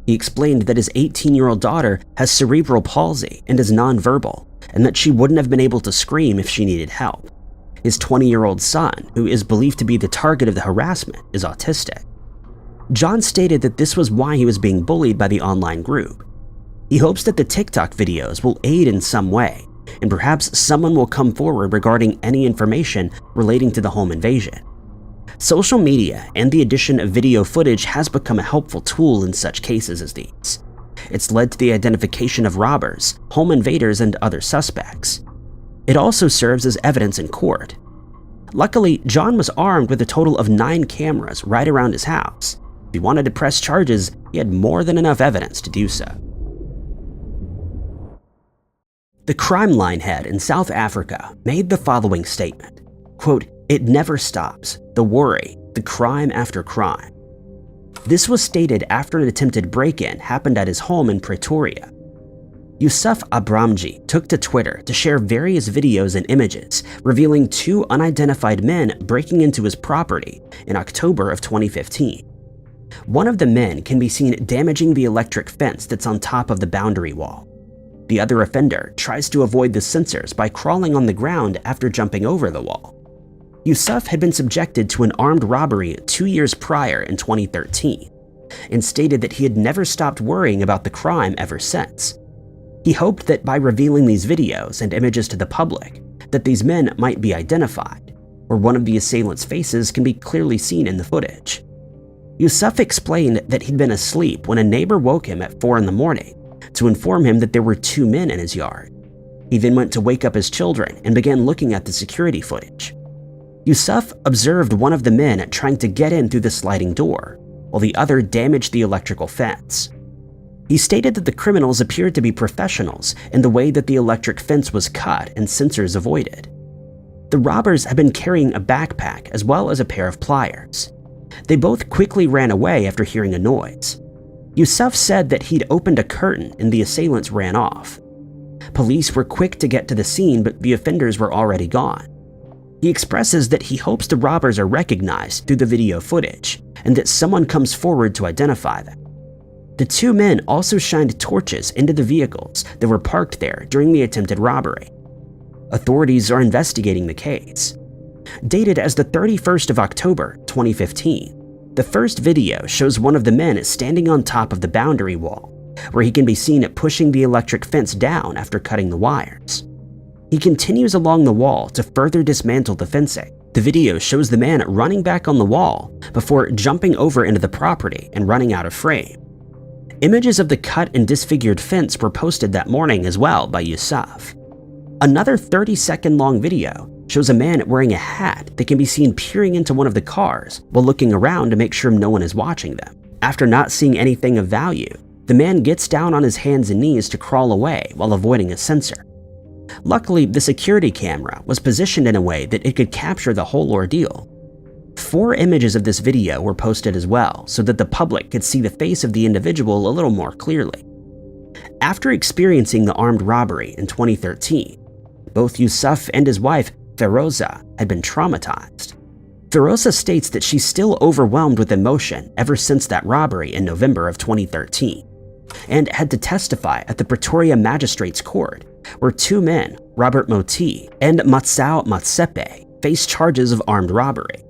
He explained that his 18-year-old daughter has cerebral palsy and is nonverbal, and that she wouldn't have been able to scream if she needed help. His 20-year-old son, who is believed to be the target of the harassment, is autistic. John stated that this was why he was being bullied by the online group. He hopes that the TikTok videos will aid in some way, and perhaps someone will come forward regarding any information relating to the home invasion. Social media and the addition of video footage has become a helpful tool in such cases as these. It's led to the identification of robbers, home invaders, and other suspects. It also serves as evidence in court. Luckily, John was armed with a total of 9 cameras right around his house. If he wanted to press charges, he had more than enough evidence to do so. The crime line head in South Africa made the following statement, quote, "It never stops, the worry, the crime after crime." This was stated after an attempted break-in happened at his home in Pretoria. Yusuf Abramji took to Twitter to share various videos and images revealing 2 unidentified men breaking into his property in October of 2015. One of the men can be seen damaging the electric fence that's on top of the boundary wall. The other offender tries to avoid the sensors by crawling on the ground after jumping over the wall. Yusuf had been subjected to an armed robbery 2 years prior in 2013, and stated that he had never stopped worrying about the crime ever since. He hoped that by revealing these videos and images to the public, that these men might be identified, or one of the assailants' faces can be clearly seen in the footage. Yusuf explained that he'd been asleep when a neighbor woke him at 4 in the morning to inform him that there were 2 men in his yard. He then went to wake up his children and began looking at the security footage. Yusuf observed one of the men trying to get in through the sliding door, while the other damaged the electrical fence. He stated that the criminals appeared to be professionals in the way that the electric fence was cut and sensors avoided. The robbers had been carrying a backpack as well as a pair of pliers. They both quickly ran away after hearing a noise. Yusuf said that he'd opened a curtain and the assailants ran off. Police were quick to get to the scene, but the offenders were already gone. He expresses that he hopes the robbers are recognized through the video footage and that someone comes forward to identify them. The two men also shined torches into the vehicles that were parked there during the attempted robbery. Authorities are investigating the case. Dated as the 31st of October, 2015, the first video shows one of the men standing on top of the boundary wall, where he can be seen pushing the electric fence down after cutting the wires. He continues along the wall to further dismantle the fencing. The video shows the man running back on the wall before jumping over into the property and running out of frame. Images of the cut and disfigured fence were posted that morning as well by Yusuf. Another 30-second long video shows a man wearing a hat that can be seen peering into one of the cars while looking around to make sure no one is watching them. After not seeing anything of value, the man gets down on his hands and knees to crawl away while avoiding a sensor. Luckily, the security camera was positioned in a way that it could capture the whole ordeal. 4 images of this video were posted as well so that the public could see the face of the individual a little more clearly. After experiencing the armed robbery in 2013, both Yusuf and his wife, Feroza, had been traumatized. Feroza states that she's still overwhelmed with emotion ever since that robbery in November of 2013, and had to testify at the Pretoria Magistrates Court, where 2 men, Robert Moti and Matsao Matsepe, faced charges of armed robbery.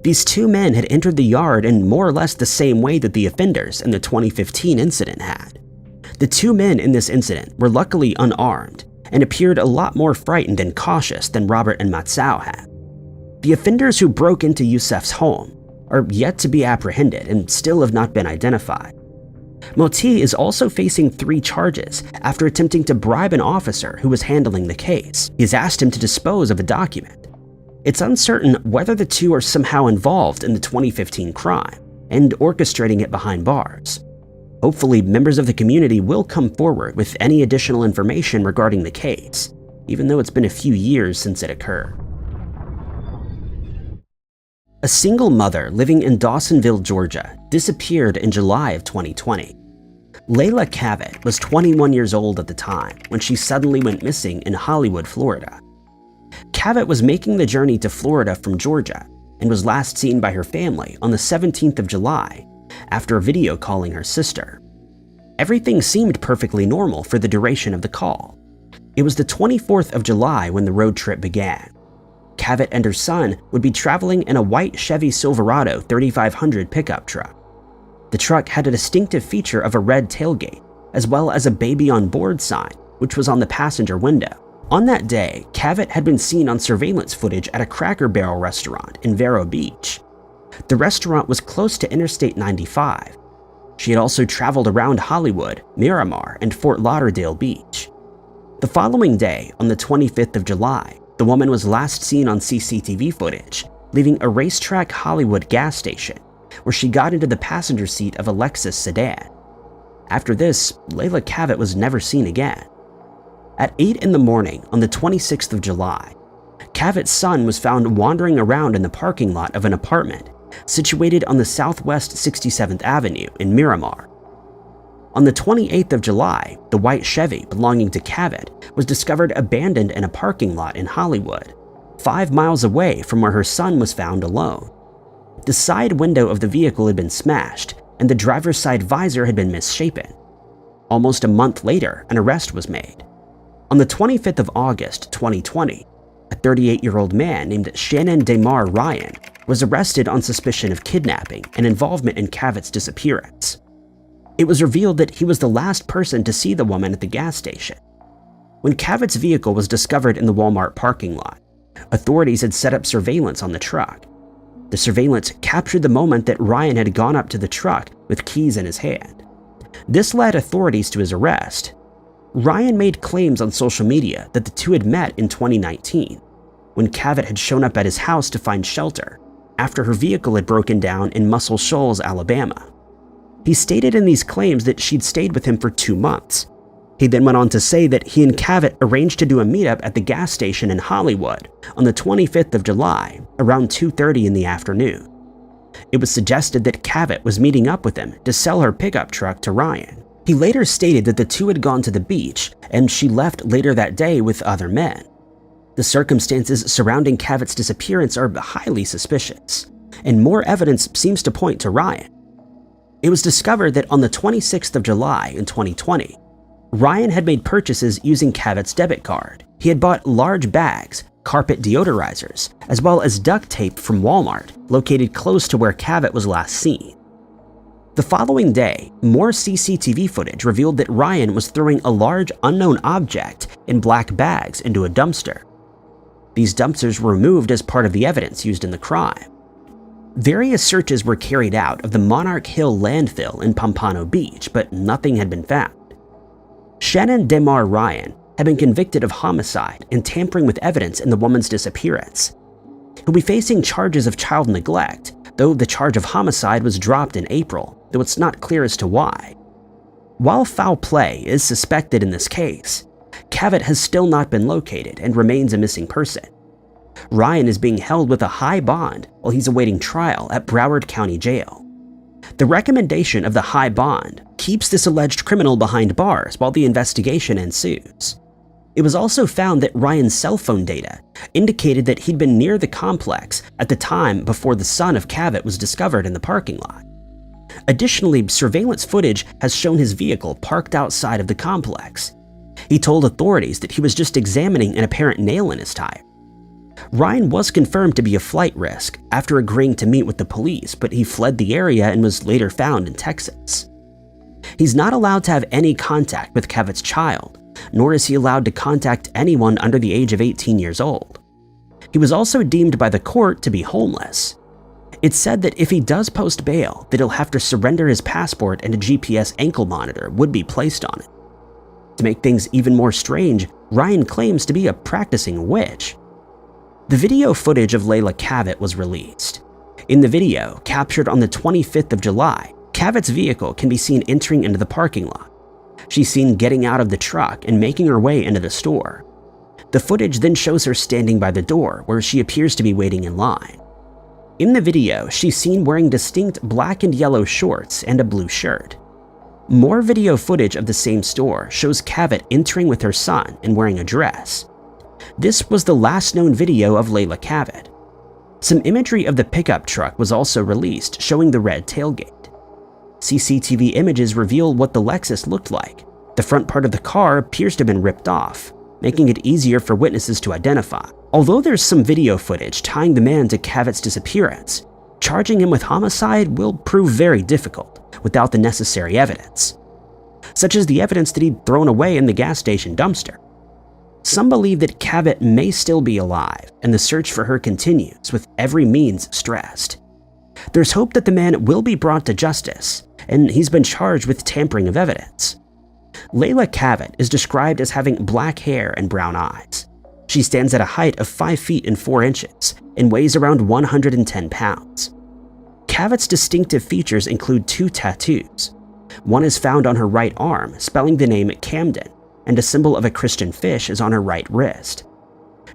These 2 men had entered the yard in more or less the same way that the offenders in the 2015 incident had. The 2 men in this incident were luckily unarmed and appeared a lot more frightened and cautious than Robert and Matsao had. The offenders who broke into Yusuf's home are yet to be apprehended and still have not been identified. Moti is also facing 3 charges after attempting to bribe an officer who was handling the case. He's asked him to dispose of a document. It's uncertain whether the 2 are somehow involved in the 2015 crime and orchestrating it behind bars. Hopefully, members of the community will come forward with any additional information regarding the case, even though it's been a few years since it occurred. A single mother living in Dawsonville, Georgia, disappeared in July of 2020. Leila Cavett was 21 years old at the time when she suddenly went missing in Hollywood, Florida. Cavett was making the journey to Florida from Georgia and was last seen by her family on the 17th of July after video calling her sister. Everything seemed perfectly normal for the duration of the call. It was the 24th of July when the road trip began. Cavett and her son would be traveling in a white Chevy Silverado 3500 pickup truck. The truck had a distinctive feature of a red tailgate, as well as a baby on board sign, which was on the passenger window. On that day, Cavett had been seen on surveillance footage at a Cracker Barrel restaurant in Vero Beach. The restaurant was close to Interstate 95. She had also traveled around Hollywood, Miramar, and Fort Lauderdale Beach. The following day, on the 25th of July, the woman was last seen on CCTV footage, leaving a Racetrack Hollywood gas station, where she got into the passenger seat of a Lexus sedan. After this, Leila Cavett was never seen again. At 8 in the morning on the 26th of July, Cavett's son was found wandering around in the parking lot of an apartment situated on the southwest 67th Avenue in Miramar. On the 28th of July, the white Chevy belonging to Cavett was discovered abandoned in a parking lot in Hollywood, 5 miles away from where her son was found alone. The side window of the vehicle had been smashed, and the driver's side visor had been misshapen. Almost a month later, an arrest was made. On the 25th of August, 2020, a 38-year-old man named Shannon Damar Ryan was arrested on suspicion of kidnapping and involvement in Cavett's disappearance. It was revealed that he was the last person to see the woman at the gas station. When Cavett's vehicle was discovered in the Walmart parking lot, authorities had set up surveillance on the truck. The surveillance captured the moment that Ryan had gone up to the truck with keys in his hand. This led authorities to his arrest. Ryan made claims on social media that the two had met in 2019, when Cavett had shown up at his house to find shelter after her vehicle had broken down in Muscle Shoals, Alabama. He stated in these claims that she'd stayed with him for 2 months. He then went on to say that he and Cavett arranged to do a meetup at the gas station in Hollywood on the 25th of July around 2:30 in the afternoon. It was suggested that Cavett was meeting up with him to sell her pickup truck to Ryan. He later stated that the two had gone to the beach and she left later that day with other men. The circumstances surrounding Cavett's disappearance are highly suspicious, and more evidence seems to point to Ryan. It was discovered that on the 26th of July in 2020, Ryan had made purchases using Cavit's debit card. He had bought large bags, carpet deodorizers, as well as duct tape from Walmart, located close to where Cavit was last seen. The following day, more CCTV footage revealed that Ryan was throwing a large unknown object in black bags into a dumpster. These dumpsters were removed as part of the evidence used in the crime. Various searches were carried out of the Monarch Hill landfill in Pompano Beach, but nothing had been found. Shannon Demar Ryan had been convicted of homicide and tampering with evidence in the woman's disappearance. He'll be facing charges of child neglect, though the charge of homicide was dropped in April, though it's not clear as to why. While foul play is suspected in this case, Cavit has still not been located and remains a missing person. Ryan is being held with a high bond while he's awaiting trial at Broward County Jail. The recommendation of the high bond keeps this alleged criminal behind bars while the investigation ensues. It was also found that Ryan's cell phone data indicated that he'd been near the complex at the time before the son of Cavit was discovered in the parking lot. Additionally, surveillance footage has shown his vehicle parked outside of the complex. He told authorities that he was just examining an apparent nail in his tire. Ryan was confirmed to be a flight risk after agreeing to meet with the police, but he fled the area and was later found in Texas. He's not allowed to have any contact with Cavit's child, nor is he allowed to contact anyone under the age of 18 years old. He was also deemed by the court to be homeless. It's said that if he does post bail, that he'll have to surrender his passport and a GPS ankle monitor would be placed on it. To make things even more strange, Ryan claims to be a practicing witch. The video footage of Leila Cavit was released. In the video, captured on the 25th of July, Cavit's vehicle can be seen entering into the parking lot. She's seen getting out of the truck and making her way into the store. The footage then shows her standing by the door where she appears to be waiting in line. In the video, she's seen wearing distinct black and yellow shorts and a blue shirt. More video footage of the same store shows Cavit entering with her son and wearing a dress. This was the last known video of Leila Cavit. Some imagery of the pickup truck was also released, showing the red tailgate. CCTV images reveal what the Lexus looked like. The front part of the car appears to have been ripped off, making it easier for witnesses to identify. Although there's some video footage tying the man to Cavit's disappearance, charging him with homicide will prove very difficult without the necessary evidence, such as the evidence that he'd thrown away in the gas station dumpster. Some believe that Cavit may still be alive, and the search for her continues with every means stressed. There's hope that the man will be brought to justice, and he's been charged with tampering of evidence. Leila Cavit is described as having black hair and brown eyes. She stands at a height of 5 feet and 4 inches and weighs around 110 pounds. Cavit's distinctive features include 2 tattoos. One is found on her right arm, spelling the name Camden, and a symbol of a Christian fish is on her right wrist.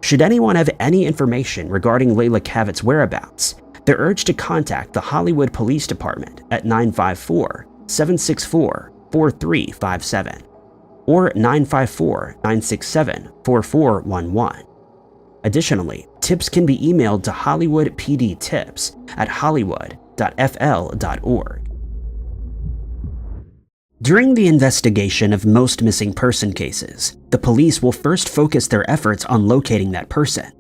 Should anyone have any information regarding Leila Cavit's whereabouts, they're urged to contact the Hollywood Police Department at 954-764-4357 or 954-967-4411. Additionally, tips can be emailed to hollywoodpdtips@hollywood.fl.org. During the investigation of most missing person cases, the police will first focus their efforts on locating that person.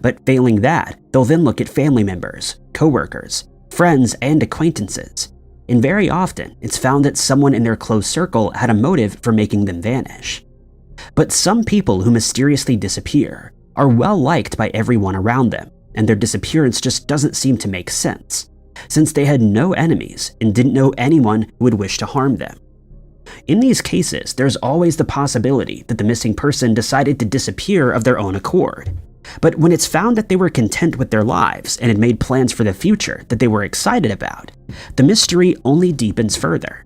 But failing that, they'll then look at family members, coworkers, friends, and acquaintances. And very often, it's found that someone in their close circle had a motive for making them vanish. But some people who mysteriously disappear are well liked by everyone around them, and their disappearance just doesn't seem to make sense, since they had no enemies and didn't know anyone who would wish to harm them. In these cases, there's always the possibility that the missing person decided to disappear of their own accord. But when it's found that they were content with their lives and had made plans for the future that they were excited about, the mystery only deepens further.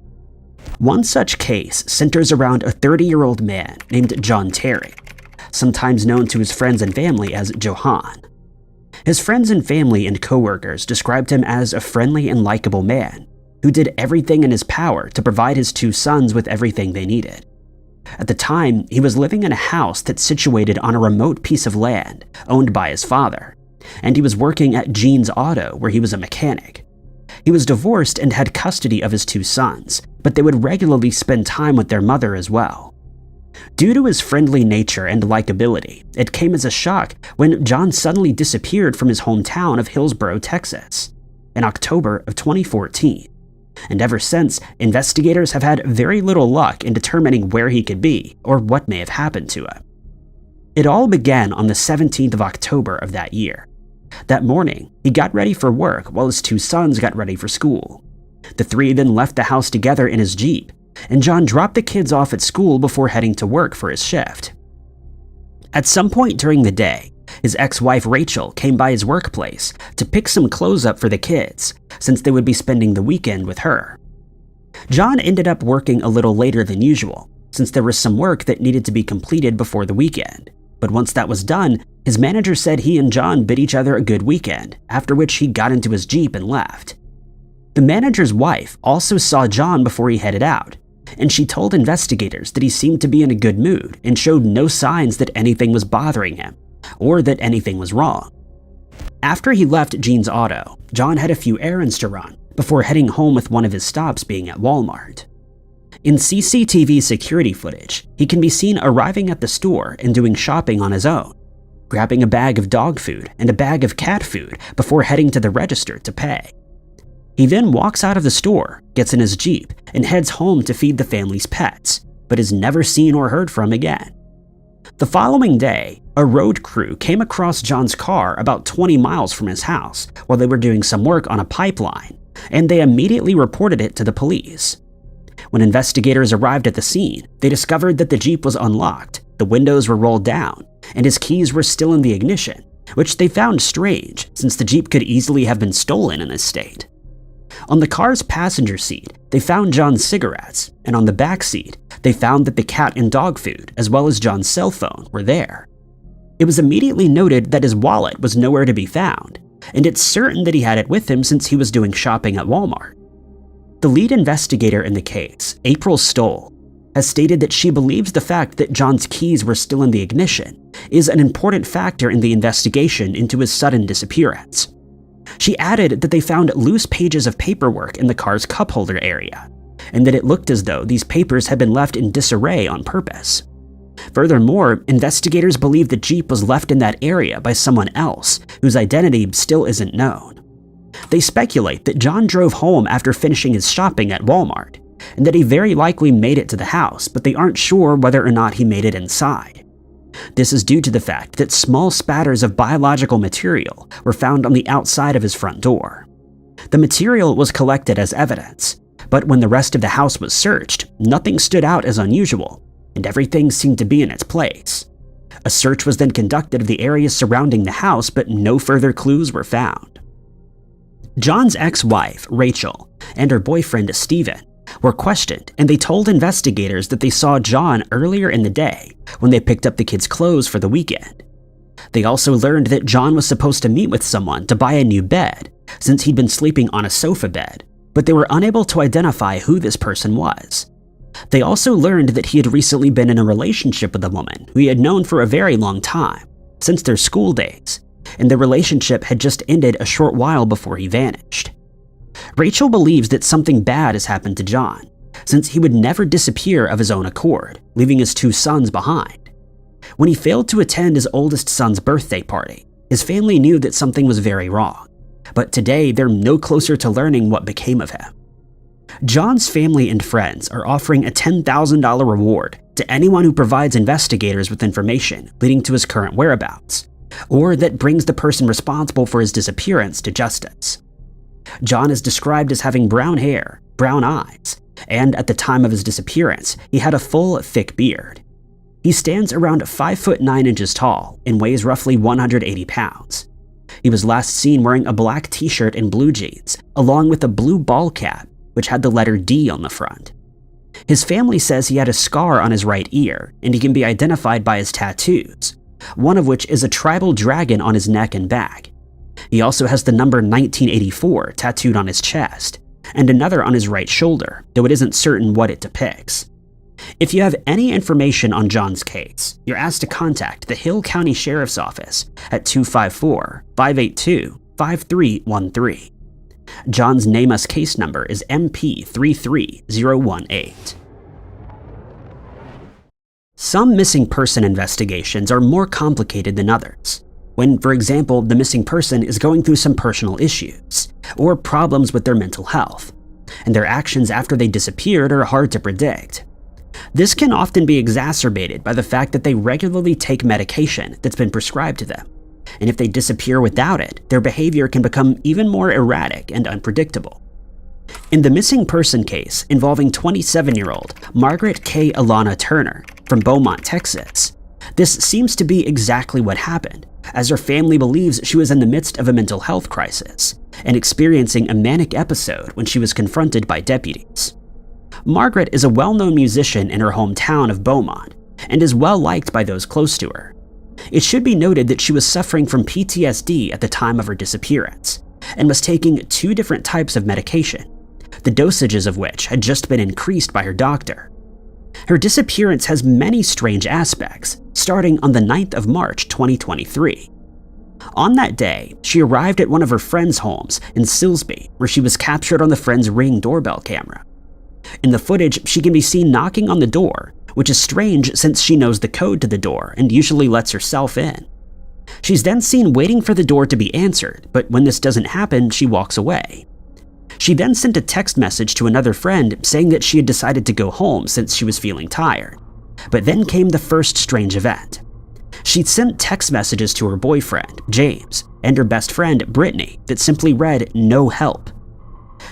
One such case centers around a 30-year-old man named John Terry, sometimes known to his friends and family as Johan. His friends and family and coworkers described him as a friendly and likable man who did everything in his power to provide his 2 sons with everything they needed. At the time, he was living in a house that's situated on a remote piece of land owned by his father, and he was working at Jean's Auto, where he was a mechanic. He was divorced and had custody of his 2 sons, but they would regularly spend time with their mother as well. Due to his friendly nature and likability, it came as a shock when John suddenly disappeared from his hometown of Hillsboro, Texas, in October of 2014. And ever since, investigators have had very little luck in determining where he could be or what may have happened to him. It all began on the 17th of October of that year. That morning, he got ready for work while his 2 sons got ready for school. The 3 then left the house together in his Jeep, and John dropped the kids off at school before heading to work for his shift. At some point during the day, his ex-wife Rachel came by his workplace to pick some clothes up for the kids, since they would be spending the weekend with her. John ended up working a little later than usual, since there was some work that needed to be completed before the weekend. But once that was done, his manager said he and John bid each other a good weekend, after which he got into his Jeep and left. The manager's wife also saw John before he headed out, and she told investigators that he seemed to be in a good mood and showed no signs that anything was bothering him, or that anything was wrong. After he left Jean's Auto, John had a few errands to run before heading home, with one of his stops being at Walmart. In CCTV security footage, he can be seen arriving at the store and doing shopping on his own, grabbing a bag of dog food and a bag of cat food before heading to the register to pay. He then walks out of the store, gets in his Jeep, and heads home to feed the family's pets, but is never seen or heard from again. The following day, a road crew came across John's car about 20 miles from his house while they were doing some work on a pipeline, and they immediately reported it to the police. When investigators arrived at the scene, they discovered that the Jeep was unlocked, the windows were rolled down, and his keys were still in the ignition, which they found strange since the Jeep could easily have been stolen in this state. On the car's passenger seat, they found John's cigarettes, and on the back seat, they found that the cat and dog food, as well as John's cell phone, were there. It was immediately noted that his wallet was nowhere to be found, and it's certain that he had it with him since he was doing shopping at Walmart. The lead investigator in the case, April Stoll, has stated that she believes the fact that John's keys were still in the ignition is an important factor in the investigation into his sudden disappearance. She added that they found loose pages of paperwork in the car's cup holder area, and that it looked as though these papers had been left in disarray on purpose. Furthermore, investigators believe the Jeep was left in that area by someone else, whose identity still isn't known. They speculate that John drove home after finishing his shopping at Walmart, and that he very likely made it to the house, but they aren't sure whether or not he made it inside. This is due to the fact that small spatters of biological material were found on the outside of his front door. The material was collected as evidence, but when the rest of the house was searched, nothing stood out as unusual, and everything seemed to be in its place. A search was then conducted of the areas surrounding the house, but no further clues were found. John's ex-wife, Rachel, and her boyfriend, Stephen, were questioned, and they told investigators that they saw John earlier in the day when they picked up the kids' clothes for the weekend. They also learned that John was supposed to meet with someone to buy a new bed, since he'd been sleeping on a sofa bed, but they were unable to identify who this person was. They also learned that he had recently been in a relationship with a woman who he had known for a very long time, since their school days, and the relationship had just ended a short while before he vanished. Rachel believes that something bad has happened to John, since he would never disappear of his own accord, leaving his 2 sons behind. When he failed to attend his oldest son's birthday party, his family knew that something was very wrong, but today they're no closer to learning what became of him. John's family and friends are offering a $10,000 reward to anyone who provides investigators with information leading to his current whereabouts, or that brings the person responsible for his disappearance to justice. John is described as having brown hair, brown eyes, and at the time of his disappearance, he had a full, thick beard. He stands around 5 foot 9 inches tall and weighs roughly 180 pounds. He was last seen wearing a black t-shirt and blue jeans, along with a blue ball cap, which had the letter D on the front. His family says he had a scar on his right ear, and he can be identified by his tattoos, one of which is a tribal dragon on his neck and back. He also has the number 1984 tattooed on his chest, and another on his right shoulder, though it isn't certain what it depicts. If you have any information on John's case, you're asked to contact the Hill County Sheriff's Office at 254-582-5313. John's NamUs case number is MP33018. Some missing person investigations are more complicated than others. When, for example, the missing person is going through some personal issues or problems with their mental health, and their actions after they disappeared are hard to predict. This can often be exacerbated by the fact that they regularly take medication that's been prescribed to them, and if they disappear without it, their behavior can become even more erratic and unpredictable. In the missing person case involving 27-year-old Margaret K. Alana Turner from Beaumont, Texas, this seems to be exactly what happened, as her family believes she was in the midst of a mental health crisis and experiencing a manic episode when she was confronted by deputies. Margaret is a well-known musician in her hometown of Beaumont and is well liked by those close to her. It should be noted that she was suffering from PTSD at the time of her disappearance and was taking 2 different types of medication, the dosages of which had just been increased by her doctor. Her disappearance has many strange aspects, starting on the 9th of March 2023. On that day, she arrived at one of her friend's homes in Silsbee, where she was captured on the friend's Ring doorbell camera. In the footage, she can be seen knocking on the door, which is strange since she knows the code to the door and usually lets herself in. She's then seen waiting for the door to be answered, but when this doesn't happen, she walks away. She then sent a text message to another friend saying that she had decided to go home since she was feeling tired. But then came the first strange event. She'd sent text messages to her boyfriend, James, and her best friend, Britney, that simply read, "No help."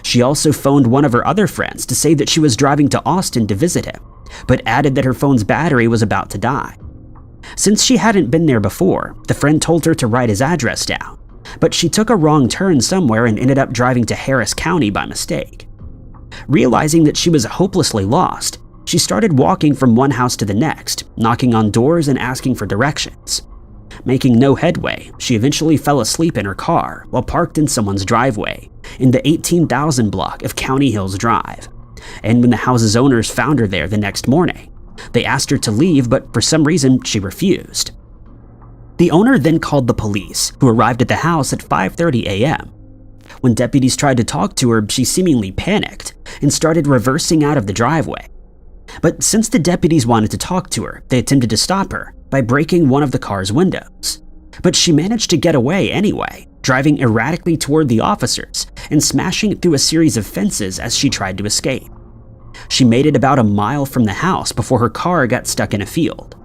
She also phoned one of her other friends to say that she was driving to Austin to visit him, but added that her phone's battery was about to die. Since she hadn't been there before, the friend told her to write his address down, but she took a wrong turn somewhere and ended up driving to Harris County by mistake. Realizing that she was hopelessly lost, she started walking from one house to the next, knocking on doors and asking for directions. Making no headway, she eventually fell asleep in her car while parked in someone's driveway in the 18,000 block of County Hills Drive. And when the house's owners found her there the next morning, they asked her to leave, but for some reason she refused. The owner then called the police, who arrived at the house at 5:30 a.m. When deputies tried to talk to her, she seemingly panicked and started reversing out of the driveway. But since the deputies wanted to talk to her, they attempted to stop her by breaking one of the car's windows. But she managed to get away anyway, driving erratically toward the officers and smashing through a series of fences as she tried to escape. She made it about a mile from the house before her car got stuck in a field.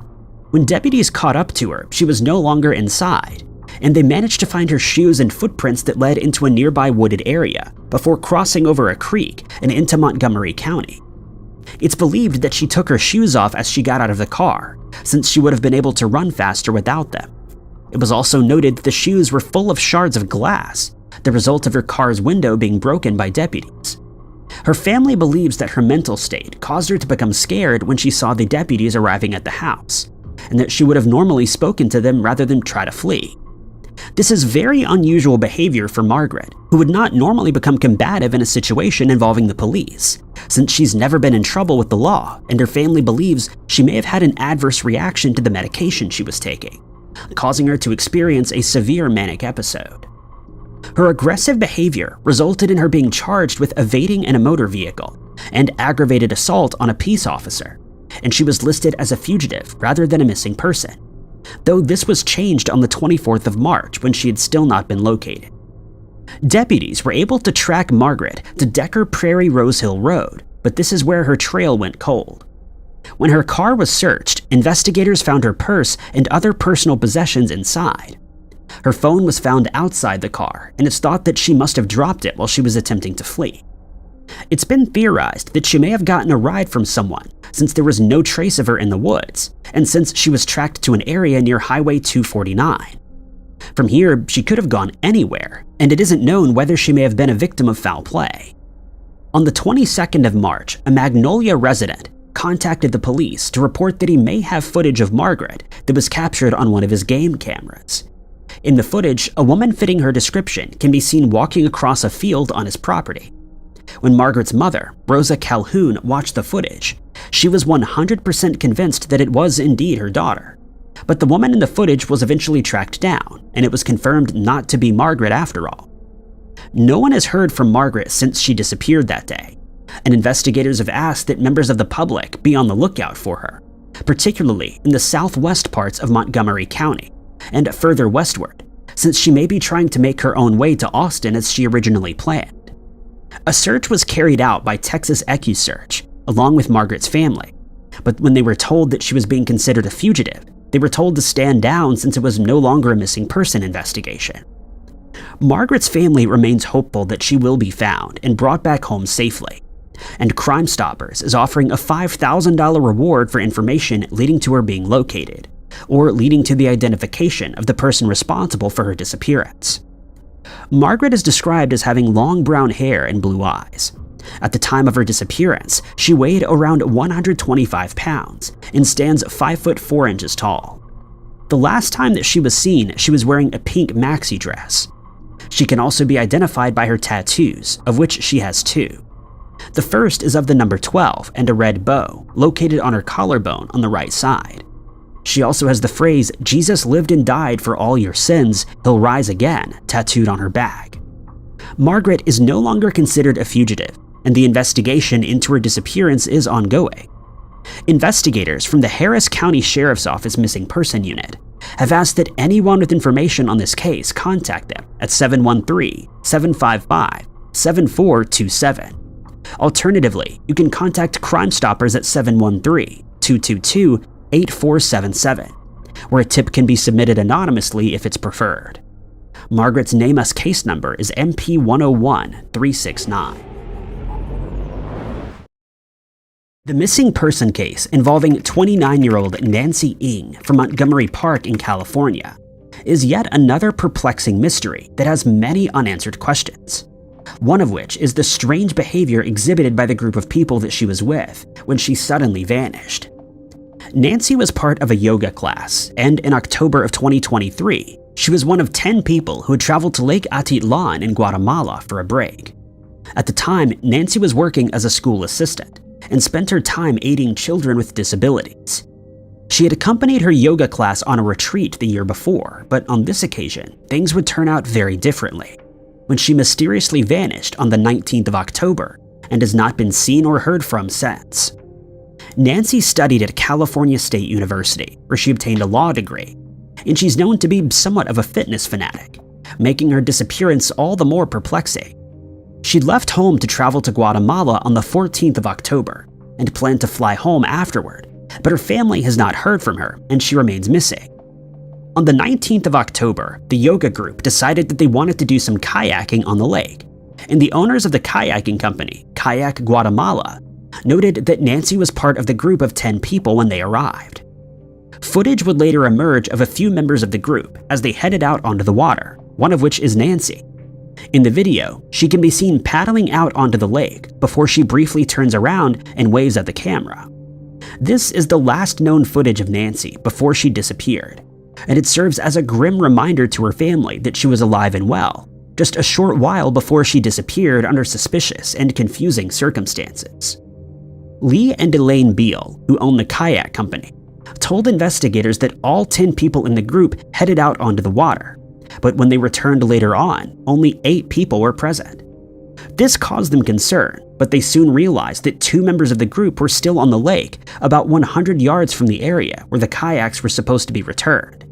When deputies caught up to her, she was no longer inside, and they managed to find her shoes and footprints that led into a nearby wooded area before crossing over a creek and into Montgomery County. It's believed that she took her shoes off as she got out of the car, since she would have been able to run faster without them. It was also noted that the shoes were full of shards of glass, the result of her car's window being broken by deputies. Her family believes that her mental state caused her to become scared when she saw the deputies arriving at the house, and that she would have normally spoken to them rather than try to flee. This is very unusual behavior for Margaret, who would not normally become combative in a situation involving the police, since she's never been in trouble with the law, and her family believes she may have had an adverse reaction to the medication she was taking, causing her to experience a severe manic episode. Her aggressive behavior resulted in her being charged with evading in a motor vehicle and aggravated assault on a peace officer, and she was listed as a fugitive rather than a missing person, though this was changed on the 24th of March when she had still not been located. Deputies were able to track Margaret to Decker Prairie Rose Hill Road, but this is where her trail went cold. When her car was searched, investigators found her purse and other personal possessions inside. Her phone was found outside the car, and it's thought that she must have dropped it while she was attempting to flee. It's been theorized that she may have gotten a ride from someone, since there was no trace of her in the woods, and since she was tracked to an area near Highway 249. From here, she could have gone anywhere, and it isn't known whether she may have been a victim of foul play. On the 22nd of March, a Magnolia resident contacted the police to report that he may have footage of Margaret that was captured on one of his game cameras. In the footage, a woman fitting her description can be seen walking across a field on his property. When Margaret's mother, Rosa Calhoun, watched the footage, She was 100% convinced that it was indeed her daughter. But the woman in the footage was eventually tracked down, and it was confirmed not to be Margaret after all. No one has heard from Margaret since she disappeared that day, and investigators have asked that members of the public be on the lookout for her, particularly in the southwest parts of Montgomery County and further westward, since she may be trying to make her own way to Austin as she originally planned. A search was carried out by Texas EquuSearch, along with Margaret's family, but when they were told that she was being considered a fugitive, they were told to stand down since it was no longer a missing person investigation. Margaret's family remains hopeful that she will be found and brought back home safely, and Crime Stoppers is offering a $5,000 reward for information leading to her being located, or leading to the identification of the person responsible for her disappearance. Margaret is described as having long brown hair and blue eyes. At the time of her disappearance, she weighed around 125 pounds and stands 5 foot 4 inches tall. The last time that she was seen, she was wearing a pink maxi dress. She can also be identified by her tattoos, of which she has 2. The first is of the number 12 and a red bow, located on her collarbone on the right side. She also has the phrase, "Jesus lived and died for all your sins, he'll rise again," tattooed on her back. Margaret is no longer considered a fugitive, and the investigation into her disappearance is ongoing. Investigators from the Harris County Sheriff's Office Missing Person Unit have asked that anyone with information on this case contact them at 713-755-7427. Alternatively, you can contact Crime Stoppers at 713-222-8477, where a tip can be submitted anonymously if it's preferred. Margaret's NamUs case number is MP101369. The missing person case involving 29-year-old Nancy Ng from Montgomery Park in California is yet another perplexing mystery that has many unanswered questions. One of which is the strange behavior exhibited by the group of people that she was with when she suddenly vanished. Nancy was part of a yoga class, and in October of 2023, she was one of 10 people who had traveled to Lake Atitlan in Guatemala for a break. At the time, Nancy was working as a school assistant and spent her time aiding children with disabilities. She had accompanied her yoga class on a retreat the year before, but on this occasion, things would turn out very differently, when she mysteriously vanished on the 19th of October and has not been seen or heard from since. Nancy studied at California State University, where she obtained a law degree, and she's known to be somewhat of a fitness fanatic, making her disappearance all the more perplexing. She left home to travel to Guatemala on the 14th of October and planned to fly home afterward, but her family has not heard from her and she remains missing. On the 19th of October, the yoga group decided that they wanted to do some kayaking on the lake, and the owners of the kayaking company, Kayak Guatemala, noted that Nancy was part of the group of 10 people when they arrived. Footage would later emerge of a few members of the group as they headed out onto the water, one of which is Nancy. In the video, she can be seen paddling out onto the lake before she briefly turns around and waves at the camera. This is the last known footage of Nancy before she disappeared, and it serves as a grim reminder to her family that she was alive and well, just a short while before she disappeared under suspicious and confusing circumstances. Lee and Elaine Beal, who own the kayak company, told investigators that all 10 people in the group headed out onto the water, but when they returned later on, only 8 people were present. This caused them concern, but they soon realized that 2 members of the group were still on the lake, about 100 yards from the area where the kayaks were supposed to be returned.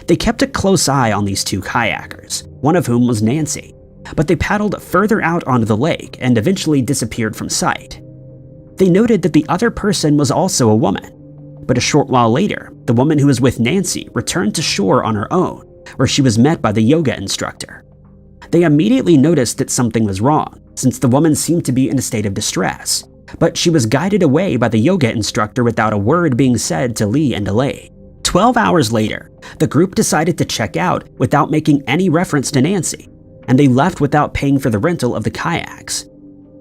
They kept a close eye on these 2 kayakers, one of whom was Nancy, but they paddled further out onto the lake and eventually disappeared from sight. They noted that the other person was also a woman, but a short while later, the woman who was with Nancy returned to shore on her own, where she was met by the yoga instructor. They immediately noticed that something was wrong, since the woman seemed to be in a state of distress, but she was guided away by the yoga instructor without a word being said to Lee and Elaine. 12 hours later, the group decided to check out without making any reference to Nancy, and they left without paying for the rental of the kayaks.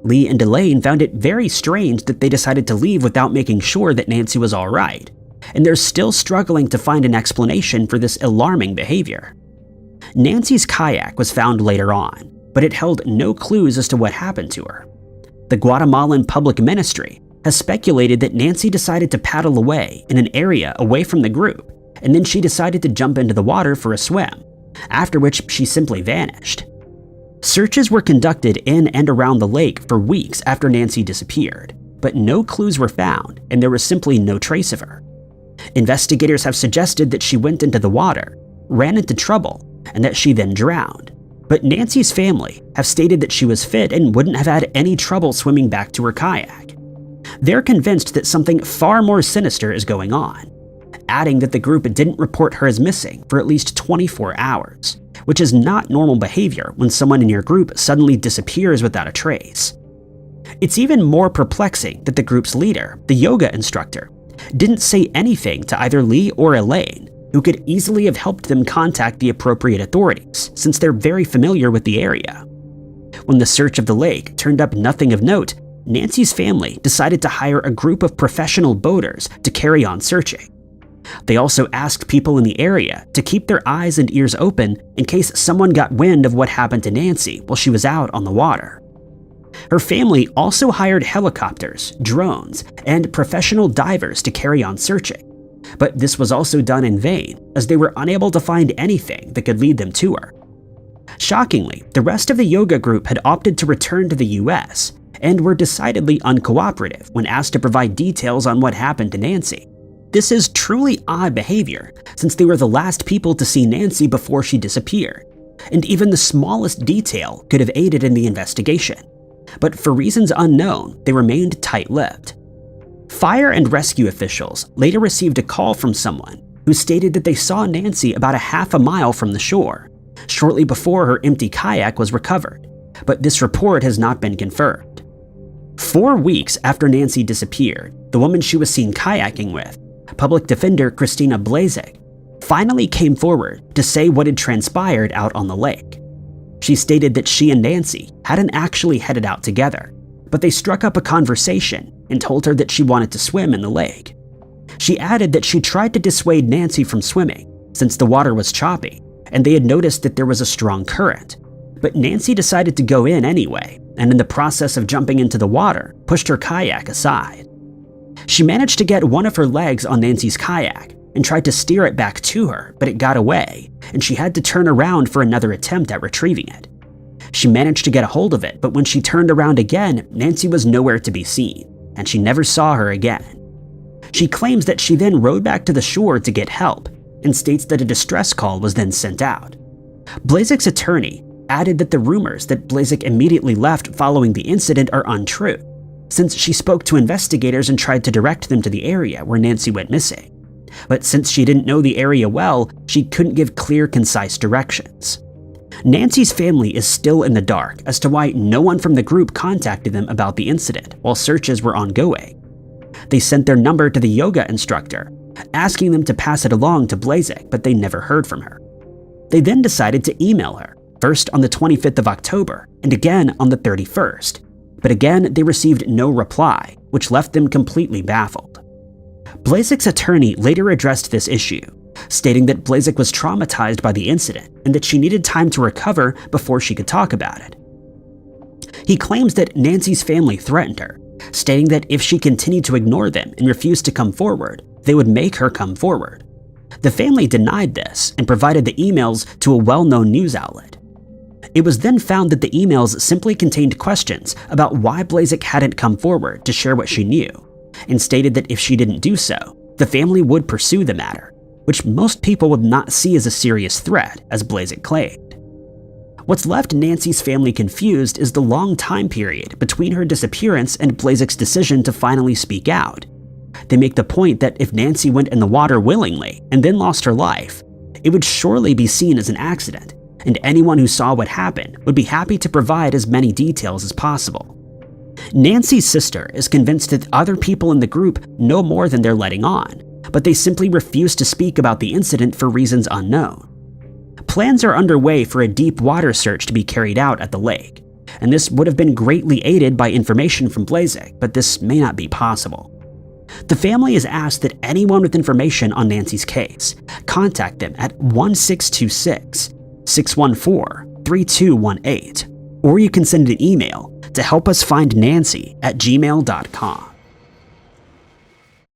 Lee and Elaine found it very strange that they decided to leave without making sure that Nancy was all right, and they're still struggling to find an explanation for this alarming behavior. Nancy's kayak was found later on, but it held no clues as to what happened to her. The Guatemalan Public Ministry has speculated that Nancy decided to paddle away in an area away from the group, and then she decided to jump into the water for a swim, after which she simply vanished. Searches were conducted in and around the lake for weeks after Nancy disappeared, but no clues were found and there was simply no trace of her. Investigators have suggested that she went into the water, ran into trouble, and that she then drowned. But Nancy's family have stated that she was fit and wouldn't have had any trouble swimming back to her kayak. They're convinced that something far more sinister is going on, adding that the group didn't report her as missing for at least 24 hours, which is not normal behavior when someone in your group suddenly disappears without a trace. It's even more perplexing that the group's leader, the yoga instructor, didn't say anything to either Lee or Elaine, who could easily have helped them contact the appropriate authorities since they're very familiar with the area. When the search of the lake turned up nothing of note, Nancy's family decided to hire a group of professional boaters to carry on searching. They also asked people in the area to keep their eyes and ears open in case someone got wind of what happened to Nancy while she was out on the water. Her family also hired helicopters, drones, and professional divers to carry on searching, but this was also done in vain as they were unable to find anything that could lead them to her. Shockingly, the rest of the yoga group had opted to return to the US and were decidedly uncooperative when asked to provide details on what happened to Nancy. This is truly odd behavior since they were the last people to see Nancy before she disappeared, and even the smallest detail could have aided in the investigation. But for reasons unknown, they remained tight-lipped. Fire and rescue officials later received a call from someone who stated that they saw Nancy about a half a mile from the shore, shortly before her empty kayak was recovered, but this report has not been confirmed. 4 weeks after Nancy disappeared, the woman she was seen kayaking with, public defender Christina Blazek, finally came forward to say what had transpired out on the lake. She stated that she and Nancy hadn't actually headed out together, but they struck up a conversation and told her that she wanted to swim in the lake. She added that she tried to dissuade Nancy from swimming since the water was choppy and they had noticed that there was a strong current, but Nancy decided to go in anyway, and in the process of jumping into the water, pushed her kayak aside. She managed to get one of her legs on Nancy's kayak and tried to steer it back to her, but it got away, and she had to turn around for another attempt at retrieving it. She managed to get a hold of it, but when she turned around again, Nancy was nowhere to be seen, and she never saw her again. She claims that she then rowed back to the shore to get help, and states that a distress call was then sent out. Blazek's attorney added that the rumors that Blazek immediately left following the incident are untrue, since she spoke to investigators and tried to direct them to the area where Nancy went missing. But since she didn't know the area well, she couldn't give clear, concise directions. Nancy's family is still in the dark as to why no one from the group contacted them about the incident while searches were ongoing. They sent their number to the yoga instructor, asking them to pass it along to Blazek, but they never heard from her. They then decided to email her, first on the 25th of October and again on the 31st, but again they received no reply, which left them completely baffled. Blazek's attorney later addressed this issue, stating that Blazek was traumatized by the incident and that she needed time to recover before she could talk about it. He claims that Nancy's family threatened her, stating that if she continued to ignore them and refused to come forward, they would make her come forward. The family denied this and provided the emails to a well-known news outlet. It was then found that the emails simply contained questions about why Blazek hadn't come forward to share what she knew, and stated that if she didn't do so, the family would pursue the matter, which most people would not see as a serious threat, as Blazek claimed. What's left Nancy's family confused is the long time period between her disappearance and Blazek's decision to finally speak out. They make the point that if Nancy went in the water willingly and then lost her life, it would surely be seen as an accident, and anyone who saw what happened would be happy to provide as many details as possible. Nancy's sister is convinced that other people in the group know more than they're letting on, but they simply refuse to speak about the incident for reasons unknown. Plans are underway for a deep water search to be carried out at the lake, and this would have been greatly aided by information from Blazek, but this may not be possible. The family has asked that anyone with information on Nancy's case contact them at 1626-614-3218, or you can send an email to helpusfindnancy@gmail.com.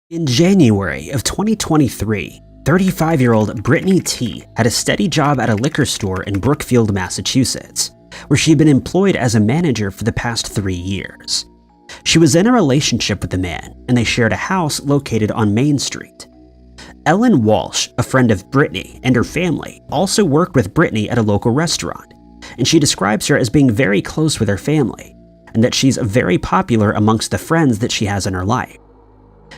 In January of 2023, 35-year-old Britney T had a steady job at a liquor store in Brookfield, Massachusetts, where she'd been employed as a manager for the past 3 years. She was in a relationship with the man, and they shared a house located on Main Street. Ellen Walsh, a friend of Britney and her family, also worked with Britney at a local restaurant, and she describes her as being very close with her family, and that she's very popular amongst the friends that she has in her life.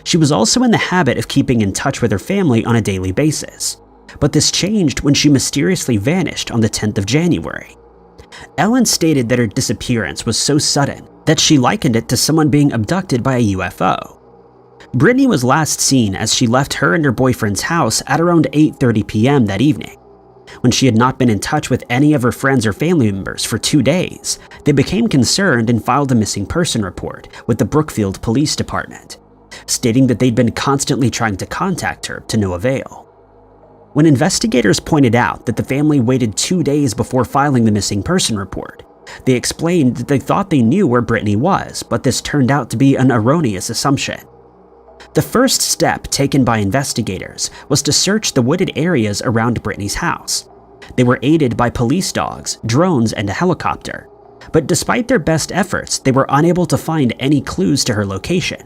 She was also in the habit of keeping in touch with her family on a daily basis, but this changed when she mysteriously vanished on the 10th of January. Ellen stated that her disappearance was so sudden that she likened it to someone being abducted by a UFO. Britney was last seen as she left her and her boyfriend's house at around 8:30 p.m. that evening. When she had not been in touch with any of her friends or family members for 2 days, they became concerned and filed a missing person report with the Brookfield Police Department, stating that they'd been constantly trying to contact her to no avail. When investigators pointed out that the family waited 2 days before filing the missing person report, they explained that they thought they knew where Britney was, but this turned out to be an erroneous assumption. The first step taken by investigators was to search the wooded areas around Britney's house. They were aided by police dogs, drones, and a helicopter, but despite their best efforts, they were unable to find any clues to her location.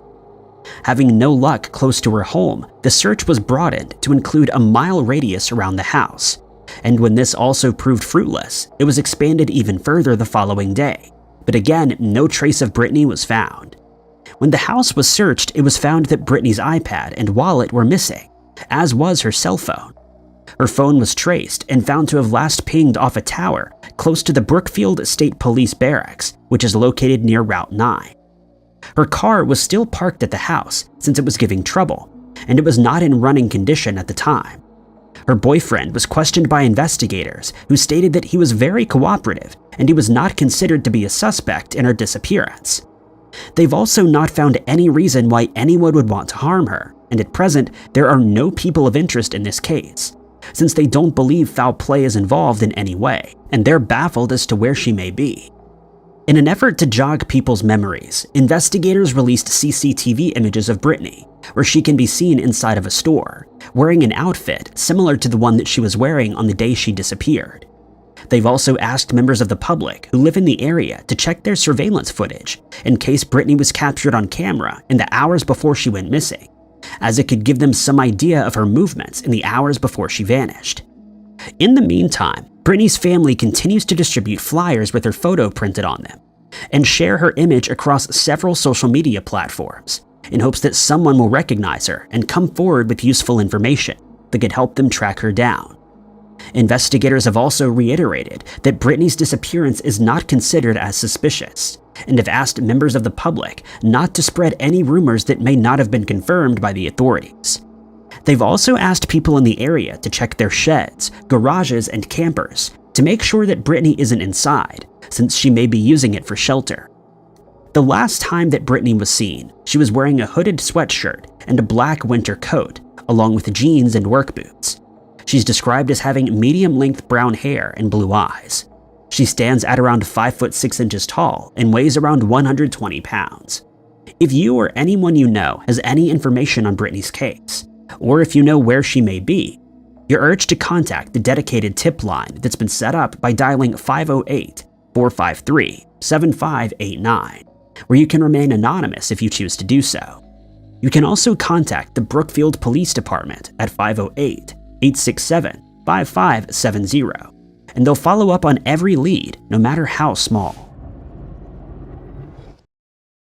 Having no luck close to her home, the search was broadened to include a mile radius around the house, and when this also proved fruitless, it was expanded even further the following day, but again, no trace of Britney was found. When the house was searched, it was found that Britney's iPad and wallet were missing, as was her cell phone. Her phone was traced and found to have last pinged off a tower close to the Brookfield State Police Barracks, which is located near Route 9. Her car was still parked at the house since it was giving trouble, and it was not in running condition at the time. Her boyfriend was questioned by investigators who stated that he was very cooperative and he was not considered to be a suspect in her disappearance. They've also not found any reason why anyone would want to harm her, and at present, there are no people of interest in this case, since they don't believe foul play is involved in any way, and they're baffled as to where she may be. In an effort to jog people's memories, investigators released CCTV images of Britney, where she can be seen inside of a store, wearing an outfit similar to the one that she was wearing on the day she disappeared. They've also asked members of the public who live in the area to check their surveillance footage in case Britney was captured on camera in the hours before she went missing, as it could give them some idea of her movements in the hours before she vanished. In the meantime, Britney's family continues to distribute flyers with her photo printed on them and share her image across several social media platforms in hopes that someone will recognize her and come forward with useful information that could help them track her down. Investigators have also reiterated that Britney's disappearance is not considered as suspicious and have asked members of the public not to spread any rumors that may not have been confirmed by the authorities. They've also asked people in the area to check their sheds, garages, and campers to make sure that Britney isn't inside, since she may be using it for shelter. The last time that Britney was seen, she was wearing a hooded sweatshirt and a black winter coat, along with jeans and work boots. She's described as having medium-length brown hair and blue eyes. She stands at around 5 foot 6 inches tall and weighs around 120 pounds. If you or anyone you know has any information on Britney's case, or if you know where she may be, you're urged to contact the dedicated tip line that's been set up by dialing 508-453-7589, where you can remain anonymous if you choose to do so. You can also contact the Brookfield Police Department at 508-867-5570, and they'll follow up on every lead, no matter how small.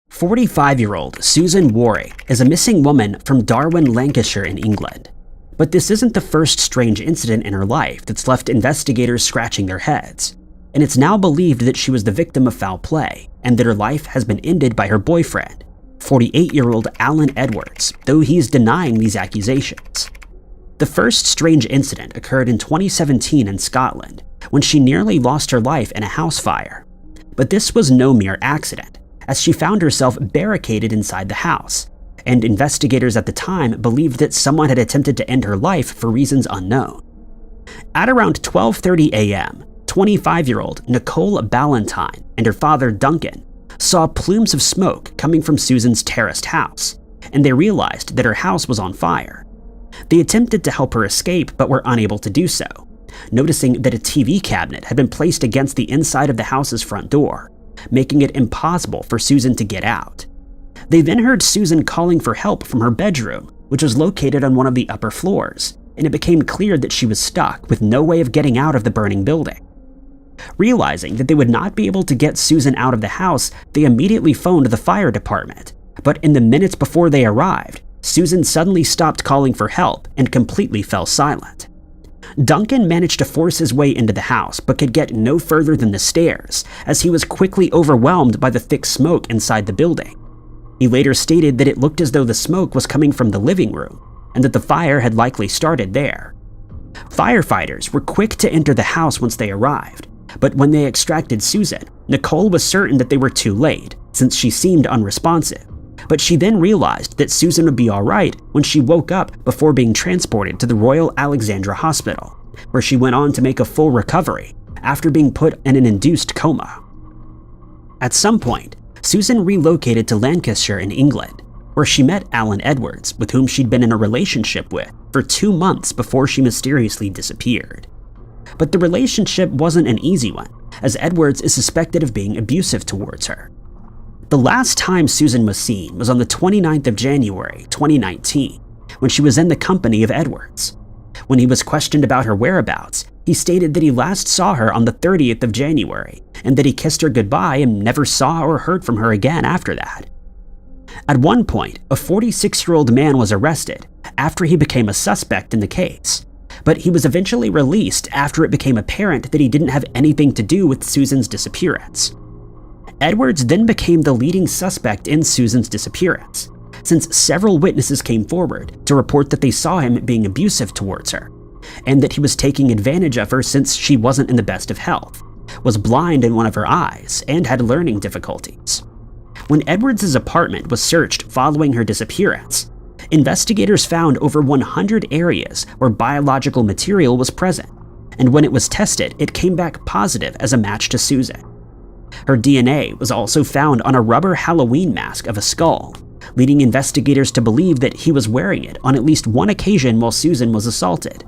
45-year-old Susan Warwick is a missing woman from Darwen, Lancashire in England. But this isn't the first strange incident in her life that's left investigators scratching their heads, and it's now believed that she was the victim of foul play and that her life has been ended by her boyfriend, 48-year-old Alan Edwards, though he's denying these accusations. The first strange incident occurred in 2017 in Scotland, when she nearly lost her life in a house fire. But this was no mere accident, as she found herself barricaded inside the house, and investigators at the time believed that someone had attempted to end her life for reasons unknown. At around 12:30 a.m., 25-year-old Nicole Ballantyne and her father Duncan saw plumes of smoke coming from Susan's terraced house, and they realized that her house was on fire. They attempted to help her escape but were unable to do so, noticing that a TV cabinet had been placed against the inside of the house's front door, making it impossible for Susan to get out. They then heard Susan calling for help from her bedroom, which was located on one of the upper floors, and it became clear that she was stuck with no way of getting out of the burning building. Realizing that they would not be able to get Susan out of the house, they immediately phoned the fire department, but in the minutes before they arrived, Susan suddenly stopped calling for help and completely fell silent. Duncan managed to force his way into the house but could get no further than the stairs, as he was quickly overwhelmed by the thick smoke inside the building. He later stated that it looked as though the smoke was coming from the living room, and that the fire had likely started there. Firefighters were quick to enter the house once they arrived, but when they extracted Susan, Nicole was certain that they were too late, since she seemed unresponsive. But she then realized that Susan would be alright when she woke up before being transported to the Royal Alexandra Hospital, where she went on to make a full recovery after being put in an induced coma. At some point, Susan relocated to Lancashire in England, where she met Alan Edwards, with whom she'd been in a relationship with for 2 months before she mysteriously disappeared. But the relationship wasn't an easy one, as Edwards is suspected of being abusive towards her. The last time Susan was seen was on the 29th of January, 2019, when she was in the company of Edwards. When he was questioned about her whereabouts, he stated that he last saw her on the 30th of January, and that he kissed her goodbye and never saw or heard from her again after that. At one point, a 46-year-old man was arrested after he became a suspect in the case, but he was eventually released after it became apparent that he didn't have anything to do with Susan's disappearance. Edwards then became the leading suspect in Susan's disappearance, since several witnesses came forward to report that they saw him being abusive towards her, and that he was taking advantage of her since she wasn't in the best of health, was blind in one of her eyes, and had learning difficulties. When Edwards' apartment was searched following her disappearance, investigators found over 100 areas where biological material was present, and when it was tested, it came back positive as a match to Susan. Her DNA was also found on a rubber Halloween mask of a skull, leading investigators to believe that he was wearing it on at least one occasion while Susan was assaulted.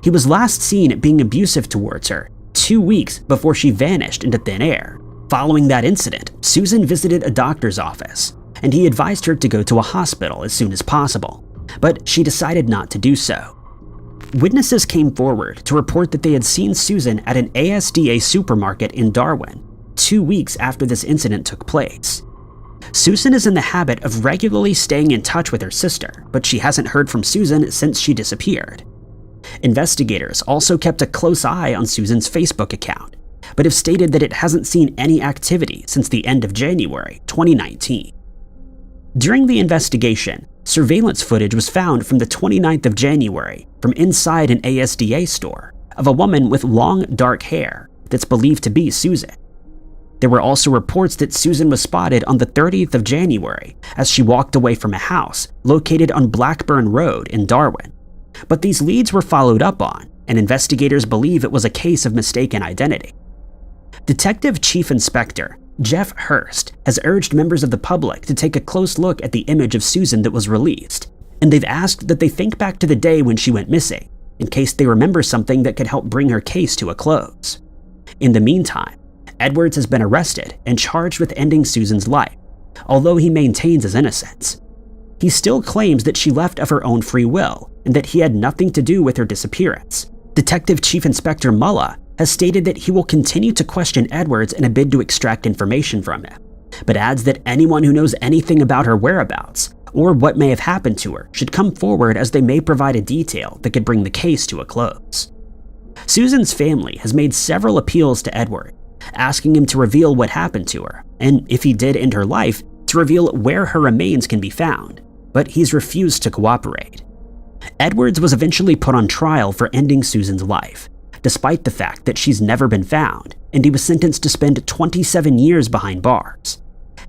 He was last seen being abusive towards her 2 weeks before she vanished into thin air. Following that incident, Susan visited a doctor's office, and he advised her to go to a hospital as soon as possible, but she decided not to do so. Witnesses came forward to report that they had seen Susan at an ASDA supermarket in Darwin 2 weeks after this incident took place. Susan is in the habit of regularly staying in touch with her sister, but she hasn't heard from Susan since she disappeared. Investigators also kept a close eye on Susan's Facebook account, but have stated that it hasn't seen any activity since the end of January 2019. During the investigation, surveillance footage was found from the 29th of January from inside an ASDA store of a woman with long, dark hair that's believed to be Susan. There were also reports that Susan was spotted on the 30th of January as she walked away from a house located on Blackburn Road in Darwin. But these leads were followed up on, and investigators believe it was a case of mistaken identity. Detective Chief Inspector Jeff Hurst has urged members of the public to take a close look at the image of Susan that was released, and they've asked that they think back to the day when she went missing, in case they remember something that could help bring her case to a close. In the meantime, Edwards has been arrested and charged with ending Susan's life, although he maintains his innocence. He still claims that she left of her own free will and that he had nothing to do with her disappearance. Detective Chief Inspector Mulla has stated that he will continue to question Edwards in a bid to extract information from him, but adds that anyone who knows anything about her whereabouts or what may have happened to her should come forward, as they may provide a detail that could bring the case to a close. Susan's family has made several appeals to Edward, asking him to reveal what happened to her, and if he did end her life, to reveal where her remains can be found, but he's refused to cooperate. Edwards was eventually put on trial for ending Susan's life, despite the fact that she's never been found, and he was sentenced to spend 27 years behind bars.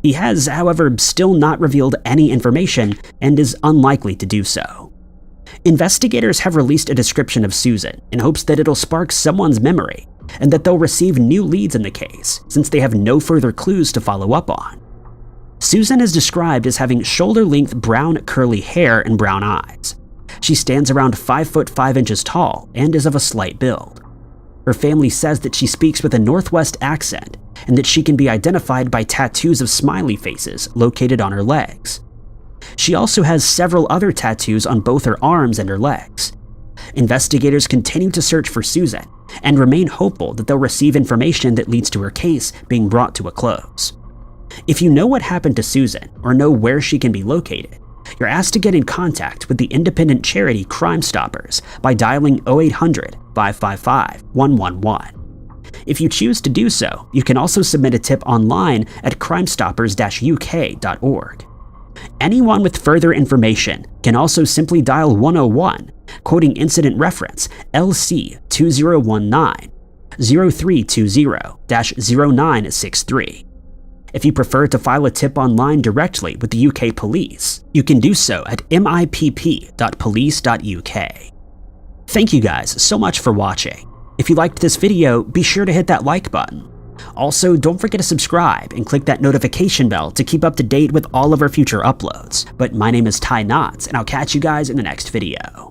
He has, however, still not revealed any information and is unlikely to do so. Investigators have released a description of Susan in hopes that it'll spark someone's memory, and that they'll receive new leads in the case, since they have no further clues to follow up on. Susan is described as having shoulder-length brown curly hair and brown eyes. She stands around 5 foot 5 inches tall and is of a slight build. Her family says that she speaks with a Northwest accent and that she can be identified by tattoos of smiley faces located on her legs. She also has several other tattoos on both her arms and her legs. Investigators continue to search for Susan and remain hopeful that they'll receive information that leads to her case being brought to a close. If you know what happened to Susan or know where she can be located, you're asked to get in contact with the independent charity Crime Stoppers by dialing 0800-555-111. If you choose to do so, you can also submit a tip online at crimestoppers-uk.org. Anyone with further information can also simply dial 101, quoting incident reference LC2019-0320-0963. If you prefer to file a tip online directly with the UK police, you can do so at mipp.police.uk. Thank you guys so much for watching. If you liked this video, be sure to hit that like button. Also, don't forget to subscribe and click that notification bell to keep up to date with all of our future uploads. But my name is Ty Knotts, and I'll catch you guys in the next video.